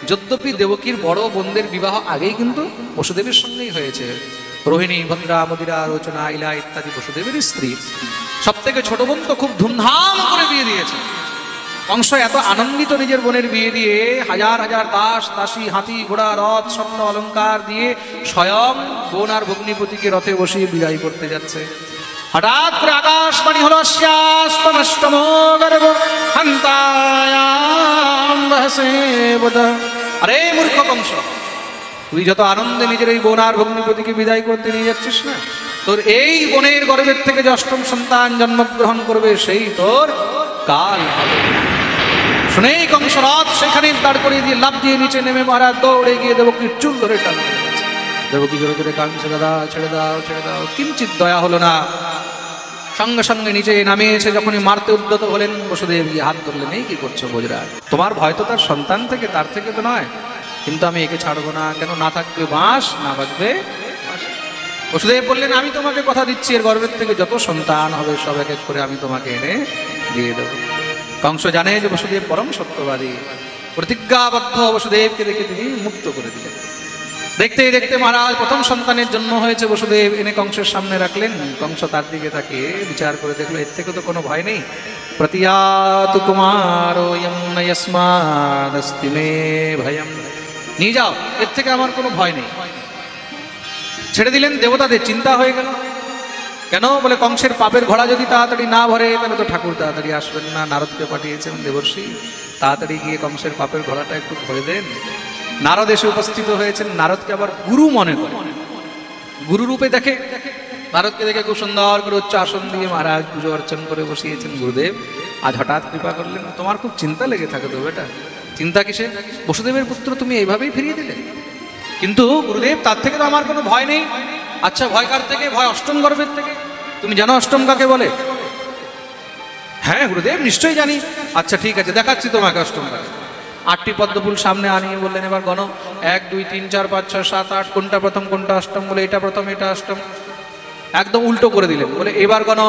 যদ্যপি দেবকীর বড় বোনদের বিবাহ আগেই কিন্তু বসুদেবের সঙ্গেই হয়েছে। রোহিণী, ভদ্রা, মদিরা, রচনা, ইলা ইত্যাদি বসুদেবের স্ত্রী। সব থেকে ছোট বোন তো খুব ধুমধাম করে বিয়ে দিয়েছে। কংস এত আনন্দিত নিজের বোনের বিয়ে দিয়ে, হাজার হাজার দাস দাসী, হাতি ঘোড়া রথ স্বর্ণ অলঙ্কার দিয়ে স্বয়ং বোন আর ভগ্নিপতিকে রথে বসিয়ে বিদায় করতে যাচ্ছে। হঠাৎ করে আকাশবাণী হলো, শ্যাস্তমষ্টম গর্ভ হন্তায়াম রহসে বদ। আরে মূর্খ কংস, তুই যত আনন্দে নিজের এই বোন আর ভগ্নিপতিকে বিদায় করতে নিয়ে যাচ্ছিস না, তোর এই বোনের গর্ভের থেকে যে অষ্টম সন্তান জন্মগ্রহণ করবে সেই তোর কাল হবে। শুনেই কংস রথ সেখানে দাঁড় করিয়ে দিয়ে লাফ দিয়ে নিচে নেমে মহারাজ দৌড়ে গিয়ে দেবকীর চুল ধরে টানতে গেছে। দেবকী জোরে জোরে কাঁদছে, দাদা ছেড়ে দাও ছেড়ে দাও। কিঞ্চিত দয়া হলো না, সঙ্গে সঙ্গে নিচে নামিয়েছে। যখনই মারতে উদ্যত হলেন, বসুদেব গিয়ে হাত ধরলেন, এই কি করছো বজরাজ? তোমার ভয় তো তার সন্তান থেকে, তার থেকে তো নয়, কিন্তু আমি একে ছাড়বো না। কেন? না থাকবে বাঁশ, না বাজবে। বসুদেব বললেন, আমি তোমাকে কথা দিচ্ছি, এর গর্ভের থেকে যত সন্তান হবে সব এক এক করে আমি তোমাকে এনে দিয়ে দেবো। কংস জানে যে বসুদেব পরম সত্যবাদী, প্রতিজ্ঞাবদ্ধ। বসুদেবকে দেখে তিনি মুক্ত করে দিলেন। দেখতে দেখতে মহারাজ প্রথম সন্তানের জন্ম হয়েছে। বসুদেব এনে কংসের সামনে রাখলেন। কংস তার দিকে তাকে বিচার করে দেখলো, এর থেকে তো কোনো ভয় নেই। প্রতিয়াতু কুমারো ইয়স্মাদস্তি মে ভয়ম। নিয়ে যাও, এর থেকে আমার কোনো ভয় নেই। ছেড়ে দিলেন। দেবতাদের চিন্তা হয়ে গেল। কেন? বলে কংসের পাপের ঘোড়া যদি তাড়াতাড়ি না ভরে তাহলে তো ঠাকুর তাড়াতাড়ি আসবেন না। নারদকে পাঠিয়েছেন দেবর্ষি, তাড়াতাড়ি গিয়ে কংসের পাপের ঘোড়াটা একটু ভরে দেন। নারদ এসে উপস্থিত হয়েছেন। নারদকে আবার গুরু মনে করে, গুরু রূপে দেখে। নারদকে দেখে খুব সুন্দর করে উচ্চ আসন দিয়ে মহারাজ পুজো অর্চন করে বসিয়েছেন। গুরুদেব আজ হঠাৎ কৃপা করলেন, তোমার খুব চিন্তা লেগে থাকে তো বেটা। চিন্তা কিসে? বসুদেবের পুত্র তুমি এইভাবেই ফিরিয়ে দিলে। কিন্তু গুরুদেব তার থেকে তো আমার কোনো ভয় নেই। আচ্ছা ভয় কার থেকে? ভয় অষ্টম গর্ভের থেকে। তুমি জানো অষ্টম কাকে বলে? হ্যাঁ গুরুদেব নিশ্চয়ই জানি। আচ্ছা ঠিক আছে, দেখাচ্ছি তোমাকে অষ্টম গর্ভ। 8টি পদ্মফুল সামনে আনিয়ে বললেন, এবার গণ 1 2 3 4 5 6 7 8, কোনটা প্রথম কোনটা অষ্টম? বলে এটা প্রথম এটা অষ্টম। একদম উল্টো করে দিলেন। বলে এবার গণ,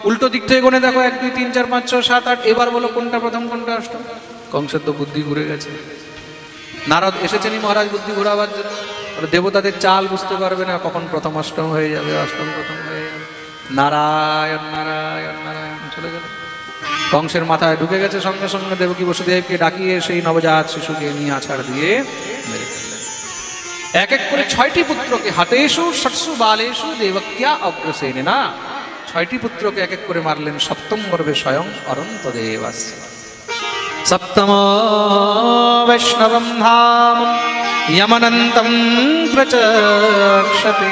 উল্টো দিক থেকে গণে দেখো 1 2 3 4 5 6 7 8, এবার বলো কোনটা প্রথম কোনটা অষ্টম। কংসের তো বুদ্ধি ঘুরে গেছে। নারদ এসেছেনই মহারাজ বুদ্ধি ঘোরাবার জন্য। দেবতাদের চাল বুঝতে পারবে না, কখন প্রথম অষ্টম হয়ে যাবে, অষ্টম প্রথম হয়ে যাবে। নারায়ণ নারায়ণ নারায়ণ চলে গেল। কংসের মাথায় ঢুকে গেছে। সঙ্গে সঙ্গে দেবকী বসুদেবকে ডাকিয়ে সেই নবজাত শিশুকে নিয়ে আছাড় দিয়ে মেরে ফেললেন। এক এক করে 6টি পুত্রকে, হাতেষু ষটসু বালেষু দেবক্যা অগ্রসেনে না, 6টি পুত্রকে এক এক করে মারলেন। সপ্তম গর্ভে স্বয়ং অনন্তদেব আসছে। সপ্তম বৈষ্ণবম ধাম ইয়মনন্তম প্রচক্ষতে।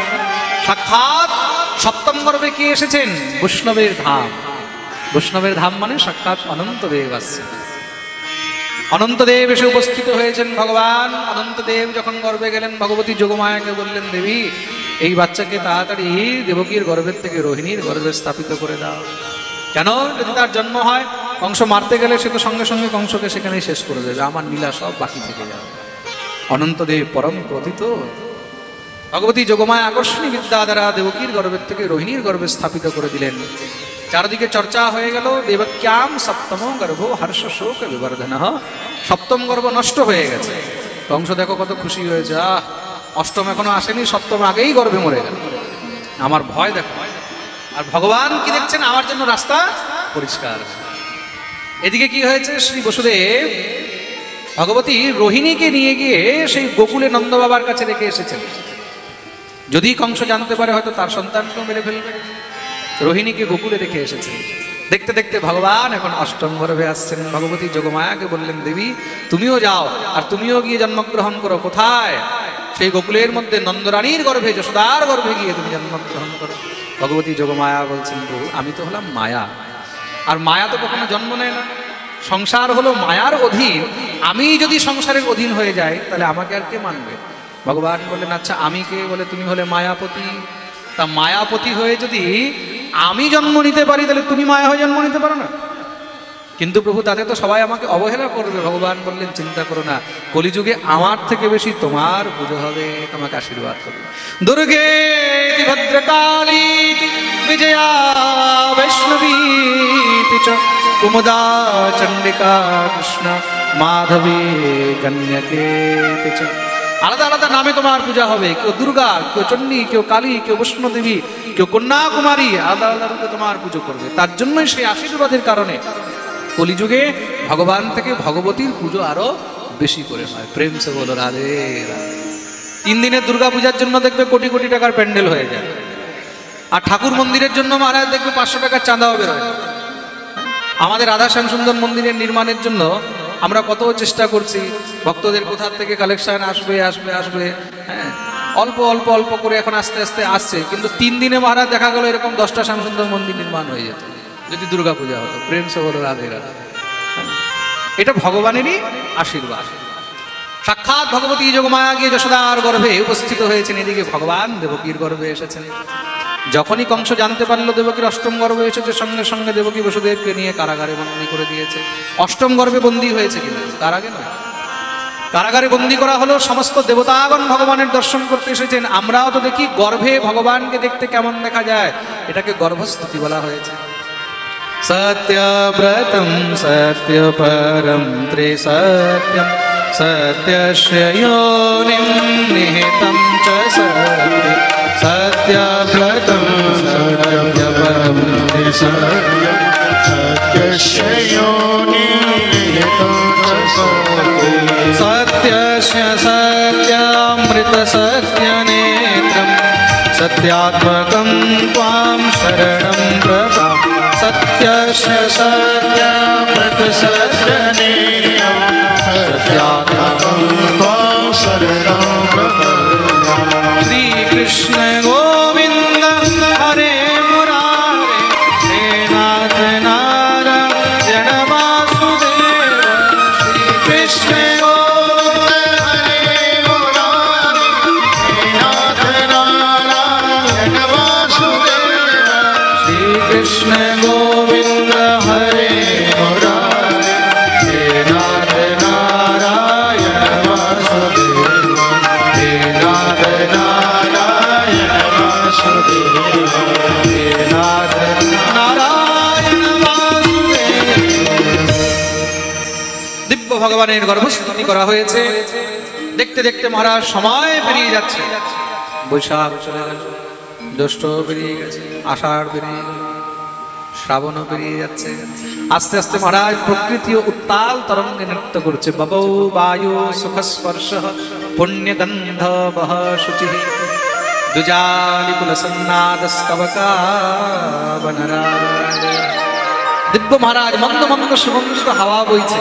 সাক্ষাৎ সপ্তম গর্ভে কি এসেছেন? বৈষ্ণবের ধাম। বৈষ্ণবের ধাম মানে সাক্ষাৎ অনন্তদেব আসছে। অনন্তদেব এসে উপস্থিত হয়েছেন। ভগবান অনন্তদেব যখন গর্ভে গেলেন, ভগবতী যোগমায়াকে বললেন, দেবী এই বাচ্চাকে তাড়াতাড়ি দেবকীর গর্ভের থেকে রোহিণীর গর্ভে স্থাপিত করে দাও। কেন? যদি তার জন্ম হয়, কংস মারতে গেলে সে তো সঙ্গে সঙ্গে কংসকে সেখানেই শেষ করে দেবে, আমার লীলা সব বাকি থেকে যাবে। অনন্তদেব পরম ক্রোধিত। ভগবতী যোগমায়া আকর্ষণী বিদ্যা দ্বারা দেবকীর গর্ভের থেকে রোহিণীর গর্ভে স্থাপিত করে দিলেন। চারদিকে চর্চা হয়ে গেল। দেবক্যাম সপ্তম গর্ভ হর্ষ শোক বিবর্ধন। সপ্তম গর্ভ নষ্ট হয়ে গেছে। কংস দেখো কত খুশি হয়েছে। অষ্টম এখনো আসেনি, সপ্তম আগেই গর্ভে মরে গেল। আমার ভয় দেখো। আর ভগবান কি দেখছেন? আমার জন্য রাস্তা পরিষ্কার। এদিকে কি হয়েছে? শ্রী বসুদেব ভগবতী রোহিণীকে নিয়ে গিয়ে সেই গোকুলে নন্দ বাবার কাছে রেখে এসেছেন। যদি কংস জানতে পারে হয়তো তার সন্তানকেও মেরে ফেলবে। রোহিণীকে গোকুলে রেখে এসেছে। দেখতে দেখতে ভগবান এখন অষ্টম গর্ভে আসছেন। ভগবতী যোগমায়াকে বললেন, দেবী তুমিও যাও, আর তুমিও গিয়ে জন্মগ্রহণ করো। কোথায়? সেই গোকুলের মধ্যে নন্দরানীর গর্ভে, যশোদার গর্ভে গিয়ে তুমি জন্মগ্রহণ করো। ভগবতী যোগমায়া বলছেন, প্রভু আমি তো হলাম মায়া, আর মায়া তো কখনো জন্ম নেয় না। সংসার হলো মায়ার অধীন। আমি যদি সংসারের অধীন হয়ে যাই তাহলে আমাকে আর কে মানবে? ভগবান বললেন, আচ্ছা আমি কে? বলে তুমি হলে মায়াপতি। তা মায়াপতি হয়ে যদি আমি জন্ম নিতে পারি তাহলে তুমি মায়া হয়ে জন্ম নিতে পারো না? কিন্তু প্রভু তাতে তো সবাই আমাকে অবহেলা করবে। ভগবান বললেন, চিন্তা করো না, কলিযুগে আমার থেকে বেশি তোমার পুজো হবে, তোমাকে আশীর্বাদ করবে। দুর্গে ভদ্রকালী বিজয়া বৈষ্ণবী চ কুমুদা চণ্ডিকা কৃষ্ণ মাধবী কন্যাকে। আলাদা আলাদা নামে তোমার পূজা হবে, কেউ দুর্গা, কেউ চণ্ডী, কেউ কালী, কেউ বৈষ্ণোদেবী, কেউ কন্যাকুমারী, আলাদা আলাদা রূপে তোমার পুজো করবে। তার জন্যই সেই আশীর্বাদের কারণে কলিযুগে ভগবান থেকে ভগবতীর পুজো আরো বেশি করে হয়। প্রেম সে বলো রাধে রাধে। 3 দিনের দুর্গা পূজার জন্য দেখবে কোটি কোটি টাকার প্যান্ডেল হয়ে যায়, আর ঠাকুর মন্দিরের জন্য মহারাজ দেখবে 500 টাকার চাঁদাও বেরোয়। আমাদের রাধা শ্যাম সুন্দর মন্দিরের নির্মাণের জন্য আমরা কত চেষ্টা করছি, ভক্তদের কোথা থেকে কালেকশন আসবে আসবে আসবে, হ্যাঁ অল্প অল্প অল্প করে এখন আস্তে আস্তে আসছে। কিন্তু 3 দিনে মহারাজ দেখা গেল এরকম 10টা শ্যাম সুন্দর মন্দির নির্মাণ হয়ে যেত যদি দুর্গা পূজা হতো। প্রেম সে বলো রাধে রাধে। এটা ভগবানেরই আশীর্বাদ। সাক্ষাৎ ভগবতী যোগমায়া গিয়ে যশোদার গর্ভে উপস্থিত হয়েছেন, এদিকে ভগবান দেবকীর গর্ভে এসেছেন। যখনই কংস জানতে পারলো দেবকীর অষ্টম গর্ভে এসেছে, সঙ্গে সঙ্গে দেবকী বসুদেবকে নিয়ে কারাগারে বন্দী করে দিয়েছে। অষ্টম গর্ভে বন্দী হয়েছে কিন্তু তার আগে নয়, কারাগারে বন্দী করা হলো। সমস্ত দেবতাগণ ভগবানের দর্শন করতে এসেছেন। আমরাও তো দেখি গর্ভে ভগবানকে দেখতে কেমন দেখা যায়, এটাকে গর্ভস্তুতি বলা হয়েছে। সত্যব্রতম সত্যপরম ত্রিসত্যম সত্যস্য যোনিম নিহিতম চ সত্যে সত্যব্রতম সত্যপরম ত্রিসত্যম সত্যস্য যোনিম নিহিতম চ সত্যে সত্যস্য সত্যামৃত সত্যনেত্রম সত্যাত্মকম ত্বাম শরণং প্রপদ্যে সত্যস্য সত্যামৃত সত্যনেত্রম সত্যাত্মকম ত্বাং শরণং প্রপদ্যে। শ্রীকৃষ্ণ গোবিন্দ হরে মুরারে হে নাথ নারায়ণ বাসুদেব। শ্রীকৃষ্ণ গোবিন্দ হরে মুরারে হে নাথ নারায়ণ বাসুদেব। শ্রীকৃষ্ণ গোবিন্দ হরে মুরারে হে নাথ নারায়ণ বাসুদেব। হে নাথ নারায়ণ বাসুদেব। হে নাথ নারায়ণ বাসুদেব। দিব্য ভগবানের গর্ভস্তুতি করা হয়েছে। দেখতে দেখতে মহারাজ সময় পেরিয়ে যাচ্ছে। বৈশাখ চলে গেল, জ্যৈষ্ঠ পেরিয়ে গেছে, আষাঢ় পেরিয়ে গেল, শ্রাবণও পেরিয়ে যাচ্ছে। আস্তে আস্তে মহারাজ প্রকৃতিও উত্তাল তরঙ্গে নৃত্য করছে। ববৌ বায়ু সুখস্পর্শ পুণ্যগন্ধ বহ শুচি দুজালিকুল সন্নাদস্তবকা বনরাজ। দিব্য মহারাজ মন্দ মন্দ সুগন্ধিত হাওয়া বইছে,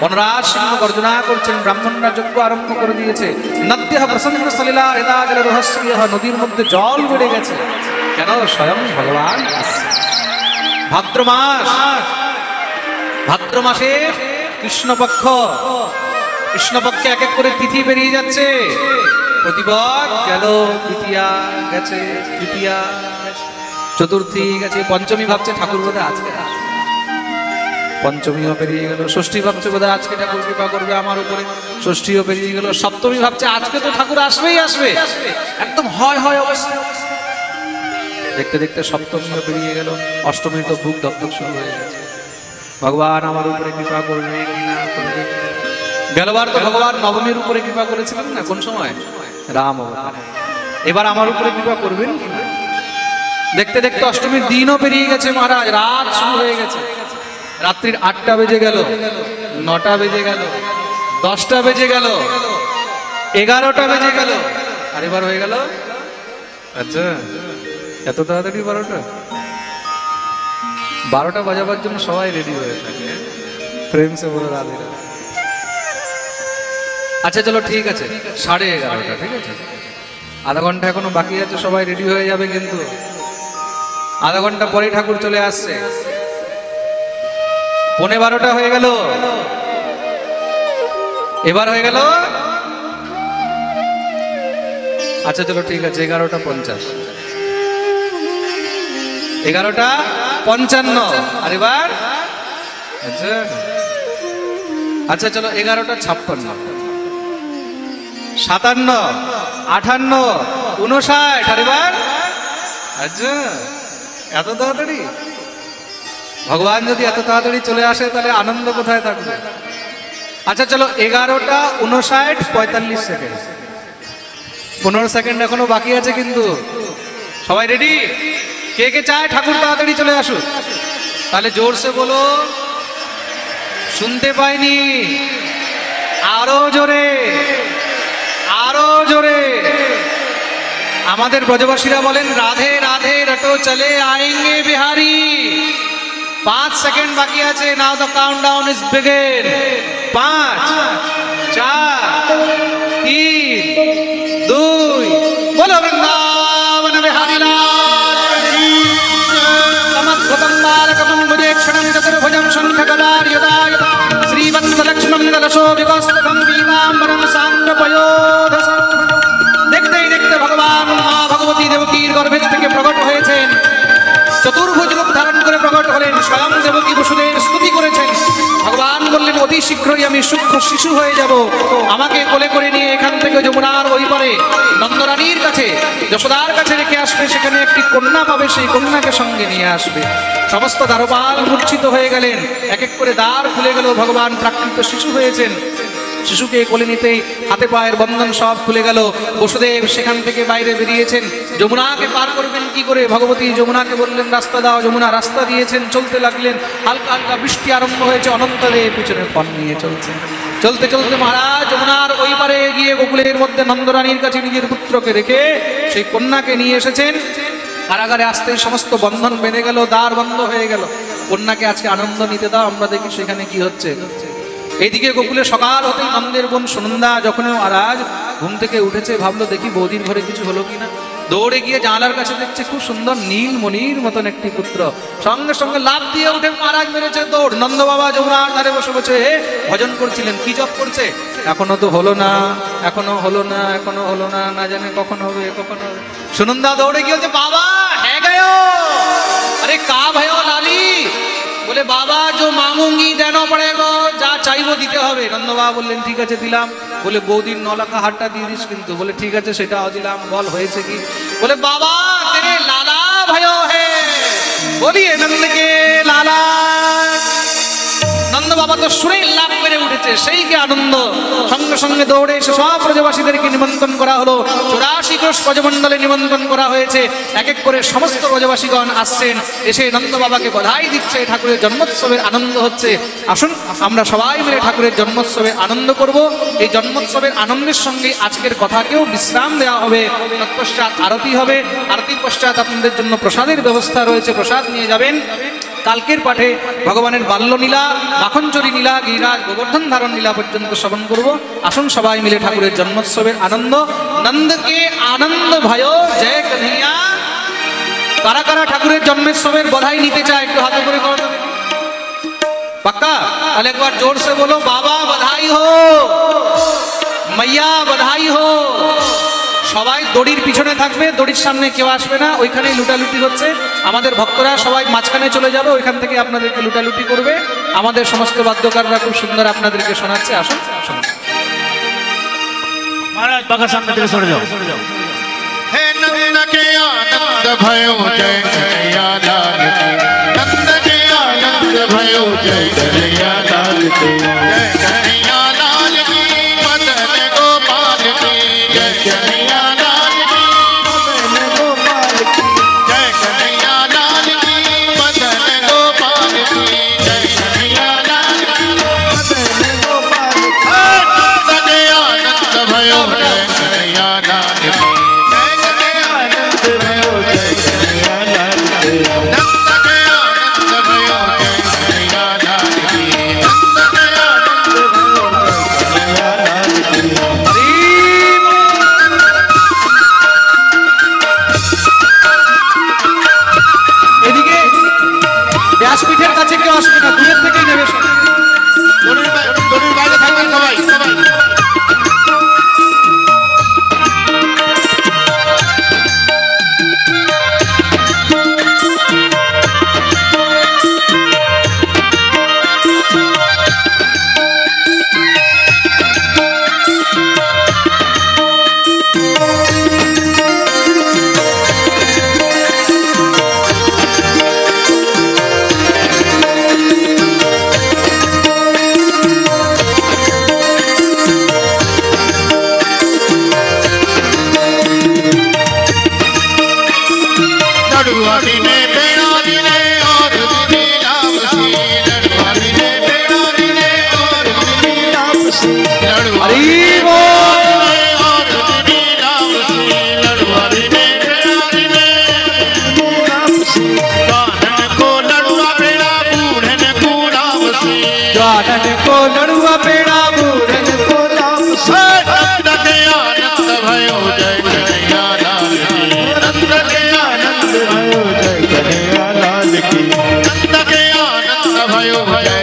বনরাজ সিংহ গর্জনা করছেন, ব্রাহ্মণরা যজ্ঞ আরম্ভ করে দিয়েছে। নদ্যঃ প্রসন্ন সলিলা হৃদা জল রহস্যঃ, নদীর মধ্যে জল বেড়ে গেছে, কেন স্বয়ং ভগবান আসছে। ভাদ্র মাস, ভাদ্র মাসে কৃষ্ণপক্ষ, কৃষ্ণপক্ষে এক এক করে তিথি বেরিয়ে যাচ্ছে। প্রতিপদ গেল, তৃতীয়া গেছে, তৃতীয়া গেছে, চতুর্থী গেছে, পঞ্চমী ভাবছে ঠাকুর বোধহয় আজকে আসবে। পঞ্চমীও পেরিয়ে গেল, ষষ্ঠী ভাবছে বোধহয় আজকে ঠাকুর কৃপা করবে আমার উপরে, ষষ্ঠীও পেরিয়ে গেল। সপ্তমী ভাবছে আজকে তো ঠাকুর আসবেই আসবে, একদম হয় হয় অবস্থা। দেখতে দেখতে সপ্তমীও পেরিয়ে গেল, অষ্টমী তো বুক ধকধক শুরু হয়ে গেছে। ভগবান আমার উপরে কৃপা করবে কি না করবে। গেলবার তো ভগবান নবমীর উপরে কৃপা করেছিলেন না, কোন সময়? রাম অবতারে। এবার আমার উপরে কৃপা করবেন কি না। দেখতে দেখতে অষ্টমীর দিনও পেরিয়ে গেছে মহারাজ, রাত শুরু হয়ে গেছে। রাত্রির 8টা বেজে গেল, 9টা বেজে গেল, 10টা বেজে গেল, 11টা বেজে গেল, আর এবার হয়ে গেল। আচ্ছা, এত তাড়াতাড়ি 12টা বাজাবার জন্য সবাই রেডি হয়ে থাকে। প্রেম সে বলো রাধে রাধে। আচ্ছা চলো ঠিক আছে, 11:30, ঠিক আছে, আধা ঘন্টা এখনো বাকি আছে, সবাই রেডি হয়ে যাবে। কিন্তু আধা ঘন্টা পরেই ঠাকুর চলে আসছে। 11:15 হয়ে গেল, এবার হয়ে গেল। আচ্ছা চলো ঠিক আছে, 11:50, 11:55, আর এবার আচ্ছা আচ্ছা চলো 11:56, 57, 58, 59, আর এবার আচ্ছা এত তাড়াতাড়ি ভগবান যদি এত তাড়াতাড়ি চলে আসে তাহলে আনন্দ কোথায় থাকবে? আচ্ছা চলো 11:59:45 সেকেন্ড, 15 সেকেন্ড এখনো বাকি আছে কিন্তু। সবাই রেডি? কে কে চায় ঠাকুর তাড়াতাড়ি চলে আসুক? তাহলে জোরসে বলো, শুনতে পাইনি, আরো জোরে, আরো জোরে। আমাদের ব্রজবাসীরা বলেন রাধে রাধে রটো চলে আয়েঙ্গে বিহারি। 5 সেকেন্ড বাকি আছে। নাও দ্য কাউন্টডাউন ইজ বিগিন। 5 4 3 2 বলো বৃন্দাবন বিহারি লাল কি। তমদ্ভুতং বালকং ভুজেক্ষণং চতুর্ভুজং শঙ্খগদার যদা যদা শ্রীবৎসলক্ষ্মণ দলশোভিকস্তকং পীতাম্বরং সান্দ্রপয়োধসং। দেখতেই দেখতে ভগবান মা ভগবতী দেবকীর গর্ভের থেকে প্রকট হয়েছেন। চতুর্ভুজ রূপ ধারণ করে প্রকট হলেন। স্বয়ং দেবকী বসুদেব স্তুতি করেছেন। ভগবান বললেন অতি শীঘ্রই আমি সূক্ষ্ম শিশু হয়ে যাব। আমাকে কোলে করে নিয়ে এখান থেকে যমুনার ওই পারে নন্দরানীর কাছে যশোদার কাছে রেখে আসবে। সেখানে একটি কন্যা পাবে, সেই কন্যাকে সঙ্গে নিয়ে আসবে। সমস্ত দ্বারপাল মূর্ছিত হয়ে গেলেন। এক এক করে দ্বার খুলে গেল। ভগবান প্রাকৃত শিশু হয়েছেন। শিশুকে কোলে নিতেই হাতে পায়ের বন্ধন সব খুলে গেল। বসুদেব সেখান থেকে বাইরে বেরিয়েছেন। যমুনাকে পার করবেন কি করে? ভগবতী যমুনাকে বললেন রাস্তা দাও। যমুনা রাস্তা দিয়েছেন। চলতে লাগলেন। হালকা হালকা বৃষ্টি আরম্ভ হয়েছে। অনন্তদেব পিছনে ফল নিয়ে চলছেন। চলতে চলতে মহারাজ যমুনার ওই পারে গিয়ে গোকুলের মধ্যে নন্দরানীর কাছে নিজের পুত্রকে রেখে সেই কন্যাকে নিয়ে এসেছেন। কারাগারে আসতে সমস্ত বন্ধন বেঁধে গেল, দ্বার বন্ধ হয়ে গেল। কন্যাকে আজকে আনন্দ নিতে দাও, আমরা দেখি সেখানে কি হচ্ছে। এইদিকে গোকুলে সকাল হতেই নন্দের বোন সুনন্দা যখন মহারাজ ঘুম থেকে উঠেছে, ভাবলো দেখি বৌদির ঘরে কিছু হলো কিনা। দৌড়ে গিয়ে জানালার কাছে দেখছে খুব সুন্দর নীল মণির মতন একটি পুত্র। সঙ্গে সঙ্গে লাফ দিয়ে উঠে মহারাজ মেরেছে দৌড়। নন্দ বাবা যমুনার ধারে বসে বসে ভজন করছিলেন। কি জপ করছে? এখনো তো হলো না, এখনো হলো না, এখনো হলো না, না জানে কখন হবে, কখন হবে। সুনন্দা দৌড়ে গিয়ে বলছে বাবা হ্যাঁ গেও। আরে কা भयो লালি? বলে বাবা जो मांगूंगी देना पड़ेगा, যা চাইবো দিতে হবে। নন্দ বাবা বললেন ঠিক আছে দিলাম। বলে বৌদির 9 লাখ হারটা দিয়ে দিস কিন্তু। বলে ঠিক আছে সেটাও দিলাম। বল হয়েছে কি? বলে বাবা তেরে লালা भयो है, বলিয়ে নন্দ কে লালা। নন্দ বাবা তো শুনে লাভ করে উঠেছে, সেই কি আনন্দ। সঙ্গে সঙ্গে দৌড়ে এসে সব ব্রজবাসীদেরকে নিমন্ত্রণ করা হলো। 84 কোষ ব্রজমণ্ডলে নিমন্ত্রণ করা হয়েছে। এক এক করে সমস্ত ব্রজবাসীগণ আসছেন। এসে নন্দ বাবাকে বধাই দিচ্ছে। ঠাকুরের জন্মোৎসবের আনন্দ হচ্ছে। আসুন আমরা সবাই মিলে ঠাকুরের জন্মোৎসবে আনন্দ করব। এই জন্মোৎসবের আনন্দের সঙ্গে আজকের কথাকেও বিশ্রাম দেওয়া হবে। তৎপশ্চাৎ আরতি হবে। আরতির পশ্চাৎ আপনাদের জন্য প্রসাদের ব্যবস্থা রয়েছে, প্রসাদ নিয়ে যাবেন। কালকের পাঠে ভগবানের বাল্যলীলা, মাখনচরি লীলা, গিরিরাজ গোবর্ধন ধারণ লীলা পর্যন্ত শ্রবণ করব। আসুন সবাই মিলে ঠাকুরের জন্মোৎসবের আনন্দ। নন্দকে আনন্দ भयो জয় কন্হैया। কারা কারা ঠাকুরের জন্মোৎসবের বধাই নিতে চায় একটু হাতে করে করো। পাক্কা? তাহলে একবার জোর সে বলো বাবা বধাই হো, মাইয়া বধাই হো। সবাই দড়ির পিছনে থাকবে, দড়ির সামনে কেউ আসবে না। ওইখানেই লুটালুটি হচ্ছে। আমাদের ভক্তরা সবাই মাঝখানে চলে যাবে, ওইখান থেকে আপনাদেরকে লুটালুটি করবে। আমাদের সমস্ত বাদ্যকাররা খুব সুন্দর আপনাদেরকে শোনাচ্ছে। আসুন আসুন महाराज बाका सामने থেকে সরে যাও। हे नंद के आनंद भयो जय कन्हैया लाल की। नंद के आनंद भयो जय कन्हैया लाल की। जय कन्हैया लाल की मदन गोपाल की। जय कन्हैया लाल की मदन गोपाल की। जय कन्हैया लाल की मदन गोपाल की। जय कन्हैया लाल की मदन गोपाल की। नंद के आनंद भयो जय कन्हैया लाल की। नंद के आनंद भयो जय कन्हैया लाल की। हरि बोल। और श्री राम सी लड़वारी में खयारी में कानन को लड़ुआ बेड़ा बूढ़न को राम सी जानन को लड़ुआ पेड़ा बूढ़न को राम सी। नंद के आनंद भयो जय कन्हैया लाल की नंद के आनंद भयो जय कन्हैया लाल की नंद के आनंद भयो जय